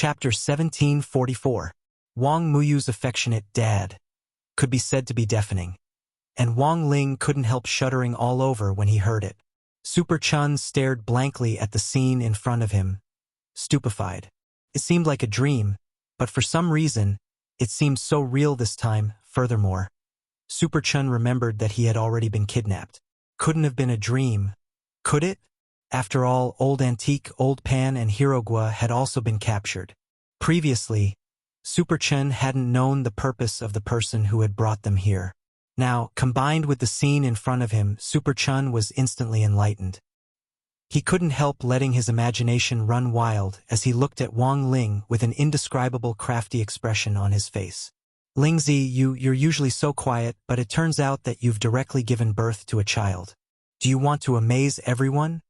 Chapter 1744. Wang Muyu's affectionate dad could be said to be deafening, and Wang Ling couldn't help shuddering all over when he heard it. Super Chun stared blankly at the scene in front of him, stupefied. It seemed like a dream, but for some reason, it seemed so real this time. Furthermore, Super Chun remembered that he had already been kidnapped. Couldn't have been a dream, could it? After all, Old Antique, Old Pan, and Hirogua had also been captured. Previously, Super Chun hadn't known the purpose of the person who had brought them here. Now, combined with the scene in front of him, Super Chun was instantly enlightened. He couldn't help letting his imagination run wild as he looked at Wang Ling with an indescribable crafty expression on his face. Lingzi, you're usually so quiet, but it turns out that you've directly given birth to a child. Do you want to amaze everyone?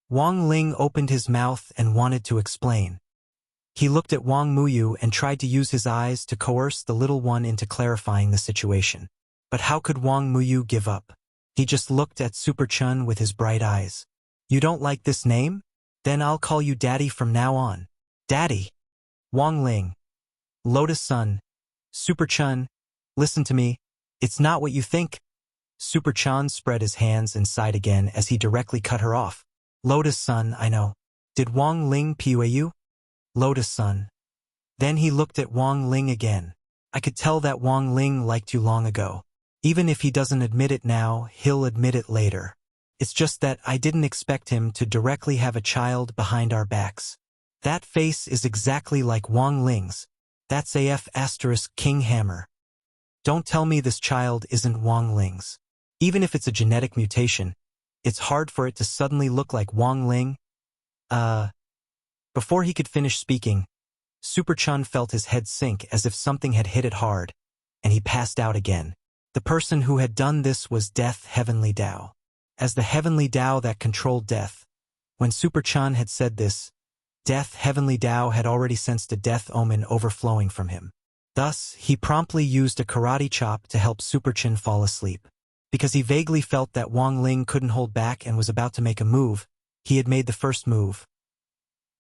Wang Ling opened his mouth and wanted to explain. He looked at Wang Muyu and tried to use his eyes to coerce the little one into clarifying the situation. But how could Wang Muyu give up? He just looked at Super Chun with his bright eyes. You don't like this name? Then I'll call you Daddy from now on. Daddy. Wang Ling. Lotus Sun. Super Chun. Listen to me. It's not what you think. Super Chun spread his hands and sighed again as he directly cut her off. Lotus Sun, I know. Did Wang Ling pue you? Lotus Sun. Then he looked at Wang Ling again. I could tell that Wang Ling liked you long ago. Even if he doesn't admit it now, he'll admit it later. It's just that I didn't expect him to directly have a child behind our backs. That face is exactly like Wang Ling's. That's AF * King Hammer. Don't tell me this child isn't Wang Ling's. Even if it's a genetic mutation, it's hard for it to suddenly look like Wang Ling. Before he could finish speaking, Super Chun felt his head sink as if something had hit it hard, and he passed out again. The person who had done this was Death Heavenly Tao. As the Heavenly Tao that controlled death, when Super Chun had said this, Death Heavenly Tao had already sensed a death omen overflowing from him. Thus, he promptly used a karate chop to help Super Chun fall asleep. Because he vaguely felt that Wang Ling couldn't hold back and was about to make a move, he had made the first move.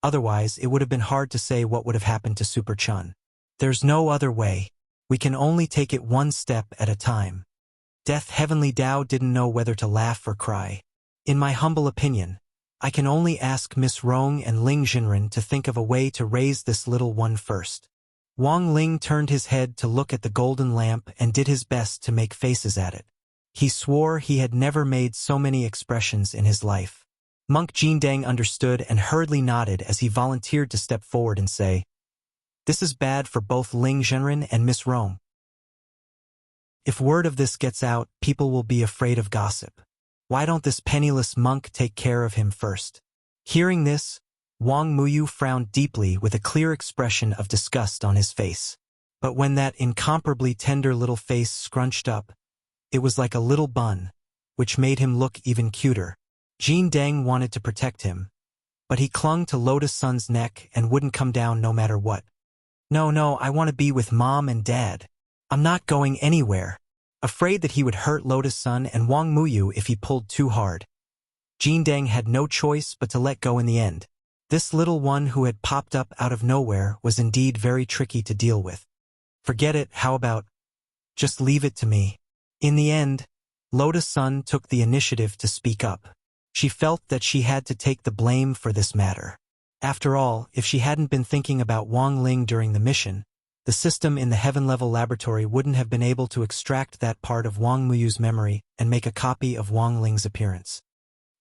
Otherwise, it would have been hard to say what would have happened to Super Chun. There's no other way. We can only take it one step at a time. Death Heavenly Tao didn't know whether to laugh or cry. In my humble opinion, I can only ask Miss Rong and Ling Jinren to think of a way to raise this little one first. Wang Ling turned his head to look at the golden lamp and did his best to make faces at it. He swore he had never made so many expressions in his life. Monk Jindang understood and hurriedly nodded as he volunteered to step forward and say, This is bad for both Ling Zhenren and Miss Rome. If word of this gets out, people will be afraid of gossip. Why don't this penniless monk take care of him first? Hearing this, Wang Muyu frowned deeply with a clear expression of disgust on his face. But when that incomparably tender little face scrunched up, it was like a little bun, which made him look even cuter. Jin Deng wanted to protect him, but he clung to Lotus Sun's neck and wouldn't come down no matter what. No, I want to be with Mom and Dad. I'm not going anywhere. Afraid that he would hurt Lotus Sun and Wang Muyu if he pulled too hard. Jin Deng had no choice but to let go in the end. This little one who had popped up out of nowhere was indeed very tricky to deal with. Forget it, how about just leave it to me? In the end, Lotus Sun took the initiative to speak up. She felt that she had to take the blame for this matter. After all, if she hadn't been thinking about Wang Ling during the mission, the system in the heaven-level laboratory wouldn't have been able to extract that part of Wang Muyu's memory and make a copy of Wang Ling's appearance.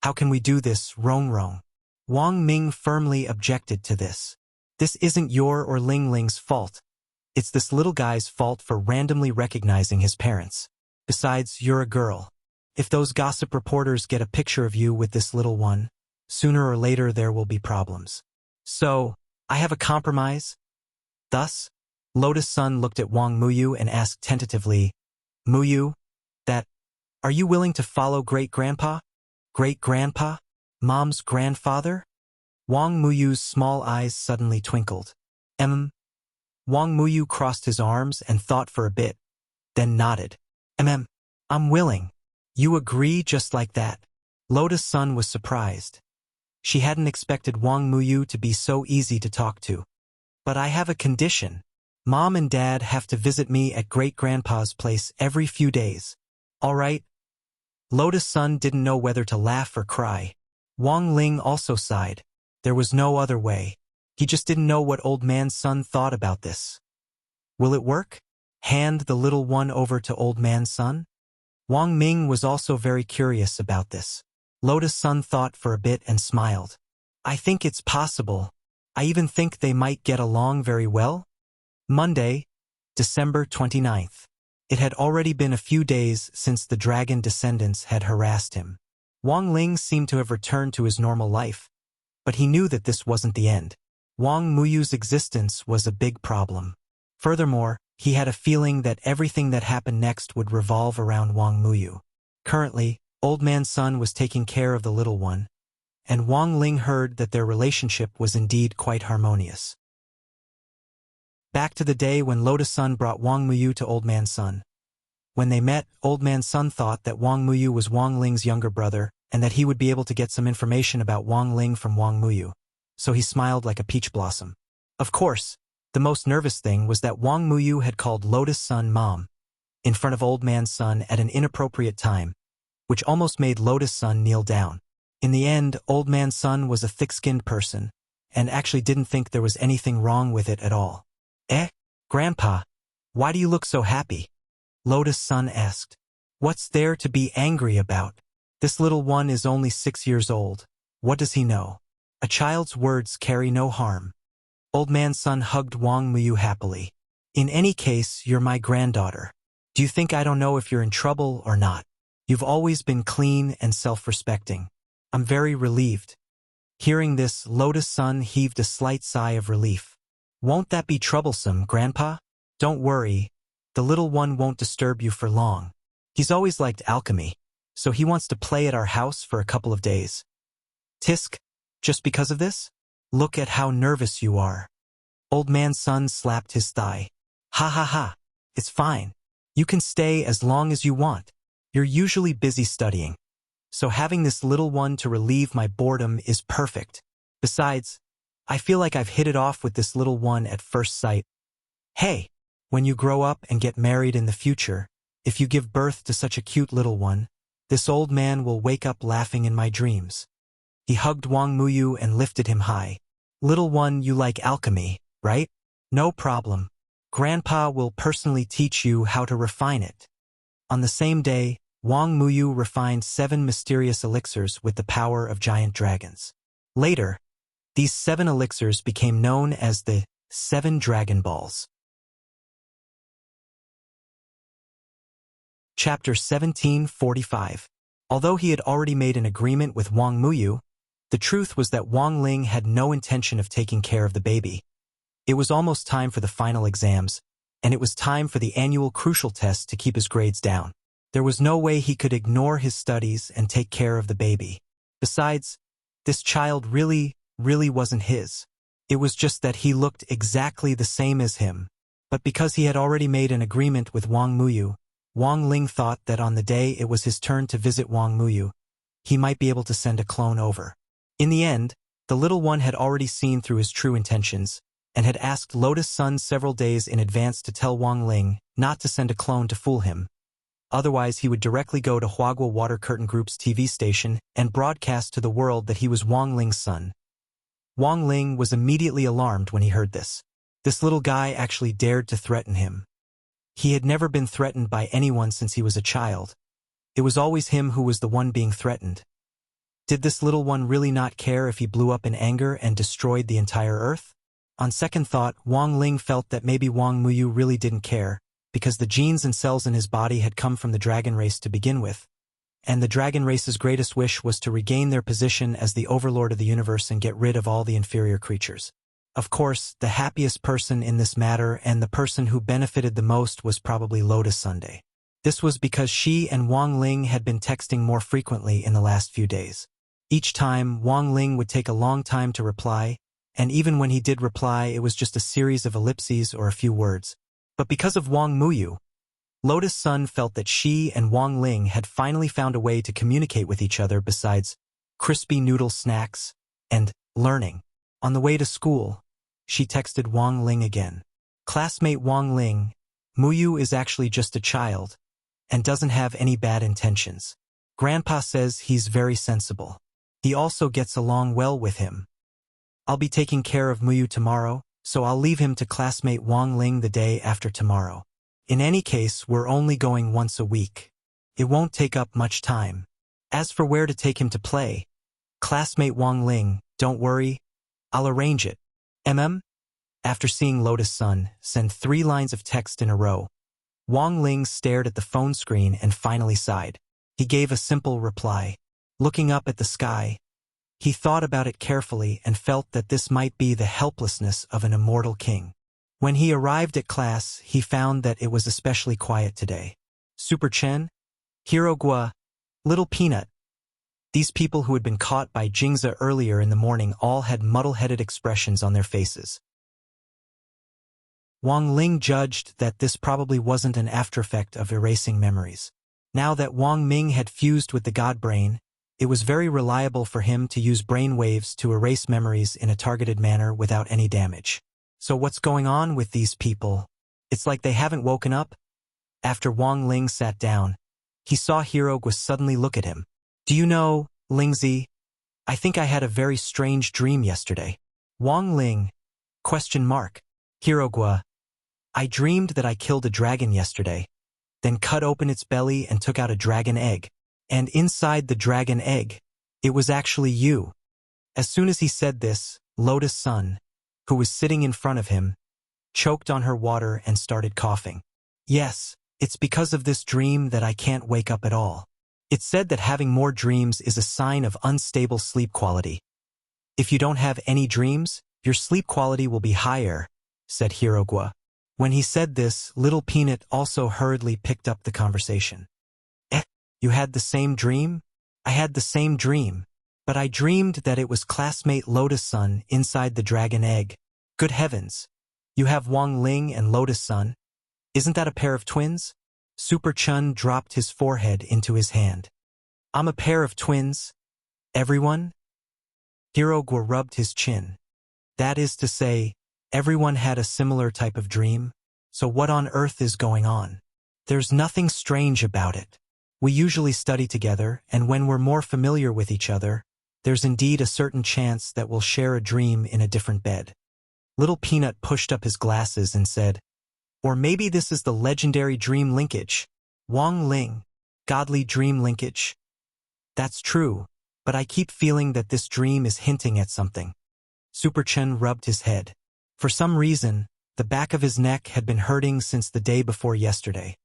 How can we do this, Rong? Wang Ming firmly objected to this. This isn't your or Ling Ling's fault. It's this little guy's fault for randomly recognizing his parents. Besides, you're a girl. If those gossip reporters get a picture of you with this little one, sooner or later there will be problems. So, I have a compromise. Thus, Lotus Sun looked at Wang Muyu and asked tentatively, Muyu, are you willing to follow Great-Grandpa? Great-Grandpa? Mom's grandfather? Wang Muyu's small eyes suddenly twinkled. Wang Muyu crossed his arms and thought for a bit, then nodded. I'm willing. You agree just like that? Lotus Sun was surprised. She hadn't expected Wang Muyu to be so easy to talk to. But I have a condition. Mom and Dad have to visit me at great-grandpa's place every few days. All right? Lotus Sun didn't know whether to laugh or cry. Wang Ling also sighed. There was no other way. He just didn't know what Old Man Sun thought about this. Will it work? Hand the little one over to Old Man Sun? Wang Ming was also very curious about this. Lotus Sun thought for a bit and smiled. I think it's possible. I even think they might get along very well. Monday, December 29th. It had already been a few days since the dragon descendants had harassed him. Wang Ling seemed to have returned to his normal life, but he knew that this wasn't the end. Wang Muyu's existence was a big problem. Furthermore, he had a feeling that everything that happened next would revolve around Wang Muyu. Currently, Old Man Sun was taking care of the little one, and Wang Ling heard that their relationship was indeed quite harmonious. Back to the day when Lotus Sun brought Wang Muyu to Old Man Sun. When they met, Old Man Sun thought that Wang Muyu was Wang Ling's younger brother, and that he would be able to get some information about Wang Ling from Wang Muyu, so he smiled like a peach blossom. Of course, the most nervous thing was that Wang Muyu had called Lotus Sun Mom in front of Old Man Sun at an inappropriate time, which almost made Lotus Sun kneel down. In the end, Old Man Sun was a thick-skinned person, and actually didn't think there was anything wrong with it at all. Grandpa, why do you look so happy? Lotus Sun asked. What's there to be angry about? This little one is only 6 years old. What does he know? A child's words carry no harm. Old Man Sun hugged Wang Muyu happily. In any case, you're my granddaughter. Do you think I don't know if you're in trouble or not? You've always been clean and self-respecting. I'm very relieved. Hearing this, Lotus Sun heaved a slight sigh of relief. Won't that be troublesome, Grandpa? Don't worry. The little one won't disturb you for long. He's always liked alchemy, so he wants to play at our house for a couple of days. Tisk, just because of this? Look at how nervous you are. Old Man Sun slapped his thigh. Ha ha ha. It's fine. You can stay as long as you want. You're usually busy studying, so having this little one to relieve my boredom is perfect. Besides, I feel like I've hit it off with this little one at first sight. Hey, when you grow up and get married in the future, if you give birth to such a cute little one, this old man will wake up laughing in my dreams. He hugged Wang Muyu and lifted him high. Little one, you like alchemy, right? No problem. Grandpa will personally teach you how to refine it. On the same day, Wang Muyu refined 7 mysterious elixirs with the power of giant dragons. Later, these 7 elixirs became known as the 7 Dragon Balls. Chapter 1745. Although he had already made an agreement with Wang Muyu, the truth was that Wang Ling had no intention of taking care of the baby. It was almost time for the final exams, and it was time for the annual crucial test to keep his grades down. There was no way he could ignore his studies and take care of the baby. Besides, this child really wasn't his. It was just that he looked exactly the same as him. But because he had already made an agreement with Wang Muyu, Wang Ling thought that on the day it was his turn to visit Wang Muyu, he might be able to send a clone over. In the end, the little one had already seen through his true intentions, and had asked Lotus Sun several days in advance to tell Wang Ling not to send a clone to fool him. Otherwise, he would directly go to Huagua Water Curtain Group's TV station and broadcast to the world that he was Wang Ling's son. Wang Ling was immediately alarmed when he heard this. This little guy actually dared to threaten him. He had never been threatened by anyone since he was a child. It was always him who was the one being threatened. Did this little one really not care if he blew up in anger and destroyed the entire Earth? On second thought, Wang Ling felt that maybe Wang Muyu really didn't care, because the genes and cells in his body had come from the dragon race to begin with, and the dragon race's greatest wish was to regain their position as the overlord of the universe and get rid of all the inferior creatures. Of course, the happiest person in this matter and the person who benefited the most was probably Lotus Sunday. This was because she and Wang Ling had been texting more frequently in the last few days. Each time, Wang Ling would take a long time to reply, and even when he did reply, it was just a series of ellipses or a few words. But because of Wang Muyu, Lotus Sun felt that she and Wang Ling had finally found a way to communicate with each other besides crispy noodle snacks and learning. On the way to school, she texted Wang Ling again. Classmate Wang Ling, Muyu is actually just a child and doesn't have any bad intentions. Grandpa says he's very sensible. He also gets along well with him. I'll be taking care of Muyu tomorrow, so I'll leave him to classmate Wang Ling the day after tomorrow. In any case, we're only going once a week. It won't take up much time. As for where to take him to play, classmate Wang Ling, don't worry, I'll arrange it. After seeing Lotus Sun send 3 lines of text in a row, Wang Ling stared at the phone screen and finally sighed. He gave a simple reply. Looking up at the sky, he thought about it carefully and felt that this might be the helplessness of an immortal king. When he arrived at class, he found that it was especially quiet today. Super Chen, Hirogua, Little Peanut. These people who had been caught by Jingza earlier in the morning all had muddle-headed expressions on their faces. Wang Ling judged that this probably wasn't an aftereffect of erasing memories. Now that Wang Ming had fused with the God Brain, it was very reliable for him to use brain waves to erase memories in a targeted manner without any damage. So what's going on with these people? It's like they haven't woken up? After Wang Ling sat down, he saw Hirogua suddenly look at him. Do you know, Lingzi, I think I had a very strange dream yesterday. Wang Ling, ? Hirogua, I dreamed that I killed a dragon yesterday, then cut open its belly and took out a dragon egg. And inside the dragon egg, it was actually you. As soon as he said this, Lotus Sun, who was sitting in front of him, choked on her water and started coughing. Yes, it's because of this dream that I can't wake up at all. It's said that having more dreams is a sign of unstable sleep quality. If you don't have any dreams, your sleep quality will be higher, said Hirogua. When he said this, Little Peanut also hurriedly picked up the conversation. You had the same dream? I had the same dream, but I dreamed that it was classmate Lotus Sun inside the dragon egg. Good heavens! You have Wang Ling and Lotus Sun? Isn't that a pair of twins? Super Chun dropped his forehead into his hand. I'm a pair of twins? Everyone? Hirogua rubbed his chin. That is to say, everyone had a similar type of dream, so what on earth is going on? There's nothing strange about it. We usually study together, and when we're more familiar with each other, there's indeed a certain chance that we'll share a dream in a different bed. Little Peanut pushed up his glasses and said, or maybe this is the legendary dream linkage. Wang Ling, godly dream linkage. That's true, but I keep feeling that this dream is hinting at something. Super Chen rubbed his head. For some reason, the back of his neck had been hurting since the day before yesterday,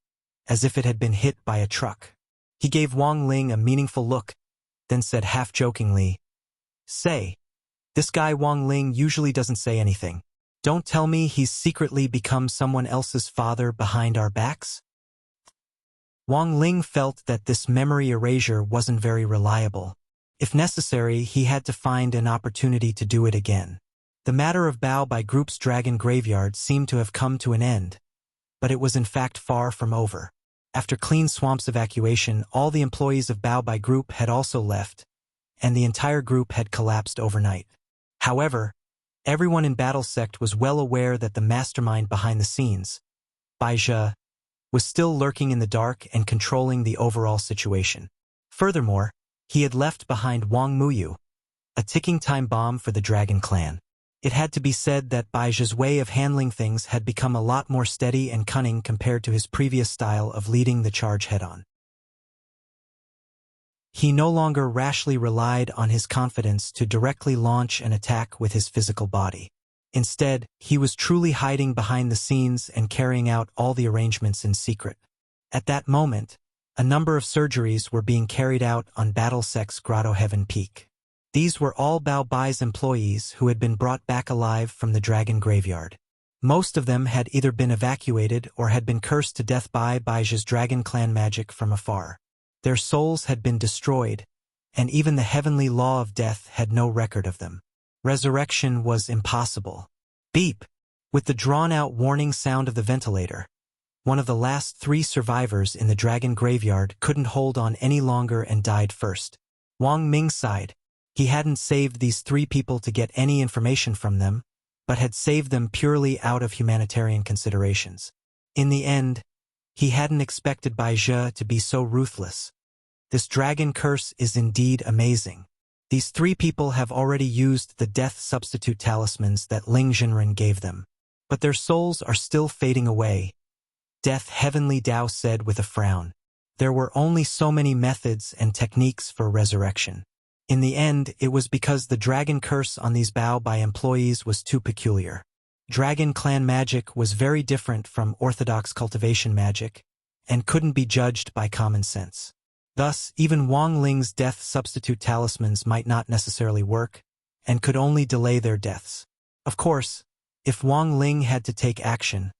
as if it had been hit by a truck. He gave Wang Ling a meaningful look, then said half-jokingly, Say, this guy Wang Ling usually doesn't say anything. Don't tell me he's secretly become someone else's father behind our backs? Wang Ling felt that this memory erasure wasn't very reliable. If necessary, he had to find an opportunity to do it again. The matter of Bao Bai Group's Dragon Graveyard seemed to have come to an end, but it was in fact far from over. After Clean Swamp's evacuation, all the employees of Bao Bai Group had also left, and the entire group had collapsed overnight. However, everyone in Battle Sect was well aware that the mastermind behind the scenes, Bai Zhe, was still lurking in the dark and controlling the overall situation. Furthermore, he had left behind Wang Muyu, a ticking time bomb for the Dragon Clan. It had to be said that Bai Zhe's way of handling things had become a lot more steady and cunning compared to his previous style of leading the charge head-on. He no longer rashly relied on his confidence to directly launch an attack with his physical body. Instead, he was truly hiding behind the scenes and carrying out all the arrangements in secret. At that moment, a number of surgeries were being carried out on Battle Sect's Grotto Heaven Peak. These were all Bao Bai's employees who had been brought back alive from the Dragon Graveyard. Most of them had either been evacuated or had been cursed to death by Bai Zhe's Dragon Clan magic from afar. Their souls had been destroyed, and even the heavenly law of death had no record of them. Resurrection was impossible. Beep! With the drawn-out warning sound of the ventilator, one of the last 3 survivors in the Dragon Graveyard couldn't hold on any longer and died first. Wang Ming sighed. He hadn't saved these 3 people to get any information from them, but had saved them purely out of humanitarian considerations. In the end, he hadn't expected Bai Zhe to be so ruthless. This dragon curse is indeed amazing. These three people have already used the death substitute talismans that Ling Jinren gave them, but their souls are still fading away. Death Heavenly Dao said with a frown. There were only so many methods and techniques for resurrection. In the end, it was because the dragon curse on these Bao Bai employees was too peculiar. Dragon clan magic was very different from orthodox cultivation magic, and couldn't be judged by common sense. Thus, even Wang Ling's death substitute talismans might not necessarily work, and could only delay their deaths. Of course, if Wang Ling had to take action,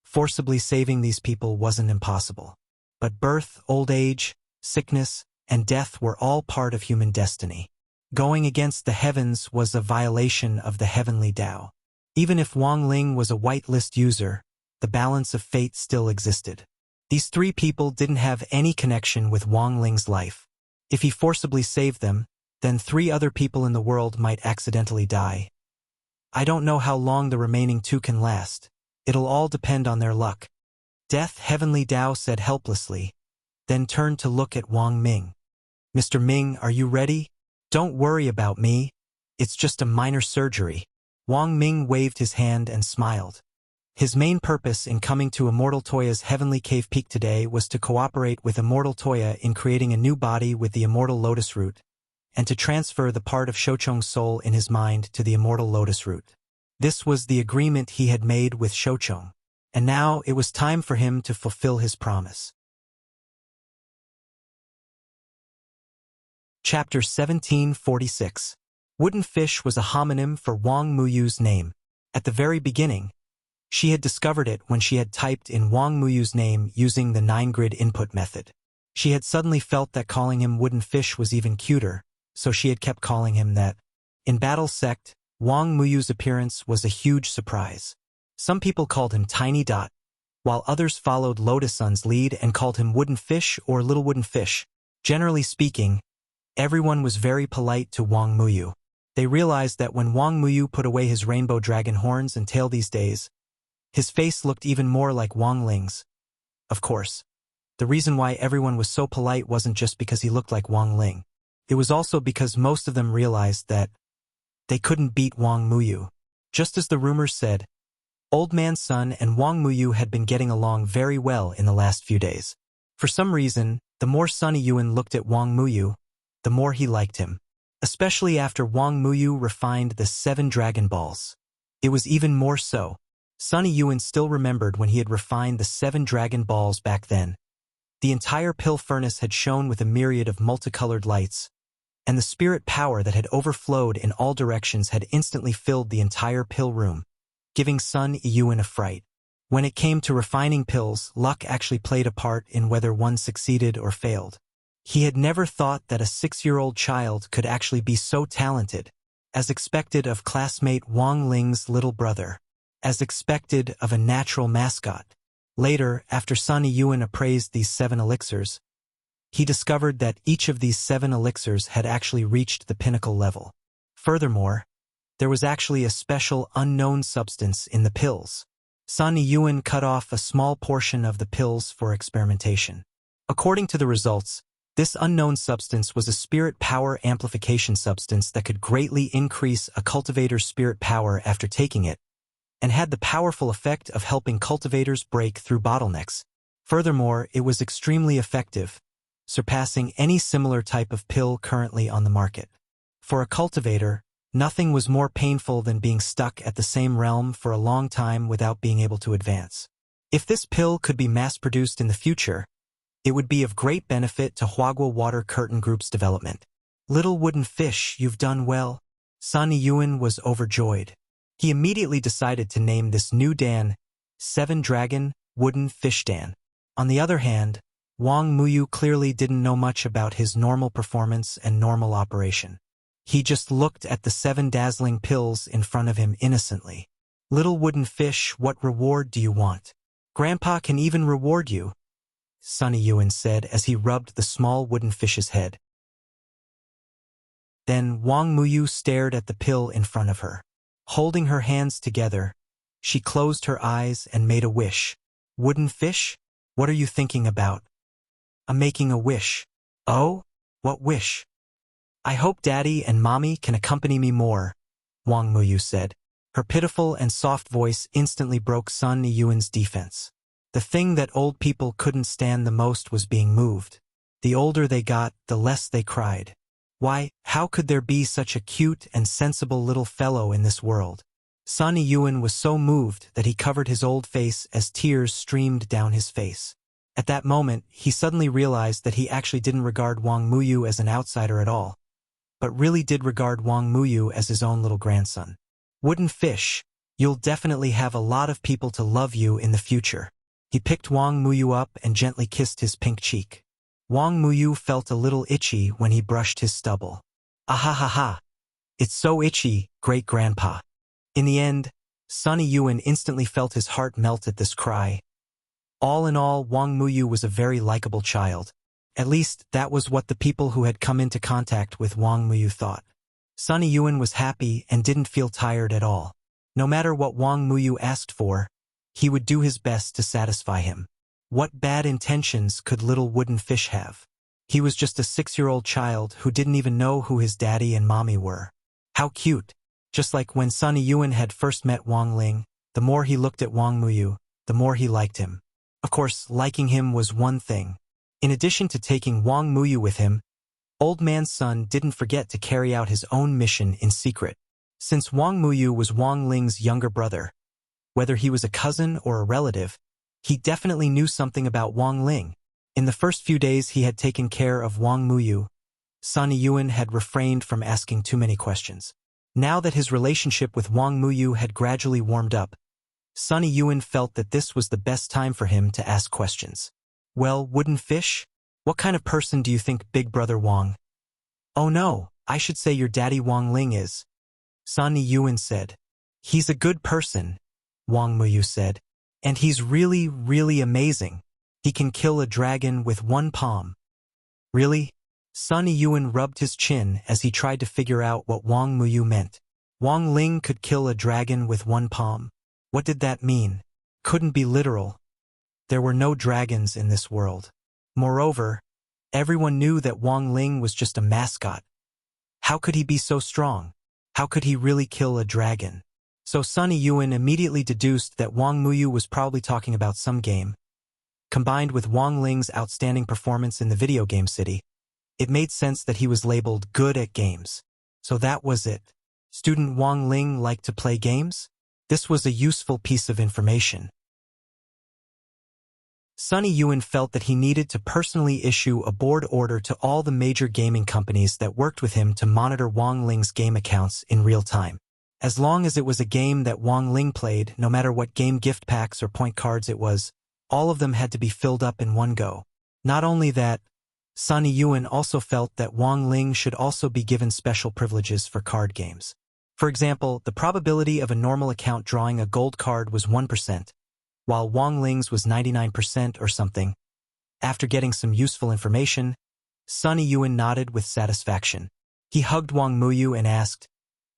forcibly saving these people wasn't impossible. But birth, old age, sickness, and death were all part of human destiny. Going against the heavens was a violation of the heavenly Tao. Even if Wang Ling was a whitelist user, the balance of fate still existed. These three people didn't have any connection with Wang Ling's life. If he forcibly saved them, then three other people in the world might accidentally die. I don't know how long the remaining two can last. It'll all depend on their luck. Death Heavenly Dao said helplessly, then turned to look at Wang Ming. Mr. Ming, are you ready? Don't worry about me. It's just a minor surgery. Wang Ming waved his hand and smiled. His main purpose in coming to Immortal Toya's Heavenly Cave Peak today was to cooperate with Immortal Toya in creating a new body with the Immortal Lotus Root, and to transfer the part of Shouchong's soul in his mind to the Immortal Lotus Root. This was the agreement he had made with Shouchong, and now it was time for him to fulfill his promise. Chapter 1746. Wooden Fish was a homonym for Wang Muyu's name. At the very beginning, she had discovered it when she had typed in Wang Muyu's name using the 9-grid input method. She had suddenly felt that calling him Wooden Fish was even cuter, so she had kept calling him that. In Battle Sect, Wang Muyu's appearance was a huge surprise. Some people called him Tiny Dot, while others followed Lotus Sun's lead and called him Wooden Fish or Little Wooden Fish. Generally speaking, everyone was very polite to Wang Muyu. They realized that when Wang Muyu put away his rainbow dragon horns and tail these days, his face looked even more like Wang Ling's. Of course, the reason why everyone was so polite wasn't just because he looked like Wang Ling. It was also because most of them realized that they couldn't beat Wang Muyu. Just as the rumors said, Old Man Sun and Wang Muyu had been getting along very well in the last few days. For some reason, the more Sunny Yuan looked at Wang Muyu, the more he liked him. Especially after Wang Muyu refined the 7 Dragon Balls. It was even more so. Sunny Yuan still remembered when he had refined the 7 Dragon Balls back then. The entire pill furnace had shone with a myriad of multicolored lights, and the spirit power that had overflowed in all directions had instantly filled the entire pill room, giving Sun Yuan a fright. When it came to refining pills, luck actually played a part in whether one succeeded or failed. He had never thought that a 6-year-old child could actually be so talented, as expected of classmate Wang Ling's little brother, as expected of a natural mascot. Later, after Sunny Yuan appraised these 7 elixirs, he discovered that each of these 7 elixirs had actually reached the pinnacle level. Furthermore, there was actually a special unknown substance in the pills. Sunny Yuan cut off a small portion of the pills for experimentation. According to the results, this unknown substance was a spirit power amplification substance that could greatly increase a cultivator's spirit power after taking it, and had the powerful effect of helping cultivators break through bottlenecks. Furthermore, it was extremely effective, surpassing any similar type of pill currently on the market. For a cultivator, nothing was more painful than being stuck at the same realm for a long time without being able to advance. If this pill could be mass-produced in the future, it would be of great benefit to Huagua Water Curtain Group's development. Little Wooden Fish, you've done well. Sunny Yuan was overjoyed. He immediately decided to name this new Dan 7 Dragon Wooden Fish Dan. On the other hand, Wang Muyu clearly didn't know much about his normal performance and normal operation. He just looked at the 7 dazzling pills in front of him innocently. Little Wooden Fish, what reward do you want? Grandpa can even reward you, Sunny Yuan said as he rubbed the small wooden fish's head. Then Wang Muyu stared at the pill in front of her. Holding her hands together, she closed her eyes and made a wish. Wooden fish? What are you thinking about? I'm making a wish. Oh? What wish? I hope Daddy and Mommy can accompany me more, Wang Muyu said. Her pitiful and soft voice instantly broke Sun Yiyuan's defense. The thing that old people couldn't stand the most was being moved. The older they got, the less they cried. Why, how could there be such a cute and sensible little fellow in this world? Sun Yiyuan was so moved that he covered his old face as tears streamed down his face. At that moment, he suddenly realized that he actually didn't regard Wang Muyu as an outsider at all, but really did regard Wang Muyu as his own little grandson. Wooden fish, you'll definitely have a lot of people to love you in the future. He picked Wang Muyu up and gently kissed his pink cheek. Wang Muyu felt a little itchy when he brushed his stubble. Ahahaha! It's so itchy, great-grandpa. In the end, Sun Yiyuan instantly felt his heart melt at this cry. All in all, Wang Muyu was a very likable child. At least, that was what the people who had come into contact with Wang Muyu thought. Sun Yiyuan was happy and didn't feel tired at all. No matter what Wang Muyu asked for, he would do his best to satisfy him. What bad intentions could little wooden fish have? He was just a 6-year-old child who didn't even know who his daddy and mommy were. How cute! Just like when Sun Yiyuan had first met Wang Ling, the more he looked at Wang Muyu, the more he liked him. Of course, liking him was one thing. In addition to taking Wang Muyu with him, Old Man Sun didn't forget to carry out his own mission in secret. Since Wang Muyu was Wang Ling's younger brother, whether he was a cousin or a relative, he definitely knew something about Wang Ling. In the first few days he had taken care of Wang Muyu, Sun Yiyuan had refrained from asking too many questions. Now that his relationship with Wang Muyu had gradually warmed up, Sun Yiyuan felt that this was the best time for him to ask questions. Well, wooden fish? What kind of person do you think Big Brother Wang? Oh no, I should say your daddy Wang Ling is. Sun Yiyuan said. He's a good person, Wang Muyu said. And he's really, really amazing. He can kill a dragon with one palm. Really? Sun Yiyuan rubbed his chin as he tried to figure out what Wang Muyu meant. Wang Ling could kill a dragon with one palm. What did that mean? Couldn't be literal. There were no dragons in this world. Moreover, everyone knew that Wang Ling was just a mascot. How could he be so strong? How could he really kill a dragon? So Sun Yiyuan immediately deduced that Wang Muyu was probably talking about some game. Combined with Wang Ling's outstanding performance in the video game city, it made sense that he was labeled good at games. So that was it. Student Wang Ling liked to play games? This was a useful piece of information. Sun Yiyuan felt that he needed to personally issue a board order to all the major gaming companies that worked with him to monitor Wang Ling's game accounts in real time. As long as it was a game that Wang Ling played, no matter what game gift packs or point cards it was, all of them had to be filled up in one go. Not only that, Sun Yiyuan also felt that Wang Ling should also be given special privileges for card games. For example, the probability of a normal account drawing a gold card was 1%, while Wang Ling's was 99% or something. After getting some useful information, Sun Yiyuan nodded with satisfaction. He hugged Wang Muyu and asked,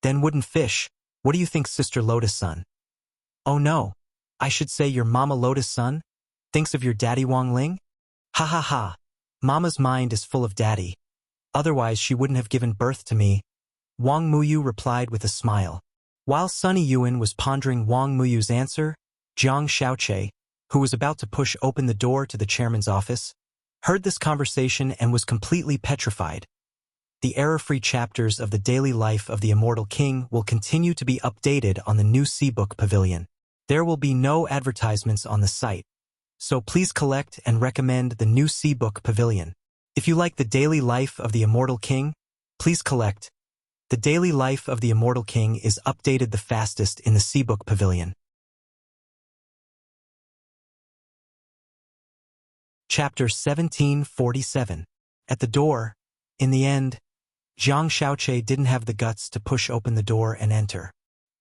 Then wooden fish, what do you think Sister Lotus-san? Oh no, I should say your Mama Lotus-san thinks of your daddy Wang Ling? Ha ha ha, Mama's mind is full of daddy. Otherwise she wouldn't have given birth to me, Wang Muyu replied with a smile. While Sun Yiyuan was pondering Wang Muyu's answer, Jiang Xiaoche, who was about to push open the door to the chairman's office, heard this conversation and was completely petrified. The error-free chapters of the daily life of the Immortal King will continue to be updated on the new C-Book Pavilion. There will be no advertisements on the site, so please collect and recommend the new C-Book Pavilion. If you like the daily life of the Immortal King, please collect. The daily life of the Immortal King is updated the fastest in the C-Book Pavilion. Chapter 1747. At the door, in the end, Jiang Xiaoche didn't have the guts to push open the door and enter.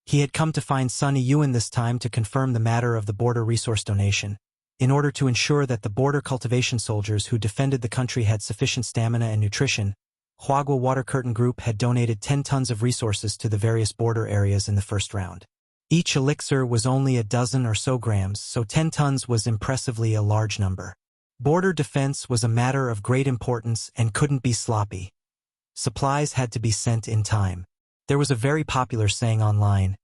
He had come to find Sun Yiyuan this time to confirm the matter of the border resource donation, in order to ensure that the border cultivation soldiers who defended the country had sufficient stamina and nutrition, Huagua Water Curtain Group had donated 10 tons of resources to the various border areas in the first round. Each elixir was only a dozen or so grams, so 10 tons was impressively a large number. Border defense was a matter of great importance and couldn't be sloppy. Supplies had to be sent in time. There was a very popular saying online: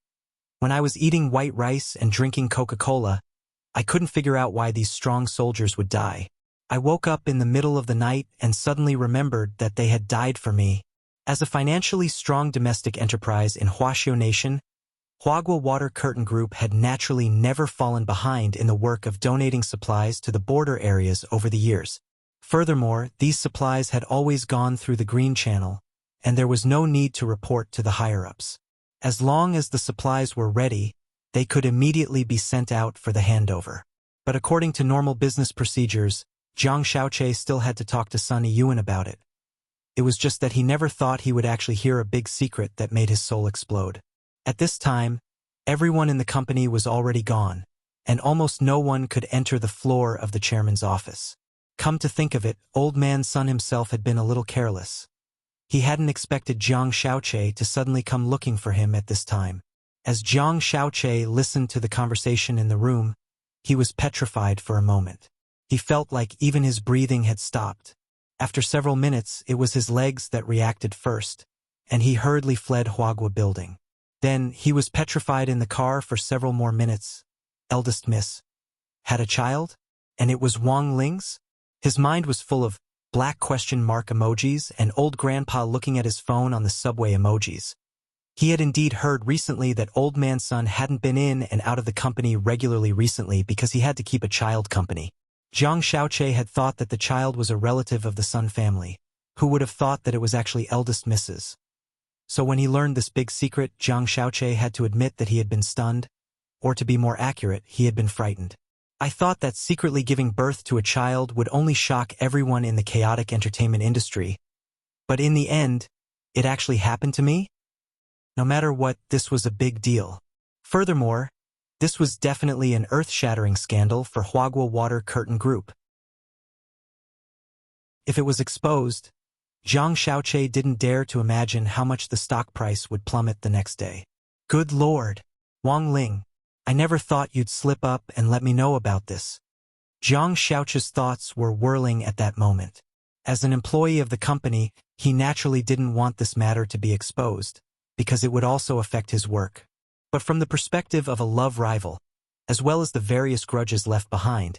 "When I was eating white rice and drinking Coca-Cola, I couldn't figure out why these strong soldiers would die. I woke up in the middle of the night and suddenly remembered that they had died for me." As a financially strong domestic enterprise in Huaxiao Nation, Huagua Water Curtain Group had naturally never fallen behind in the work of donating supplies to the border areas over the years. Furthermore, these supplies had always gone through the Green Channel, and there was no need to report to the higher-ups. As long as the supplies were ready, they could immediately be sent out for the handover. But according to normal business procedures, Zhang Xiaoche still had to talk to Sunny Yuan about it. It was just that he never thought he would actually hear a big secret that made his soul explode. At this time, everyone in the company was already gone, and almost no one could enter the floor of the chairman's office. Come to think of it, Old Man Sun himself had been a little careless. He hadn't expected Zhang Xiaoche to suddenly come looking for him at this time. As Zhang Xiaoche listened to the conversation in the room, he was petrified for a moment. He felt like even his breathing had stopped. After several minutes, it was his legs that reacted first, and he hurriedly fled Huagua Building. Then, he was petrified in the car for several more minutes. Eldest Miss had a child? And it was Wang Ling's? His mind was full of black question mark emojis and old grandpa looking at his phone on the subway emojis. He had indeed heard recently that Old Man Sun hadn't been in and out of the company regularly recently because he had to keep a child company. Zhang Xiaoche had thought that the child was a relative of the Sun family. Who would have thought that it was actually Eldest Mrs.? So when he learned this big secret, Zhang Xiaoche had to admit that he had been stunned, or to be more accurate, he had been frightened. I thought that secretly giving birth to a child would only shock everyone in the chaotic entertainment industry. But in the end, it actually happened to me? No matter what, this was a big deal. Furthermore, this was definitely an earth-shattering scandal for Huagua Water Curtain Group. If it was exposed, Zhang Xiaoche didn't dare to imagine how much the stock price would plummet the next day. Good Lord! Wang Ling, I never thought you'd slip up and let me know about this. Zhang Xiaoche's thoughts were whirling at that moment. As an employee of the company, he naturally didn't want this matter to be exposed, because it would also affect his work. But from the perspective of a love rival, as well as the various grudges left behind,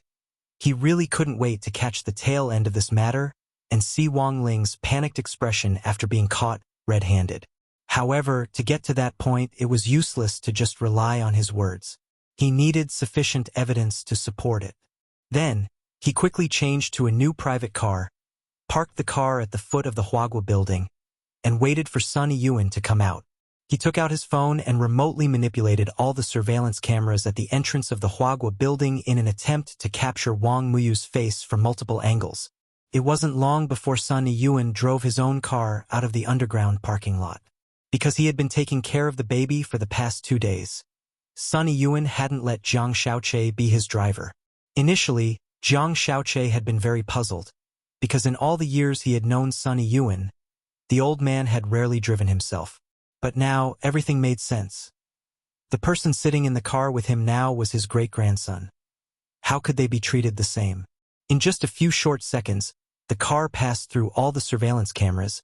he really couldn't wait to catch the tail end of this matter and see Wang Ling's panicked expression after being caught red-handed. However, to get to that point, it was useless to just rely on his words. He needed sufficient evidence to support it. Then, he quickly changed to a new private car, parked the car at the foot of the Huagua Building, and waited for Sunny Yuan to come out. He took out his phone and remotely manipulated all the surveillance cameras at the entrance of the Huagua Building in an attempt to capture Wang Muyu's face from multiple angles. It wasn't long before Sunny Yuan drove his own car out of the underground parking lot. Because he had been taking care of the baby for the past 2 days, Sunny Yuan hadn't let Zhang Xiaoche be his driver. Initially, Zhang Xiaoche had been very puzzled, because in all the years he had known Sunny Yuan, the old man had rarely driven himself. But now, everything made sense. The person sitting in the car with him now was his great-grandson. How could they be treated the same? In just a few short seconds, the car passed through all the surveillance cameras,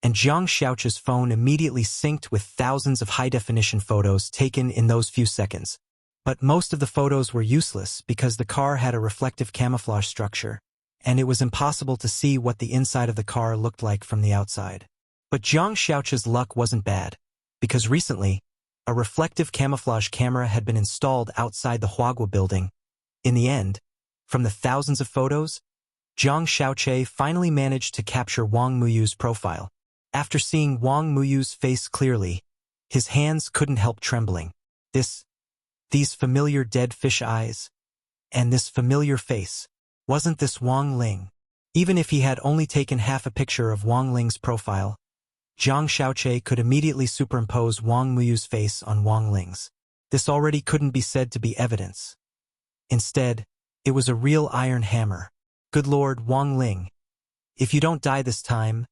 and Zhang Xiaoche's phone immediately synced with thousands of high-definition photos taken in those few seconds. But most of the photos were useless because the car had a reflective camouflage structure, and it was impossible to see what the inside of the car looked like from the outside. But Zhang Xiaoche's luck wasn't bad, because recently, a reflective camouflage camera had been installed outside the Huagua Building. In the end, from the thousands of photos, Zhang Xiaoche finally managed to capture Wang Muyu's profile. After seeing Wang Muyu's face clearly, his hands couldn't help trembling. These familiar dead fish eyes, and this familiar face. Wasn't this Wang Ling? Even if he had only taken half a picture of Wang Ling's profile, Zhang Xiaoche could immediately superimpose Wang Muyu's face on Wang Ling's. This already couldn't be said to be evidence. Instead, it was a real iron hammer. Good Lord, Wang Ling. If you don't die this time,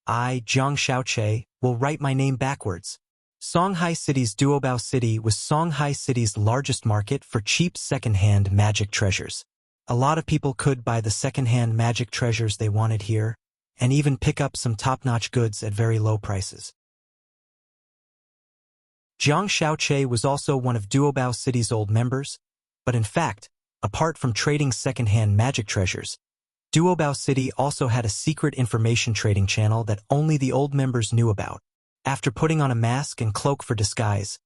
I, Jiang Xiaoche, will write my name backwards. Songhai City's Duobao City was Songhai City's largest market for cheap second-hand magic treasures. A lot of people could buy the second-hand magic treasures they wanted here, and even pick up some top-notch goods at very low prices. Jiang Xiaoche was also one of Duobao City's old members, but in fact, apart from trading second-hand magic treasures, Duobao City also had a secret information trading channel that only the old members knew about. After putting on a mask and cloak for disguise,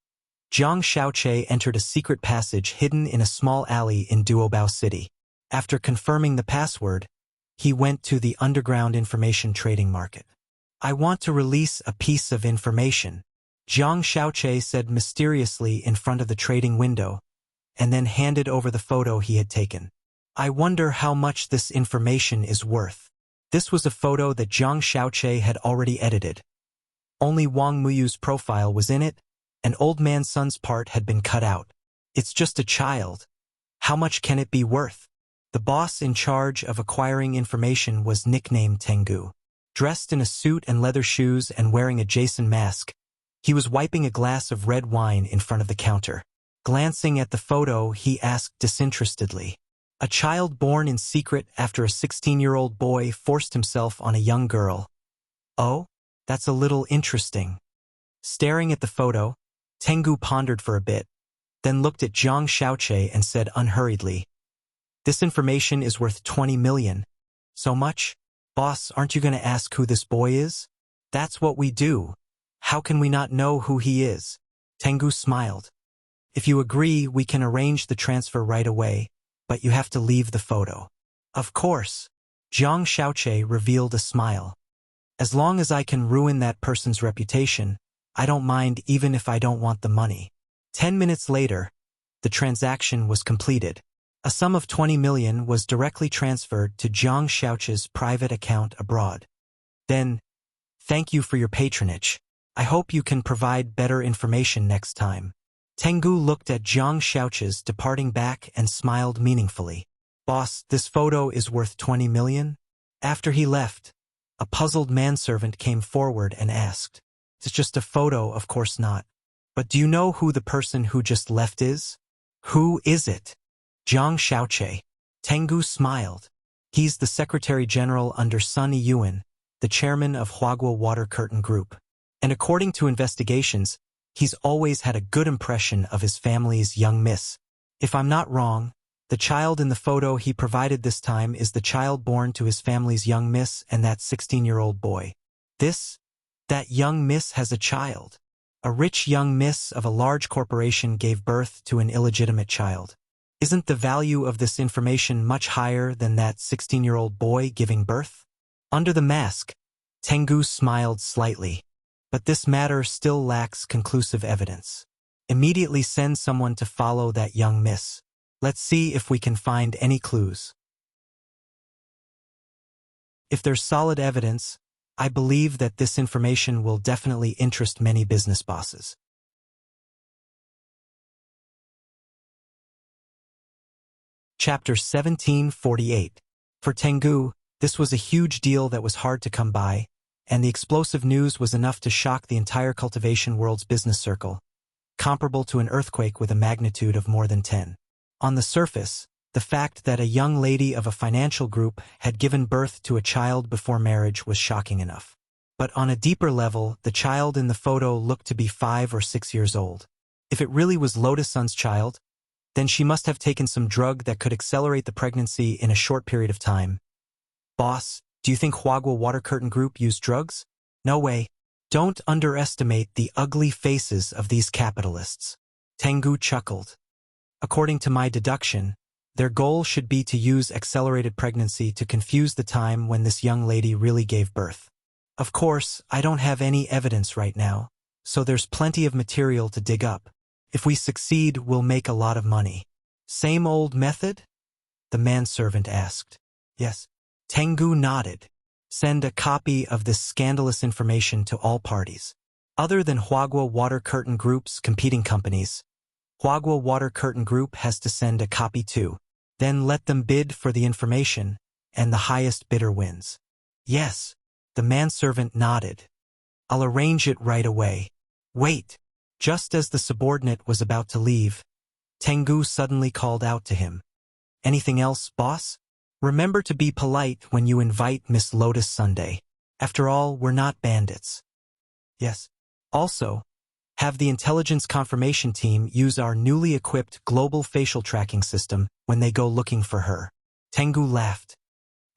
Jiang Xiaoche entered a secret passage hidden in a small alley in Duobao City. After confirming the password, he went to the underground information trading market. I want to release a piece of information, Jiang Xiaoche said mysteriously in front of the trading window, and then handed over the photo he had taken. I wonder how much this information is worth. This was a photo that Jiang Xiaoche had already edited. Only Wang Muyu's profile was in it, and Old Man Sun's part had been cut out. It's just a child. How much can it be worth? The boss in charge of acquiring information was nicknamed Tengu. Dressed in a suit and leather shoes and wearing a Jason mask, he was wiping a glass of red wine in front of the counter. Glancing at the photo, he asked disinterestedly, "A child born in secret after a 16-year-old boy forced himself on a young girl. Oh, that's a little interesting." Staring at the photo, Tengu pondered for a bit, then looked at Jiang Xiaoche and said unhurriedly, "This information is worth 20 million. So much? Boss, aren't you going to ask who this boy is? That's what we do. How can we not know who he is?" Tengu smiled. "If you agree, we can arrange the transfer right away, but you have to leave the photo." "Of course." Jiang Xiaoche revealed a smile. "As long as I can ruin that person's reputation, I don't mind even if I don't want the money." 10 minutes later, the transaction was completed. A sum of 20 million was directly transferred to Jiang Xiaoche's private account abroad. Then, "Thank you for your patronage. I hope you can provide better information next time." Tengu looked at Jiang Xiaoche's departing back and smiled meaningfully. "Boss, this photo is worth 20 million? After he left, a puzzled manservant came forward and asked, "It's just a photo, of course not. But do you know who the person who just left is?" "Who is it?" "Jiang Xiaoche." Tengu smiled. "He's the Secretary General under Sun Yiyuan, the chairman of Huaguo Water Curtain Group. And according to investigations, he's always had a good impression of his family's young miss. If I'm not wrong, the child in the photo he provided this time is the child born to his family's young miss and that 16-year-old boy. That young miss has a child. A rich young miss of a large corporation gave birth to an illegitimate child. Isn't the value of this information much higher than that 16-year-old boy giving birth?" Under the mask, Tengu smiled slightly. "But this matter still lacks conclusive evidence. Immediately send someone to follow that young miss. Let's see if we can find any clues. If there's solid evidence, I believe that this information will definitely interest many business bosses." Chapter 1748. For Tengu, this was a huge deal that was hard to come by, and the explosive news was enough to shock the entire cultivation world's business circle, comparable to an earthquake with a magnitude of more than 10. On the surface, the fact that a young lady of a financial group had given birth to a child before marriage was shocking enough. But on a deeper level, the child in the photo looked to be 5 or 6 years old. If it really was Lotus Sun's child, then she must have taken some drug that could accelerate the pregnancy in a short period of time. "Boss, do you think Huaguo Water Curtain Group used drugs?" "No way. Don't underestimate the ugly faces of these capitalists." Tengu chuckled. "According to my deduction, their goal should be to use accelerated pregnancy to confuse the time when this young lady really gave birth. Of course, I don't have any evidence right now, so there's plenty of material to dig up. If we succeed, we'll make a lot of money." "Same old method?" the manservant asked. "Yes." Tengu nodded. "Send a copy of this scandalous information to all parties. Other than Huaguo Water Curtain Group's competing companies, Huaguo Water Curtain Group has to send a copy too. Then let them bid for the information, and the highest bidder wins." "Yes." The manservant nodded. I'll arrange it right away. Wait. Just as the subordinate was about to leave, Tengu suddenly called out to him. Anything else, boss? Remember to be polite when you invite Miss Lotus Sunday. After all, we're not bandits. Yes. Also, have the intelligence confirmation team use our newly equipped global facial tracking system when they go looking for her. Tengu laughed.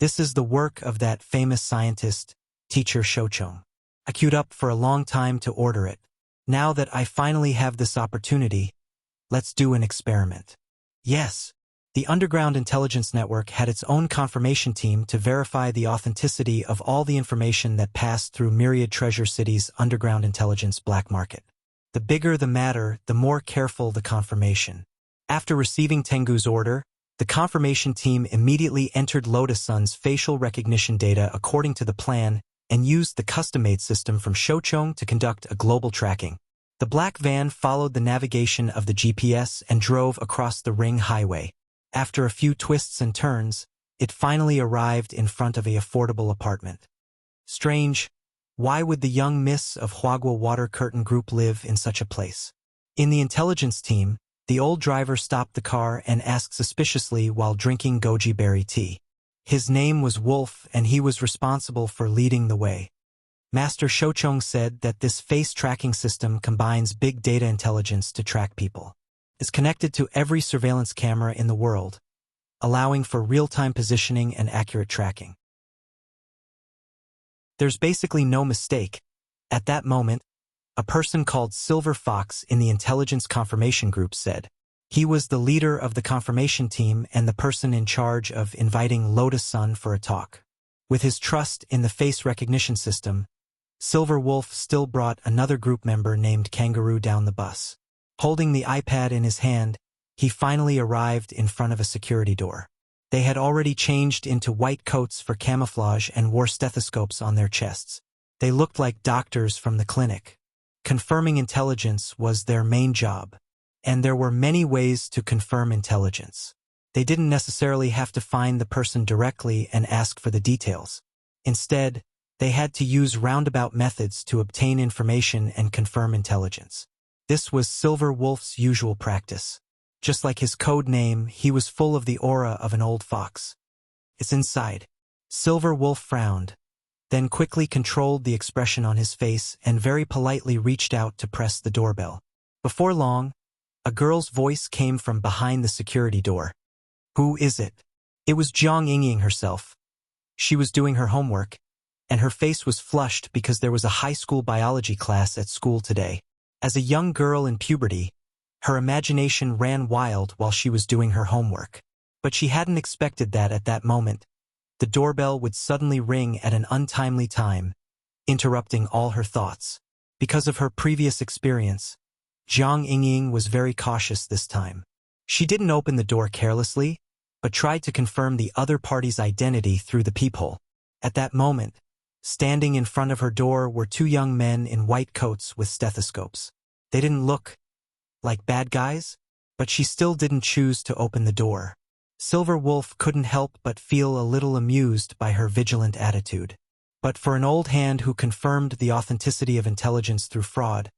This is the work of that famous scientist, Teacher Shochong. I queued up for a long time to order it. Now that I finally have this opportunity, let's do an experiment. Yes. The Underground Intelligence Network had its own confirmation team to verify the authenticity of all the information that passed through Myriad Treasure City's underground intelligence black market. The bigger the matter, the more careful the confirmation. After receiving Tengu's order, the confirmation team immediately entered Lotus Sun's facial recognition data according to the plan and used the custom-made system from Shochong to conduct a global tracking. The black van followed the navigation of the GPS and drove across the ring highway. After a few twists and turns, it finally arrived in front of an affordable apartment. Strange, why would the young miss of Huagua Water Curtain Group live in such a place? In the intelligence team, the old driver stopped the car and asked suspiciously while drinking goji berry tea. His name was Wolf and he was responsible for leading the way. Master Shochong said that this face tracking system combines big data intelligence to track people. It's connected to every surveillance camera in the world, allowing for real-time positioning and accurate tracking. There's basically no mistake. At that moment, a person called Silver Fox in the Intelligence Confirmation Group said. He was the leader of the confirmation team and the person in charge of inviting Lotus Sun for a talk. With his trust in the face recognition system, Silver Wolf still brought another group member named Kangaroo down the bus. Holding the iPad in his hand, he finally arrived in front of a security door. They had already changed into white coats for camouflage and wore stethoscopes on their chests. They looked like doctors from the clinic. Confirming intelligence was their main job, and there were many ways to confirm intelligence. They didn't necessarily have to find the person directly and ask for the details. Instead, they had to use roundabout methods to obtain information and confirm intelligence. This was Silver Wolf's usual practice. Just like his code name, he was full of the aura of an old fox. It's inside. Silver Wolf frowned, then quickly controlled the expression on his face and very politely reached out to press the doorbell. Before long, a girl's voice came from behind the security door. Who is it? It was Jiang Yingying herself. She was doing her homework, and her face was flushed because there was a high school biology class at school today. As a young girl in puberty, her imagination ran wild while she was doing her homework. But she hadn't expected that at that moment, the doorbell would suddenly ring at an untimely time, interrupting all her thoughts. Because of her previous experience, Jiang Yingying was very cautious this time. She didn't open the door carelessly, but tried to confirm the other party's identity through the peephole. At that moment, standing in front of her door were two young men in white coats with stethoscopes. They didn't look like bad guys, but she still didn't choose to open the door. Silver Wolf couldn't help but feel a little amused by her vigilant attitude. But for an old hand who confirmed the authenticity of intelligence through fraud,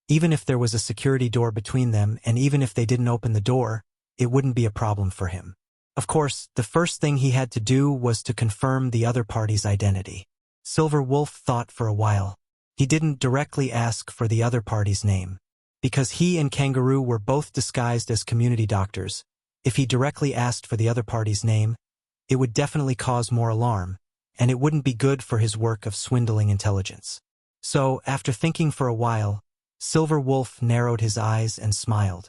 even if there was a security door between them and even if they didn't open the door, it wouldn't be a problem for him. Of course, the first thing he had to do was to confirm the other party's identity. Silver Wolf thought for a while. He didn't directly ask for the other party's name. Because he and Kangaroo were both disguised as community doctors, if he directly asked for the other party's name, it would definitely cause more alarm, and it wouldn't be good for his work of swindling intelligence. So, after thinking for a while, Silver Wolf narrowed his eyes and smiled.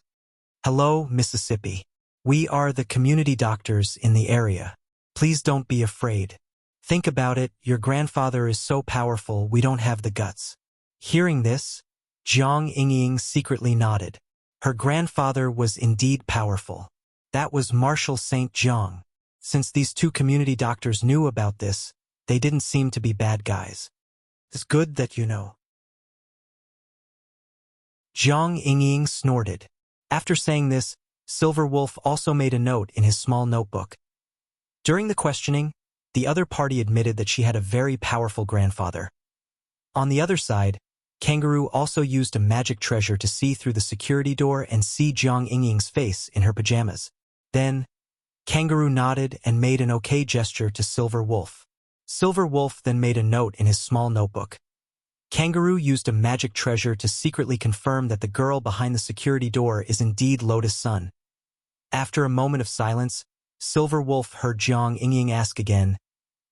Hello, Mississippi. We are the community doctors in the area. Please don't be afraid. Think about it, your grandfather is so powerful we don't have the guts. Hearing this, Jiang Yingying secretly nodded. Her grandfather was indeed powerful. That was Marshal St. Jiang. Since these two community doctors knew about this, they didn't seem to be bad guys. It's good that you know. Jiang Yingying snorted. After saying this, Silver Wolf also made a note in his small notebook. During the questioning, The other party admitted that she had a very powerful grandfather. On the other side, Kangaroo also used a magic treasure to see through the security door and see Jiang Yingying's face in her pajamas. Then, Kangaroo nodded and made an okay gesture to Silver Wolf. Silver Wolf then made a note in his small notebook. Kangaroo used a magic treasure to secretly confirm that the girl behind the security door is indeed Lotus Sun. After a moment of silence, Silver Wolf heard Jiang Yingying ask again,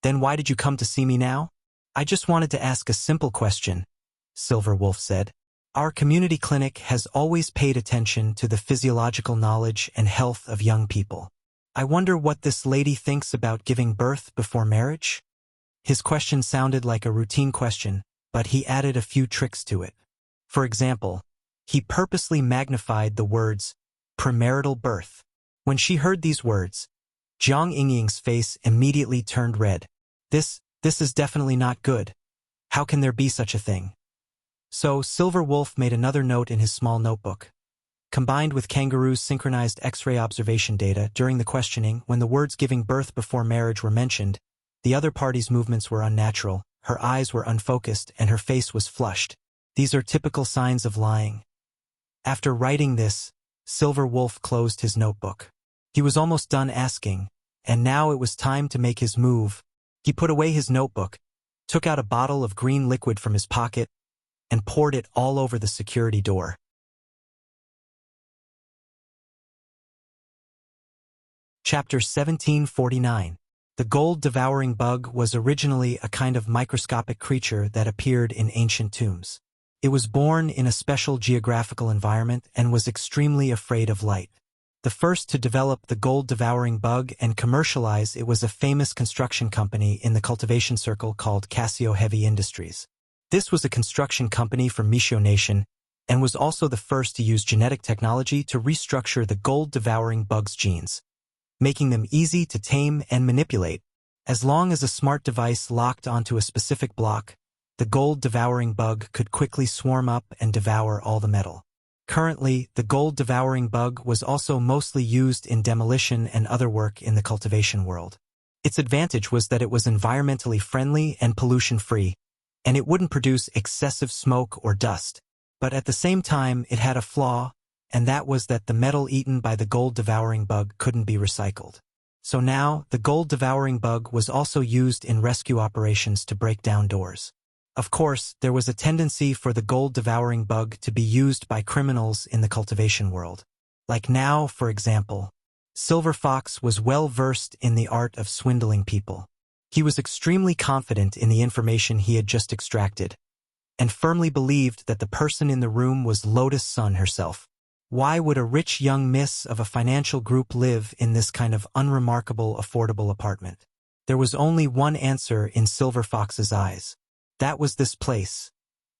"Then why did you come to see me now?" "I just wanted to ask a simple question," Silver Wolf said. "Our community clinic has always paid attention to the physiological knowledge and health of young people. I wonder what this lady thinks about giving birth before marriage?" His question sounded like a routine question, but he added a few tricks to it. For example, he purposely magnified the words, premarital birth. When she heard these words, Jiang Yingying's face immediately turned red. This is definitely not good. How can there be such a thing? So Silver Wolf made another note in his small notebook. Combined with Kangaroo's synchronized X-ray observation data during the questioning, when the words giving birth before marriage were mentioned, the other party's movements were unnatural, her eyes were unfocused, and her face was flushed. These are typical signs of lying. After writing this, Silver Wolf closed his notebook. He was almost done asking, and now it was time to make his move. He put away his notebook, took out a bottle of green liquid from his pocket, and poured it all over the security door. Chapter 1749. The gold-devouring bug was originally a kind of microscopic creature that appeared in ancient tombs. It was born in a special geographical environment and was extremely afraid of light. The first to develop the gold-devouring bug and commercialize it was a famous construction company in the cultivation circle called Casio Heavy Industries. This was a construction company from Mishio Nation and was also the first to use genetic technology to restructure the gold-devouring bug's genes, making them easy to tame and manipulate. As long as a smart device locked onto a specific block, the gold-devouring bug could quickly swarm up and devour all the metal. Currently, the gold-devouring bug was also mostly used in demolition and other work in the cultivation world. Its advantage was that it was environmentally friendly and pollution-free, and it wouldn't produce excessive smoke or dust. But at the same time, it had a flaw, and that was that the metal eaten by the gold-devouring bug couldn't be recycled. So now, the gold-devouring bug was also used in rescue operations to break down doors. Of course, there was a tendency for the gold-devouring bug to be used by criminals in the cultivation world. Like now, for example, Silver Fox was well-versed in the art of swindling people. He was extremely confident in the information he had just extracted, and firmly believed that the person in the room was Lotus Sun herself. Why would a rich young miss of a financial group live in this kind of unremarkable, affordable apartment? There was only one answer in Silver Fox's eyes. That was this place.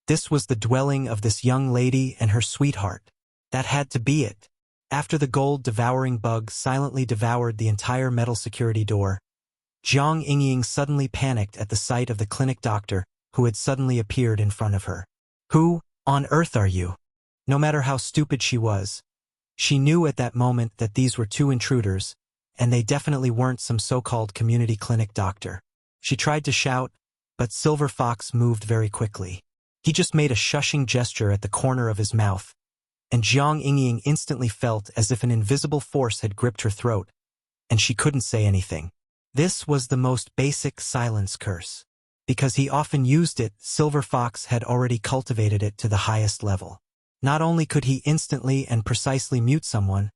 This was the dwelling of this young lady and her sweetheart. That had to be it. After the gold-devouring bug silently devoured the entire metal security door, Jiang Yingying suddenly panicked at the sight of the clinic doctor who had suddenly appeared in front of her. "Who on earth are you?" No matter how stupid she was, she knew at that moment that these were two intruders, and they definitely weren't some so-called community clinic doctor. She tried to shout, but Silver Fox moved very quickly. He just made a shushing gesture at the corner of his mouth, and Jiang Yingying instantly felt as if an invisible force had gripped her throat, and she couldn't say anything. This was the most basic silence curse. Because he often used it, Silver Fox had already cultivated it to the highest level. Not only could he instantly and precisely mute someone,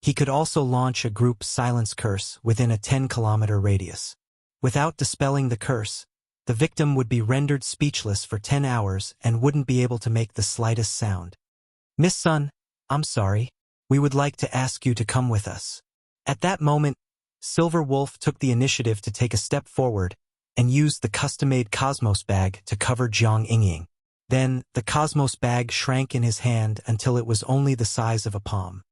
he could also launch a group silence curse within a 10-kilometer radius. Without dispelling the curse, the victim would be rendered speechless for 10 hours and wouldn't be able to make the slightest sound. "Miss Sun, I'm sorry. We would like to ask you to come with us." At that moment, Silver Wolf took the initiative to take a step forward and used the custom-made Cosmos bag to cover Jiang Yingying. Then, the Cosmos bag shrank in his hand until it was only the size of a palm.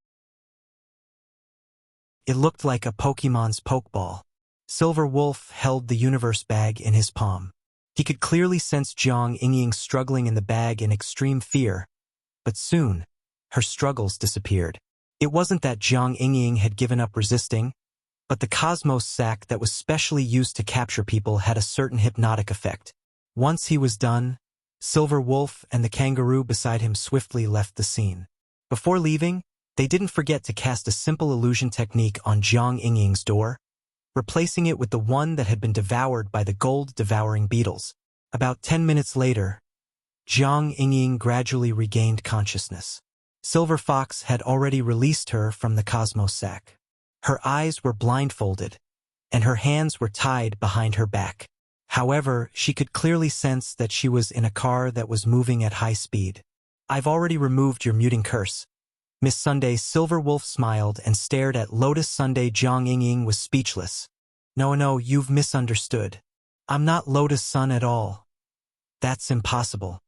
It looked like a Pokemon's Pokeball. Silver Wolf held the universe bag in his palm. He could clearly sense Jiang Yingying struggling in the bag in extreme fear, but soon, her struggles disappeared. It wasn't that Jiang Yingying had given up resisting, But the Cosmos sack that was specially used to capture people had a certain hypnotic effect. Once he was done, Silver Wolf and the kangaroo beside him swiftly left the scene. Before leaving, they didn't forget to cast a simple illusion technique on Jiang Yingying's door, replacing it with the one that had been devoured by the gold-devouring beetles. About 10 minutes later, Jiang Yingying gradually regained consciousness. Silver Fox had already released her from the Cosmos sack. Her eyes were blindfolded, and her hands were tied behind her back. However, she could clearly sense that she was in a car that was moving at high speed. "I've already removed your muting curse." Miss Sunday. Silver Wolf smiled and stared at Lotus Sunday. Jiang Yingying was speechless. No, you've misunderstood. I'm not Lotus Sun at all." "That's impossible."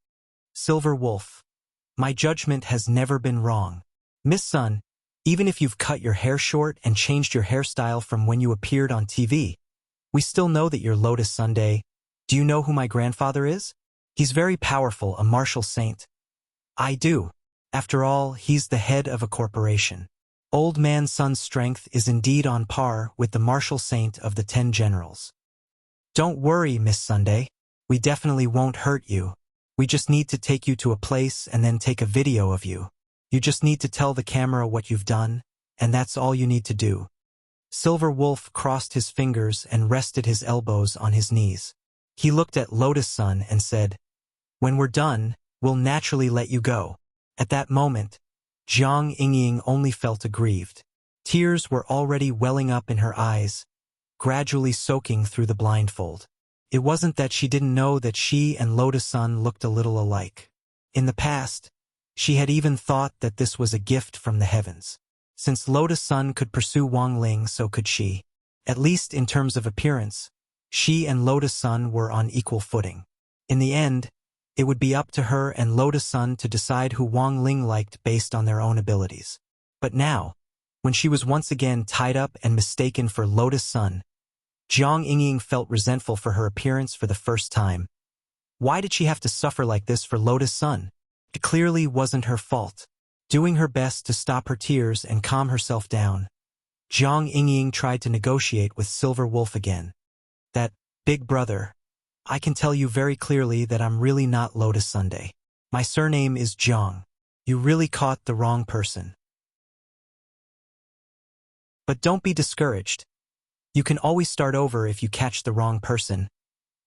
"Silver Wolf, my judgment has never been wrong. Miss Sun, even if you've cut your hair short and changed your hairstyle from when you appeared on TV, we still know that you're Lotus Sunday. Do you know who my grandfather is? He's very powerful, a martial saint." "I do. After all, he's the head of a corporation. Old Man Sun's strength is indeed on par with the martial saint of the 10 generals." "Don't worry, Miss Sunday. We definitely won't hurt you. We just need to take you to a place and then take a video of you. You just need to tell the camera what you've done, and that's all you need to do." Silver Wolf crossed his fingers and rested his elbows on his knees. He looked at Lotus Sun and said, "When we're done, we'll naturally let you go." At that moment, Jiang Yingying only felt aggrieved. Tears were already welling up in her eyes, gradually soaking through the blindfold. It wasn't that she didn't know that she and Lotus Sun looked a little alike. In the past, she had even thought that this was a gift from the heavens. Since Lotus Sun could pursue Wang Ling, so could she. At least in terms of appearance, she and Lotus Sun were on equal footing. In the end, it would be up to her and Lotus Sun to decide who Wang Ling liked based on their own abilities. But now, when she was once again tied up and mistaken for Lotus Sun, Jiang Yingying felt resentful for her appearance for the first time. Why did she have to suffer like this for Lotus Sun? It clearly wasn't her fault. Doing her best to stop her tears and calm herself down, Jiang Yingying tried to negotiate with Silver Wolf again. "That, big brother, I can tell you very clearly that I'm really not Lotus Sunday. My surname is Jiang. You really caught the wrong person. But don't be discouraged. You can always start over if you catch the wrong person.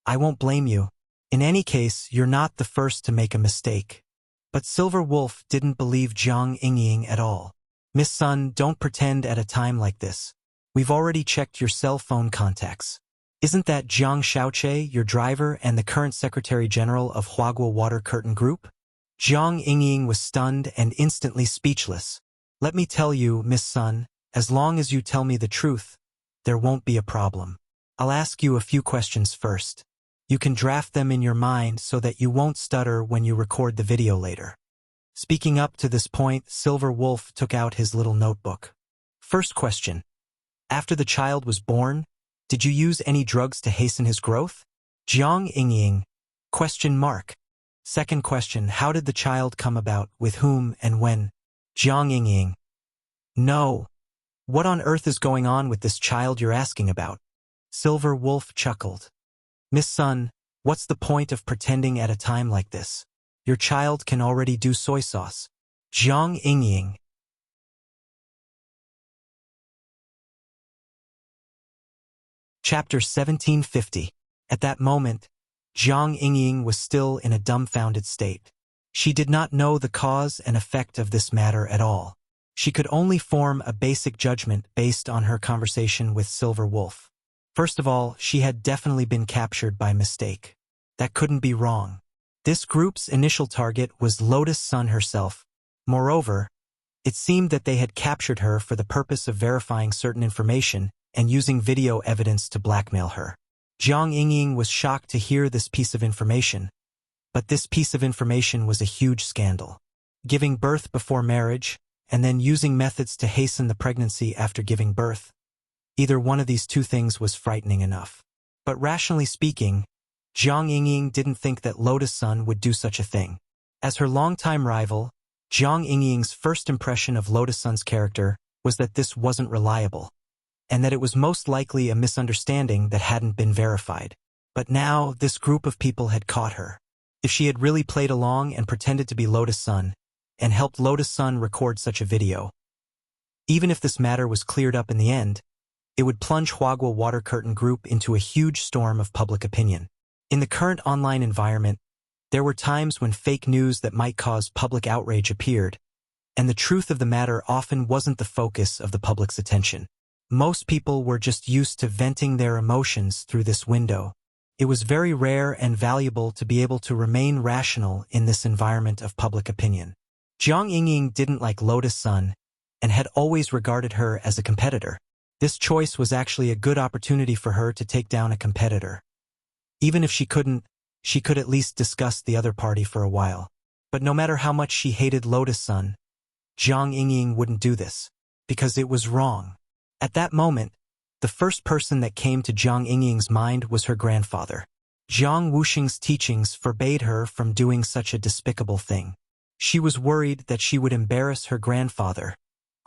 I won't blame you. In any case, you're not the first to make a mistake." But Silver Wolf didn't believe Jiang Yingying at all. "Miss Sun, don't pretend at a time like this. We've already checked your cell phone contacts. Isn't that Jiang Shaoche, your driver and the current Secretary General of Huaguo Water Curtain Group?" Jiang Yingying was stunned and instantly speechless. "Let me tell you, Miss Sun, as long as you tell me the truth, there won't be a problem. I'll ask you a few questions first. You can draft them in your mind so that you won't stutter when you record the video later." Speaking up to this point, Silver Wolf took out his little notebook. "First question. After the child was born, did you use any drugs to hasten his growth?" Jiang Yingying. Question mark. Second question. How did the child come about, with whom and when? Jiang Yingying. No. What on earth is going on with this child you're asking about? Silver Wolf chuckled. "Miss Sun, what's the point of pretending at a time like this? Your child can already do soy sauce." Jiang Yingying. Chapter 1750. At that moment, Jiang Yingying was still in a dumbfounded state. She did not know the cause and effect of this matter at all. She could only form a basic judgment based on her conversation with Silver Wolf. First of all, she had definitely been captured by mistake. That couldn't be wrong. This group's initial target was Lotus Sun herself. Moreover, it seemed that they had captured her for the purpose of verifying certain information and using video evidence to blackmail her. Jiang Yingying was shocked to hear this piece of information, but this piece of information was a huge scandal. Giving birth before marriage, and then using methods to hasten the pregnancy after giving birth. Either one of these two things was frightening enough. But rationally speaking, Jiang Yingying didn't think that Lotus Sun would do such a thing. As her longtime rival, Jiang Yingying's first impression of Lotus Sun's character was that this wasn't reliable. and that it was most likely a misunderstanding that hadn't been verified. But now, this group of people had caught her. If she had really played along and pretended to be Lotus Sun, and helped Lotus Sun record such a video, even if this matter was cleared up in the end, it would plunge Huagua Water Curtain Group into a huge storm of public opinion. In the current online environment, there were times when fake news that might cause public outrage appeared, and the truth of the matter often wasn't the focus of the public's attention. Most people were just used to venting their emotions through this window. It was very rare and valuable to be able to remain rational in this environment of public opinion. Jiang Yingying didn't like Lotus Sun and had always regarded her as a competitor. This choice was actually a good opportunity for her to take down a competitor. Even if she couldn't, she could at least discuss the other party for a while. But no matter how much she hated Lotus Sun, Jiang Yingying wouldn't do this, because it was wrong. At that moment, the first person that came to Jiang Yingying's mind was her grandfather. Jiang Wuxing's teachings forbade her from doing such a despicable thing. She was worried that she would embarrass her grandfather,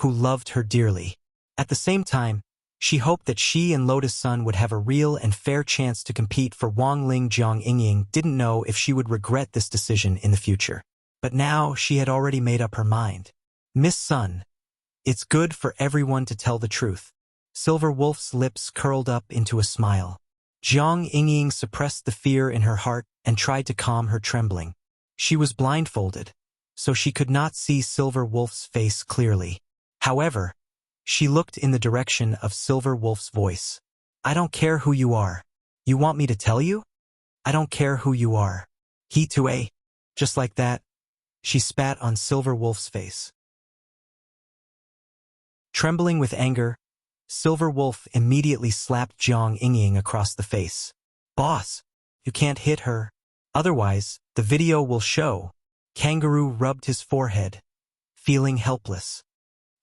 who loved her dearly. At the same time, she hoped that she and Lotus Sun would have a real and fair chance to compete for Wangling. Jiang Yingying didn't know if she would regret this decision in the future. But now she had already made up her mind. Miss Sun, it's good for everyone to tell the truth. Silver Wolf's lips curled up into a smile. Jiang Yingying suppressed the fear in her heart and tried to calm her trembling. She was blindfolded, so she could not see Silver Wolf's face clearly. However, she looked in the direction of Silver Wolf's voice. I don't care who you are. You want me to tell you? I don't care who you are. He to a. Just like that, she spat on Silver Wolf's face. Trembling with anger, Silver Wolf immediately slapped Jiang Yingying across the face. Boss, you can't hit her. Otherwise, the video will show. Kangaroo rubbed his forehead, feeling helpless.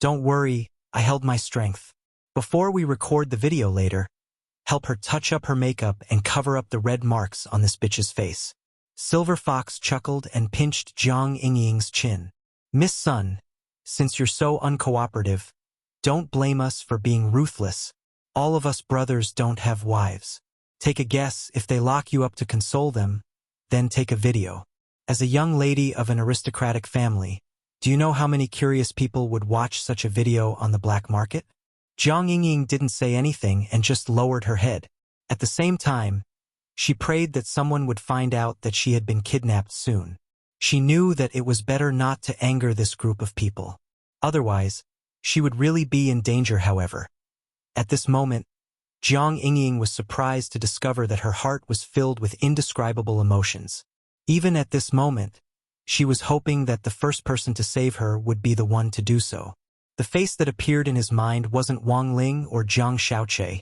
Don't worry, I held my strength. Before we record the video later, help her touch up her makeup and cover up the red marks on this bitch's face. Silver Fox chuckled and pinched Jiang Yingying's chin. Miss Sun, since you're so uncooperative, don't blame us for being ruthless. All of us brothers don't have wives. Take a guess if they lock you up to console them, then take a video. As a young lady of an aristocratic family, do you know how many curious people would watch such a video on the black market? Jiang Yingying didn't say anything and just lowered her head. At the same time, she prayed that someone would find out that she had been kidnapped soon. She knew that it was better not to anger this group of people. Otherwise, she would really be in danger. However, at this moment, Jiang Yingying was surprised to discover that her heart was filled with indescribable emotions. Even at this moment, she was hoping that the first person to save her would be the one to do so. The face that appeared in his mind wasn't Wang Ling or Jiang Shaoqi.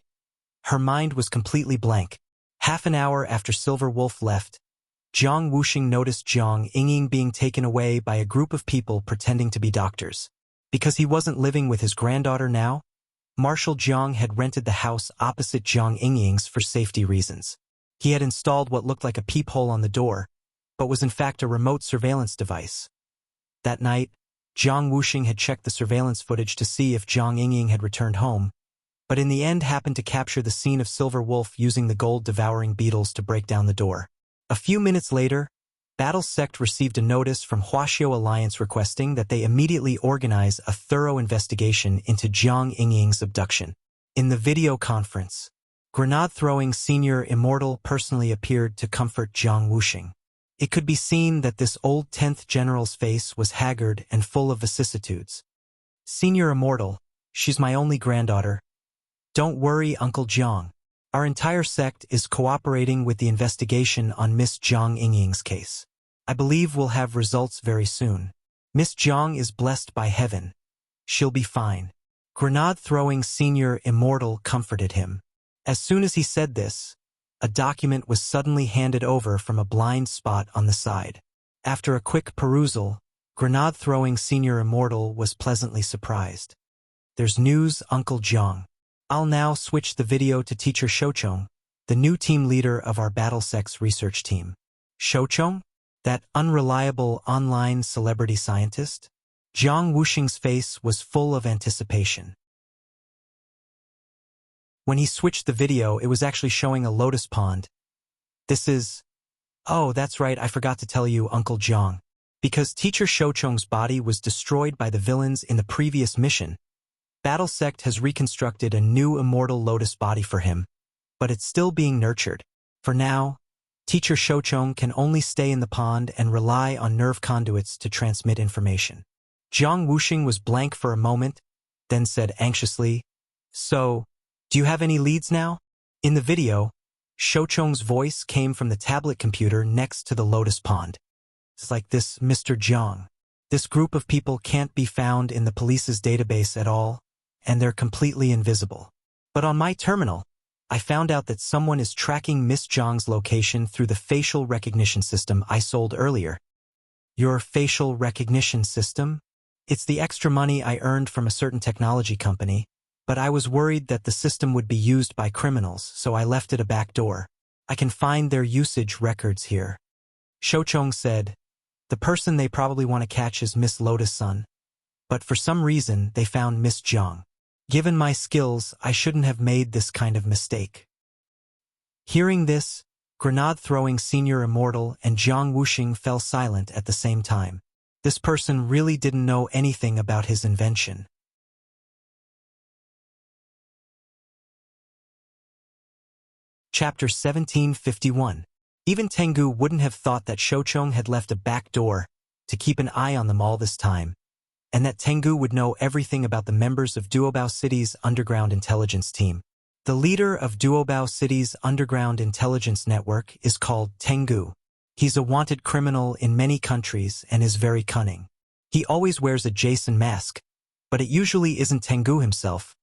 Her mind was completely blank. Half an hour after Silver Wolf left, Jiang Wuxing noticed Jiang Yingying being taken away by a group of people pretending to be doctors. Because he wasn't living with his granddaughter now, Marshal Jiang had rented the house opposite Jiang Yingying's for safety reasons. He had installed what looked like a peephole on the door, but was in fact a remote surveillance device. That night, Jiang Wuxing had checked the surveillance footage to see if Jiang Yingying had returned home, but in the end happened to capture the scene of Silver Wolf using the gold-devouring beetles to break down the door. A few minutes later, Battle Sect received a notice from Huaxiao Alliance requesting that they immediately organize a thorough investigation into Jiang Yingying's abduction. In the video conference, grenade-throwing Senior Immortal personally appeared to comfort Jiang Wuxing. It could be seen that this old 10th general's face was haggard and full of vicissitudes. Senior Immortal, she's my only granddaughter. Don't worry, Uncle Jiang. Our entire sect is cooperating with the investigation on Miss Jiang Yingying's case. I believe we'll have results very soon. Miss Jiang is blessed by heaven. She'll be fine. Grenade-throwing Senior Immortal comforted him. As soon as he said this, a document was suddenly handed over from a blind spot on the side. After a quick perusal, grenade-throwing Senior Immortal was pleasantly surprised. There's news, Uncle Jiang. I'll now switch the video to Teacher Shouchong, the new team leader of our Battle Sex research team. Shouchong? That unreliable online celebrity scientist? Jiang Wuxing's face was full of anticipation. When he switched the video, it was actually showing a lotus pond. This is... Oh, that's right, I forgot to tell you, Uncle Jiang. Because Teacher Shouchung's body was destroyed by the villains in the previous mission, Battle Sect has reconstructed a new immortal lotus body for him, but it's still being nurtured. For now, Teacher Shouchung can only stay in the pond and rely on nerve conduits to transmit information. Jiang Wuxing was blank for a moment, then said anxiously, "So, do you have any leads now?" In the video, Shouchung's voice came from the tablet computer next to the lotus pond. "It's like this, Mr. Jiang. This group of people can't be found in the police's database at all, and they're completely invisible. But on my terminal, I found out that someone is tracking Miss Jiang's location through the facial recognition system I sold earlier." "Your facial recognition system? It's the extra money I earned from a certain technology company, but I was worried that the system would be used by criminals, so I left it a back door. I can find their usage records here." Shouchung said, "The person they probably want to catch is Miss Lotus Sun, but for some reason they found Miss Jiang. Given my skills, I shouldn't have made this kind of mistake." Hearing this, Grenade-throwing Senior Immortal and Jiang Wuxing fell silent at the same time. This person really didn't know anything about his invention. Chapter 1751. Even Tengu wouldn't have thought that Shouchung had left a back door to keep an eye on them all this time, and that Tengu would know everything about the members of Duobao City's underground intelligence team. The leader of Duobao City's underground intelligence network is called Tengu. He's a wanted criminal in many countries and is very cunning. He always wears a Jason mask, but it usually isn't Tengu himself.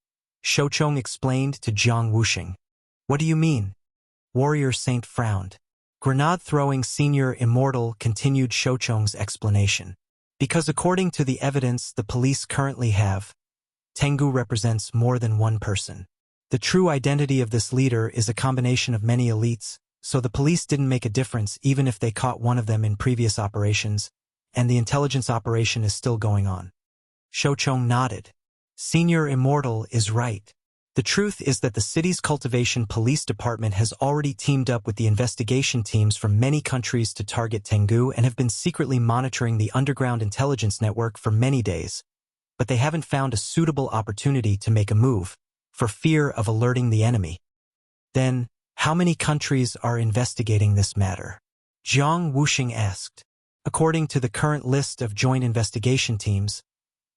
Shouchung explained to Jiang Wuxing. "What do you mean?" Warrior Saint frowned. Grenade-throwing Senior Immortal continued Shouchung's explanation. "Because according to the evidence the police currently have, Tengu represents more than one person. The true identity of this leader is a combination of many elites, so the police didn't make a difference even if they caught one of them in previous operations, and the intelligence operation is still going on." Shouchung nodded. "Senior Immortal is right. The truth is that the city's cultivation police department has already teamed up with the investigation teams from many countries to target Tengu and have been secretly monitoring the underground intelligence network for many days, but they haven't found a suitable opportunity to make a move, for fear of alerting the enemy." "Then, how many countries are investigating this matter?" Jiang Wuxing asked. "According to the current list of joint investigation teams,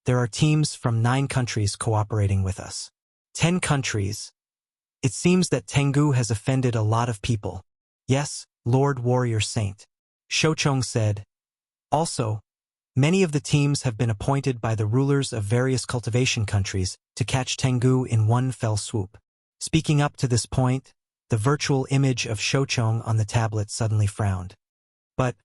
there are teams from 9 countries cooperating with us." 10 countries. It seems that Tengu has offended a lot of people. "Yes, Lord Warrior Saint," Shouchung said. "Also, many of the teams have been appointed by the rulers of various cultivation countries to catch Tengu in one fell swoop." Speaking up to this point, the virtual image of Shouchung on the tablet suddenly frowned. "But,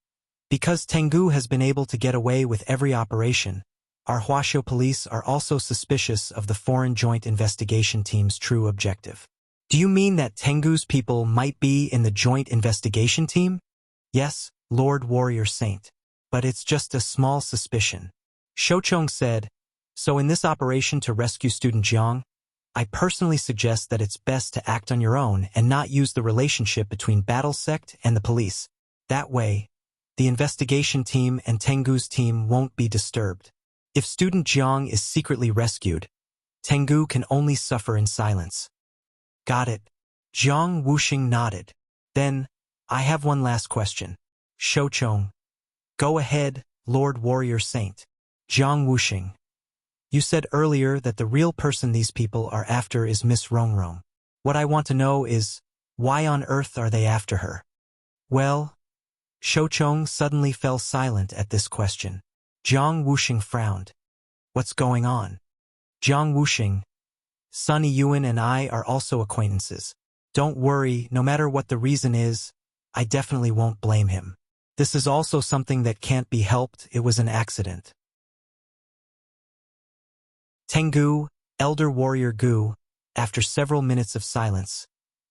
because Tengu has been able to get away with every operation, our Huaxiu police are also suspicious of the foreign joint investigation team's true objective." "Do you mean that Tengu's people might be in the joint investigation team?" "Yes, Lord Warrior Saint. But it's just a small suspicion." Shouchung said, "So in this operation to rescue student Jiang, I personally suggest that it's best to act on your own and not use the relationship between Battle Sect and the police. That way, the investigation team and Tengu's team won't be disturbed. If student Jiang is secretly rescued, Tengu can only suffer in silence." "Got it." Jiang Wuxing nodded. "Then, I have one last question." Shouchung. "Go ahead, Lord Warrior Saint." Jiang Wuxing. "You said earlier that the real person these people are after is Miss Rongrong. What I want to know is, why on earth are they after her?" "Well..." Shouchung suddenly fell silent at this question. Jiang Wuxing frowned. "What's going on?" Jiang Wuxing. "Sunny Yuan and I are also acquaintances. Don't worry, no matter what the reason is, I definitely won't blame him. This is also something that can't be helped, it was an accident." Tengu, Elder Warrior Gu, after several minutes of silence.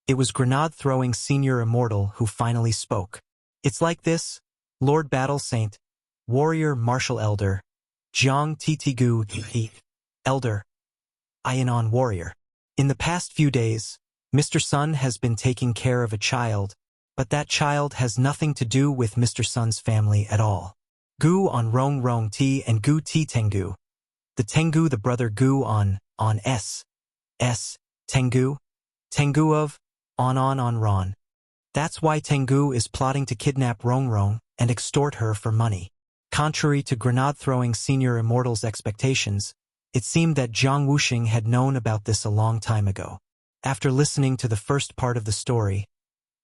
It was Grenade-throwing Senior Immortal who finally spoke. "It's like this, Lord Battle Saint, Warrior Martial Elder, Jiang Titigu Elder, Ianon Warrior." In the past few days, Mr. Sun has been taking care of a child, but that child has nothing to do with Mr. Sun's family at all. Gu on Rong Rong Ti and Gu Ti Tengu. The Tengu the brother Gu on S. Tengu. Tengu of on Ron. That's why Tengu is plotting to kidnap Rong Rong and extort her for money. Contrary to grenade-throwing senior immortal's expectations, it seemed that Jiang Wuxing had known about this a long time ago. After listening to the first part of the story,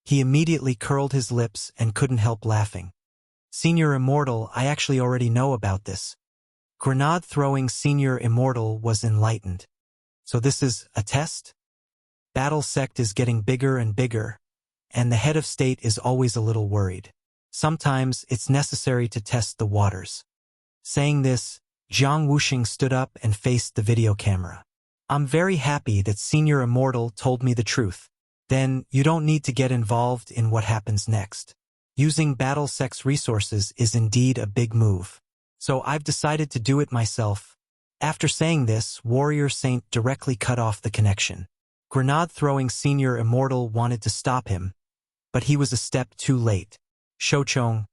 he immediately curled his lips and couldn't help laughing. Senior Immortal, I actually already know about this. Grenade-throwing Senior Immortal was enlightened. So this is a test? Battle sect is getting bigger and bigger, and the head of state is always a little worried. Sometimes it's necessary to test the waters. Saying this, Jiang Wuxing stood up and faced the video camera. I'm very happy that Senior Immortal told me the truth. Then you don't need to get involved in what happens next. Using battle sex resources is indeed a big move. So I've decided to do it myself. After saying this, Warrior Saint directly cut off the connection. Grenade-throwing Senior Immortal wanted to stop him, but he was a step too late. Shouchong.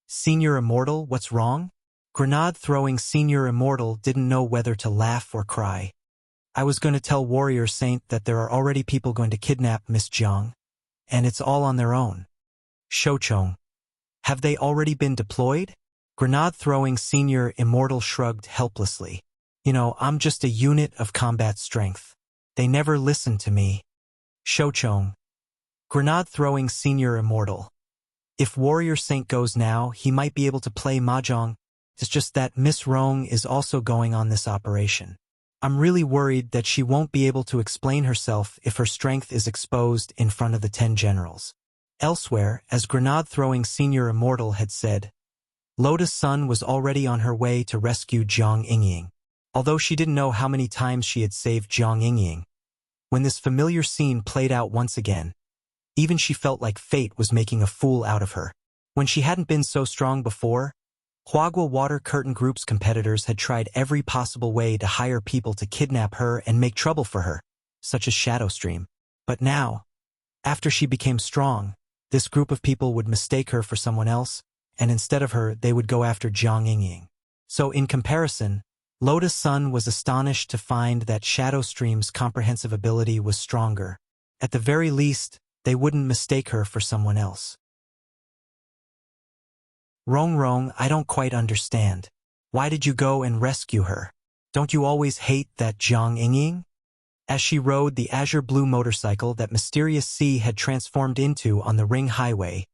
Senior Immortal, what's wrong? Grenade-throwing Senior Immortal didn't know whether to laugh or cry. I was going to tell Warrior Saint that there are already people going to kidnap Miss Jiang, and it's all on their own. Shouchong. Have they already been deployed? Grenade-throwing Senior Immortal shrugged helplessly. You know, I'm just a unit of combat strength. They never listen to me. Shouchong. Grenade-throwing Senior Immortal. If Warrior Saint goes now, he might be able to play Mahjong. It's just that Miss Rong is also going on this operation. I'm really worried that she won't be able to explain herself if her strength is exposed in front of the 10 generals. Elsewhere, as grenade-throwing Senior Immortal had said, Lotus Sun was already on her way to rescue Jiang Yingying. Although she didn't know how many times she had saved Jiang Yingying. When this familiar scene played out once again, even she felt like fate was making a fool out of her. When she hadn't been so strong before, Huagua Water Curtain Group's competitors had tried every possible way to hire people to kidnap her and make trouble for her, such as Shadowstream. But now, after she became strong, this group of people would mistake her for someone else, and instead of her, they would go after Jiang Yingying. So in comparison, Lotus Sun was astonished to find that Shadowstream's comprehensive ability was stronger. At the very least, they wouldn't mistake her for someone else. Rong Rong, I don't quite understand. Why did you go and rescue her? Don't you always hate that Jiang Yingying? As she rode the azure blue motorcycle that Mysterious Sea had transformed into on the Ring Highway,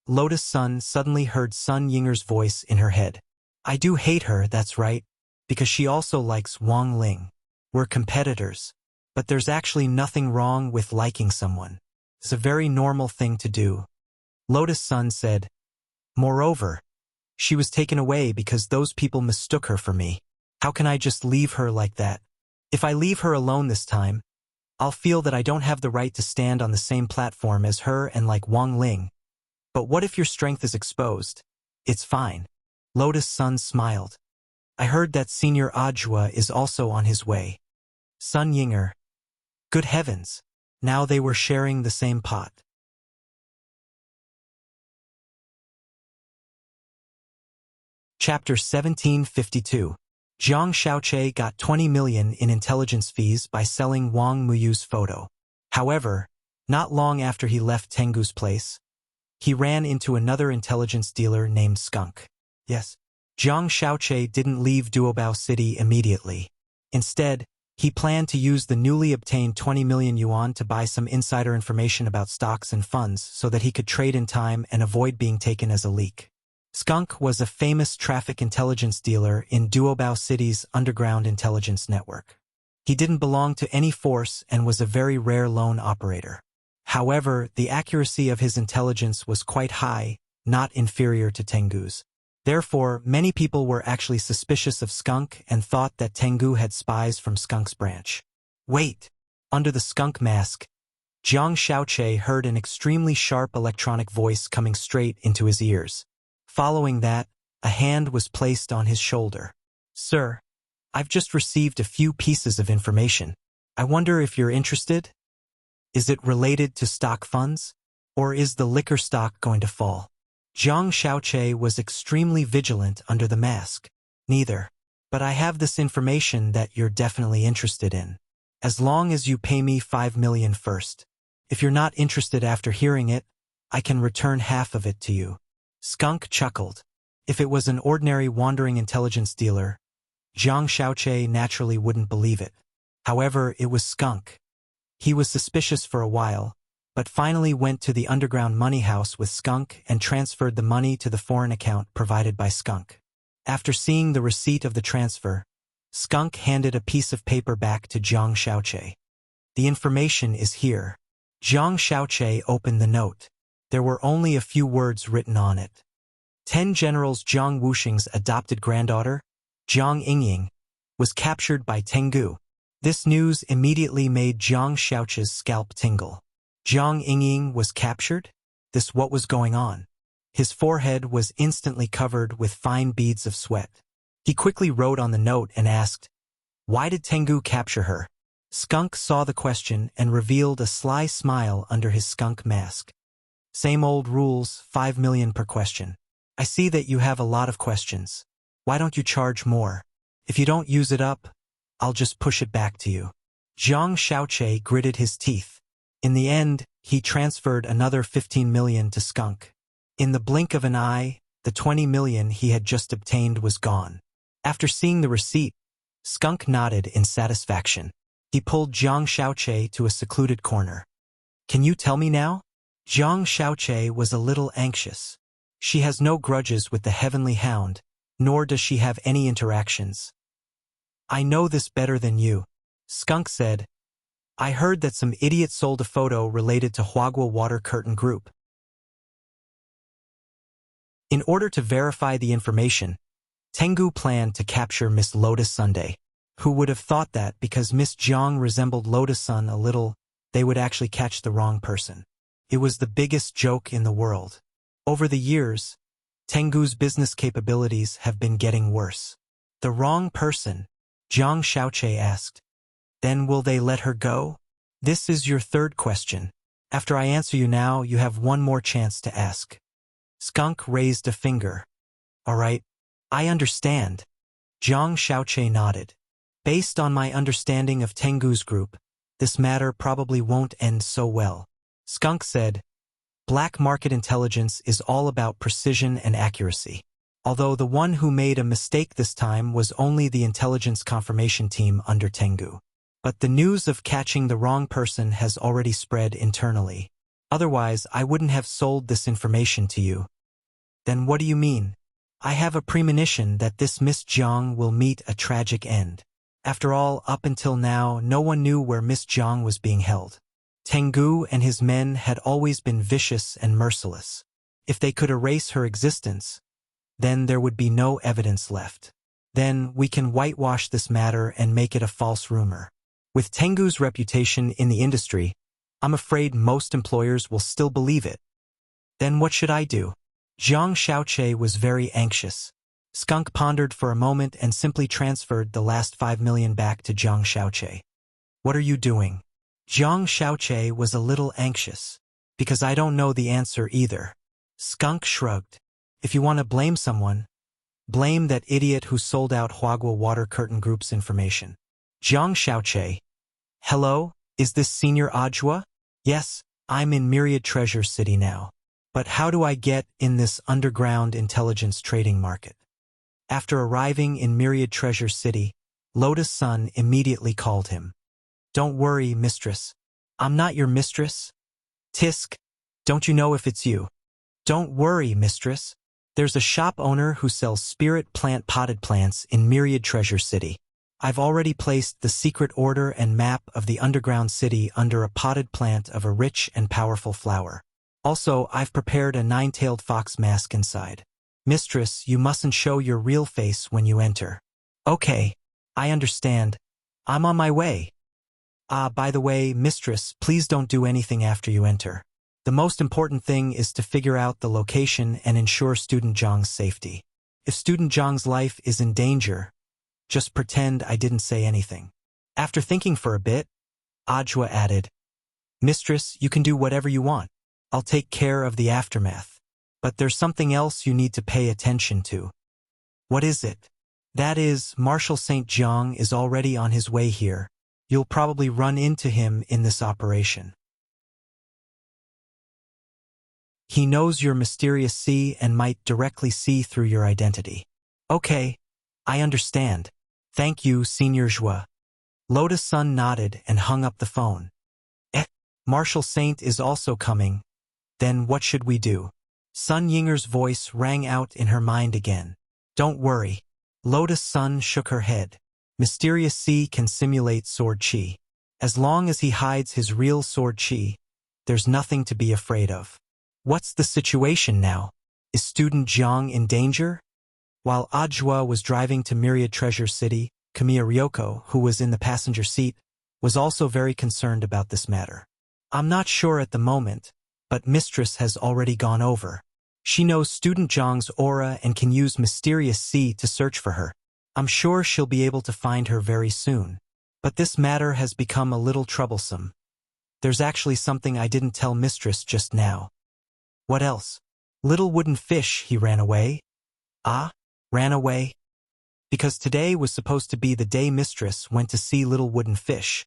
Lotus Sun suddenly heard Sun Yinger's voice in her head. I do hate her, that's right, because she also likes Wang Ling. We're competitors. But there's actually nothing wrong with liking someone. It's a very normal thing to do. Lotus Sun said. Moreover, she was taken away because those people mistook her for me. How can I just leave her like that? If I leave her alone this time, I'll feel that I don't have the right to stand on the same platform as her and like Wang Ling. But what if your strength is exposed? It's fine. Lotus Sun smiled. I heard that Senior Ajua is also on his way. Sun Yinger. Good heavens. Now they were sharing the same pot. Chapter 1752. Jiang Shaoche got 20 million in intelligence fees by selling Wang Muyu's photo. However, not long after he left Tengu's place, he ran into another intelligence dealer named Skunk. Yes, Jiang Shaoche didn't leave Duobao City immediately. Instead, he planned to use the newly obtained 20 million yuan to buy some insider information about stocks and funds so that he could trade in time and avoid being taken as a leak. Skunk was a famous traffic intelligence dealer in Duobao City's underground intelligence network. He didn't belong to any force and was a very rare lone operator. However, the accuracy of his intelligence was quite high, not inferior to Tengu's. Therefore, many people were actually suspicious of Skunk and thought that Tengu had spies from Skunk's branch. Wait! Under the Skunk mask, Jiang Shaoche heard an extremely sharp electronic voice coming straight into his ears. Following that, a hand was placed on his shoulder. Sir, I've just received a few pieces of information. I wonder if you're interested? Is it related to stock funds? Or is the liquor stock going to fall? Zhang Xiaoche was extremely vigilant under the mask. Neither. But I have this information that you're definitely interested in. As long as you pay me 5 million first. If you're not interested after hearing it, I can return half of it to you. Skunk chuckled. If it was an ordinary wandering intelligence dealer, Zhang Xiaoche naturally wouldn't believe it. However, it was Skunk. He was suspicious for a while, but finally went to the underground money house with Skunk and transferred the money to the foreign account provided by Skunk. After seeing the receipt of the transfer, Skunk handed a piece of paper back to Zhang Xiaoche. The information is here. Zhang Xiaoche opened the note. There were only a few words written on it. 10 generals Zhang Wuxing's adopted granddaughter, Zhang Yingying, was captured by Tengu. This news immediately made Zhang Xiaoche's scalp tingle. Zhang Yingying was captured? This what was going on? His forehead was instantly covered with fine beads of sweat. He quickly wrote on the note and asked, "Why did Tengu capture her?" Skunk saw the question and revealed a sly smile under his skunk mask. "Same old rules, 5 million per question. I see that you have a lot of questions. Why don't you charge more? If you don't use it up, I'll just push it back to you." Zhang Xiaoche gritted his teeth. In the end, he transferred another 15 million to Skunk. In the blink of an eye, the 20 million he had just obtained was gone. After seeing the receipt, Skunk nodded in satisfaction. He pulled Zhang Xiaoche to a secluded corner. "Can you tell me now?" Zhang Xiaoche was a little anxious. She has no grudges with the Heavenly Hound, nor does she have any interactions. "I know this better than you," Skunk said. "I heard that some idiot sold a photo related to Huagua Water Curtain Group. In order to verify the information, Tengu planned to capture Miss Lotus Sunday. Who would have thought that because Miss Zhang resembled Lotus Sun a little, they would actually catch the wrong person? It was the biggest joke in the world. Over the years, Tengu's business capabilities have been getting worse. "The wrong person?" Zhang Xiaoche asked. "Then will they let her go?" "This is your third question. After I answer you now, you have one more chance to ask." Skunk raised a finger. "All right, I understand." Zhang Xiaoche nodded. "Based on my understanding of Tengu's group, this matter probably won't end so well." Skunk said, "Black market intelligence is all about precision and accuracy. Although the one who made a mistake this time was only the intelligence confirmation team under Tengu. But the news of catching the wrong person has already spread internally. Otherwise, I wouldn't have sold this information to you." "Then what do you mean?" "I have a premonition that this Miss Zhang will meet a tragic end. After all, up until now, no one knew where Miss Zhang was being held. Tengu and his men had always been vicious and merciless. If they could erase her existence, then there would be no evidence left. Then we can whitewash this matter and make it a false rumor. With Tengu's reputation in the industry, I'm afraid most employers will still believe it." "Then what should I do?" Zhang Xiaoche was very anxious. Skunk pondered for a moment and simply transferred the last 5 million back to Zhang Xiaoche. "What are you doing?" Zhang Xiaoche was a little anxious. "Because I don't know the answer either." Skunk shrugged. "If you want to blame someone, blame that idiot who sold out Huagua Water Curtain Group's information." Zhang Xiaoche. "Hello, is this Senior Ajwa?" "Yes, I'm in Myriad Treasure City now. But how do I get in this underground intelligence trading market?" After arriving in Myriad Treasure City, Lotus Sun immediately called him. "Don't worry, mistress. I'm not your mistress." "Tisk, don't you know if it's you?" "Don't worry, mistress. There's a shop owner who sells spirit plant potted plants in Myriad Treasure City. I've already placed the secret order and map of the underground city under a potted plant of a rich and powerful flower. Also, I've prepared a 9-tailed fox mask inside. Mistress, you mustn't show your real face when you enter." "Okay, I understand. I'm on my way." By the way, mistress, please don't do anything after you enter. The most important thing is to figure out the location and ensure student Zhang's safety. If student Zhang's life is in danger, just pretend I didn't say anything." After thinking for a bit, Ajwa added, "Mistress, you can do whatever you want. I'll take care of the aftermath. But there's something else you need to pay attention to." "What is it?" "That is, Marshal St. Jiang is already on his way here. You'll probably run into him in this operation. He knows your mysterious C and might directly see through your identity." "Okay, I understand. Thank you, Senior Zhua." Lotus Sun nodded and hung up the phone. Marshal Saint is also coming. Then what should we do?" Sun Yinger's voice rang out in her mind again. "Don't worry." Lotus Sun shook her head. "Mysterious C can simulate sword chi. As long as he hides his real sword chi, there's nothing to be afraid of." "What's the situation now? Is student Jiang in danger?" While Ajwa was driving to Myriad Treasure City, Kamiya Ryoko, who was in the passenger seat, was also very concerned about this matter. "I'm not sure at the moment, but Mistress has already gone over. She knows student Jiang's aura and can use Mysterious C to search for her. I'm sure she'll be able to find her very soon. But this matter has become a little troublesome. There's actually something I didn't tell Mistress just now." "What else?" "Little wooden fish, he ran away." "Ah? Ran away?" "Because today was supposed to be the day Mistress went to see Little Wooden Fish.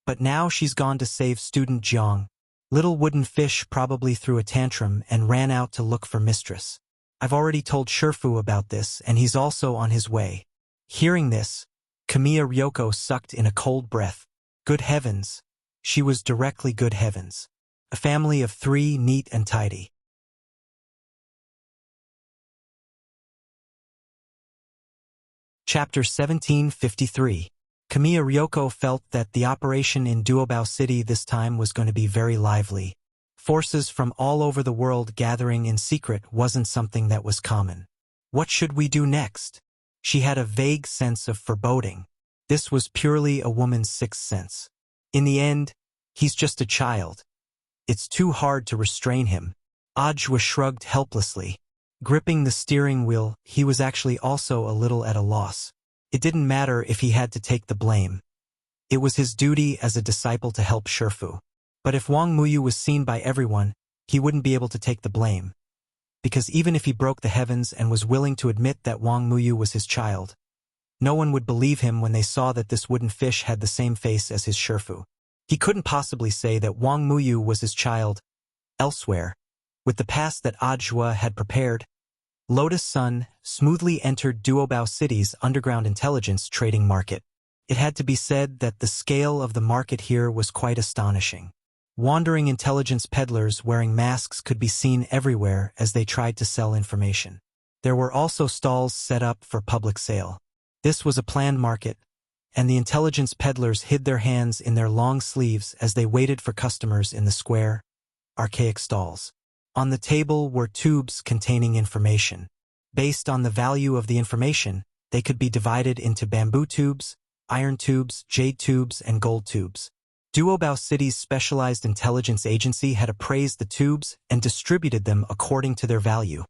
But now she's gone to save student Jiang. Little Wooden Fish probably threw a tantrum and ran out to look for Mistress. I've already told Shifu about this, and he's also on his way." Hearing this, Kamiya Ryoko sucked in a cold breath. Good heavens. She was directly good heavens. A family of 3, neat and tidy. Chapter 1753. Kamiya Ryoko felt that the operation in Duobao City this time was going to be very lively. Forces from all over the world gathering in secret wasn't something that was common. What should we do next? She had a vague sense of foreboding. This was purely a woman's sixth sense. In the end, he's just a child. It's too hard to restrain him. Ajwa shrugged helplessly. Gripping the steering wheel, he was actually also a little at a loss. It didn't matter if he had to take the blame. It was his duty as a disciple to help Shifu. But if Wang Muyu was seen by everyone, he wouldn't be able to take the blame. Because even if he broke the heavens and was willing to admit that Wang Muyu was his child, no one would believe him when they saw that this wooden fish had the same face as his Shifu. He couldn't possibly say that Wang Muyu was his child. Elsewhere, with the pass that Ajwa had prepared, Lotus Sun smoothly entered Duobao City's underground intelligence trading market. It had to be said that the scale of the market here was quite astonishing. Wandering intelligence peddlers wearing masks could be seen everywhere as they tried to sell information. There were also stalls set up for public sale. This was a planned market, and the intelligence peddlers hid their hands in their long sleeves as they waited for customers in the square, archaic stalls. On the table were tubes containing information. Based on the value of the information, they could be divided into bamboo tubes, iron tubes, jade tubes, and gold tubes. Duobao City's specialized intelligence agency had appraised the tubes and distributed them according to their value.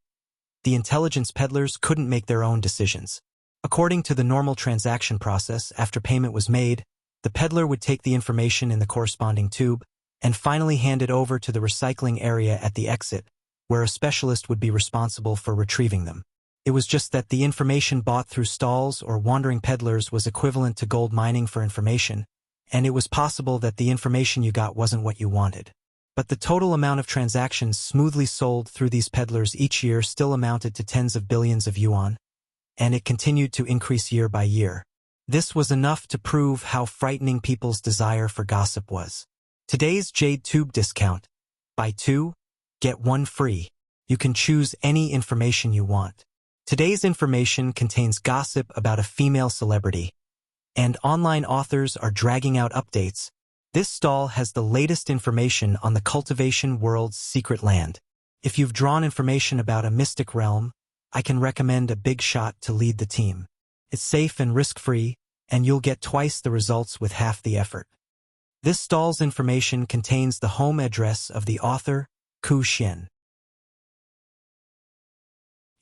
The intelligence peddlers couldn't make their own decisions. According to the normal transaction process, after payment was made, the peddler would take the information in the corresponding tube and finally hand it over to the recycling area at the exit, where a specialist would be responsible for retrieving them. It was just that the information bought through stalls or wandering peddlers was equivalent to gold mining for information, and it was possible that the information you got wasn't what you wanted. But the total amount of transactions smoothly sold through these peddlers each year still amounted to tens of billions of yuan, and it continued to increase year by year. This was enough to prove how frightening people's desire for gossip was. Today's jade tube discount. Buy 2, get 1 free. You can choose any information you want. Today's information contains gossip about a female celebrity, and online authors are dragging out updates. This stall has the latest information on the cultivation world's secret land. If you've drawn information about a mystic realm, I can recommend a big shot to lead the team. It's safe and risk-free, and you'll get twice the results with half the effort. This stall's information contains the home address of the author, Ku Xian.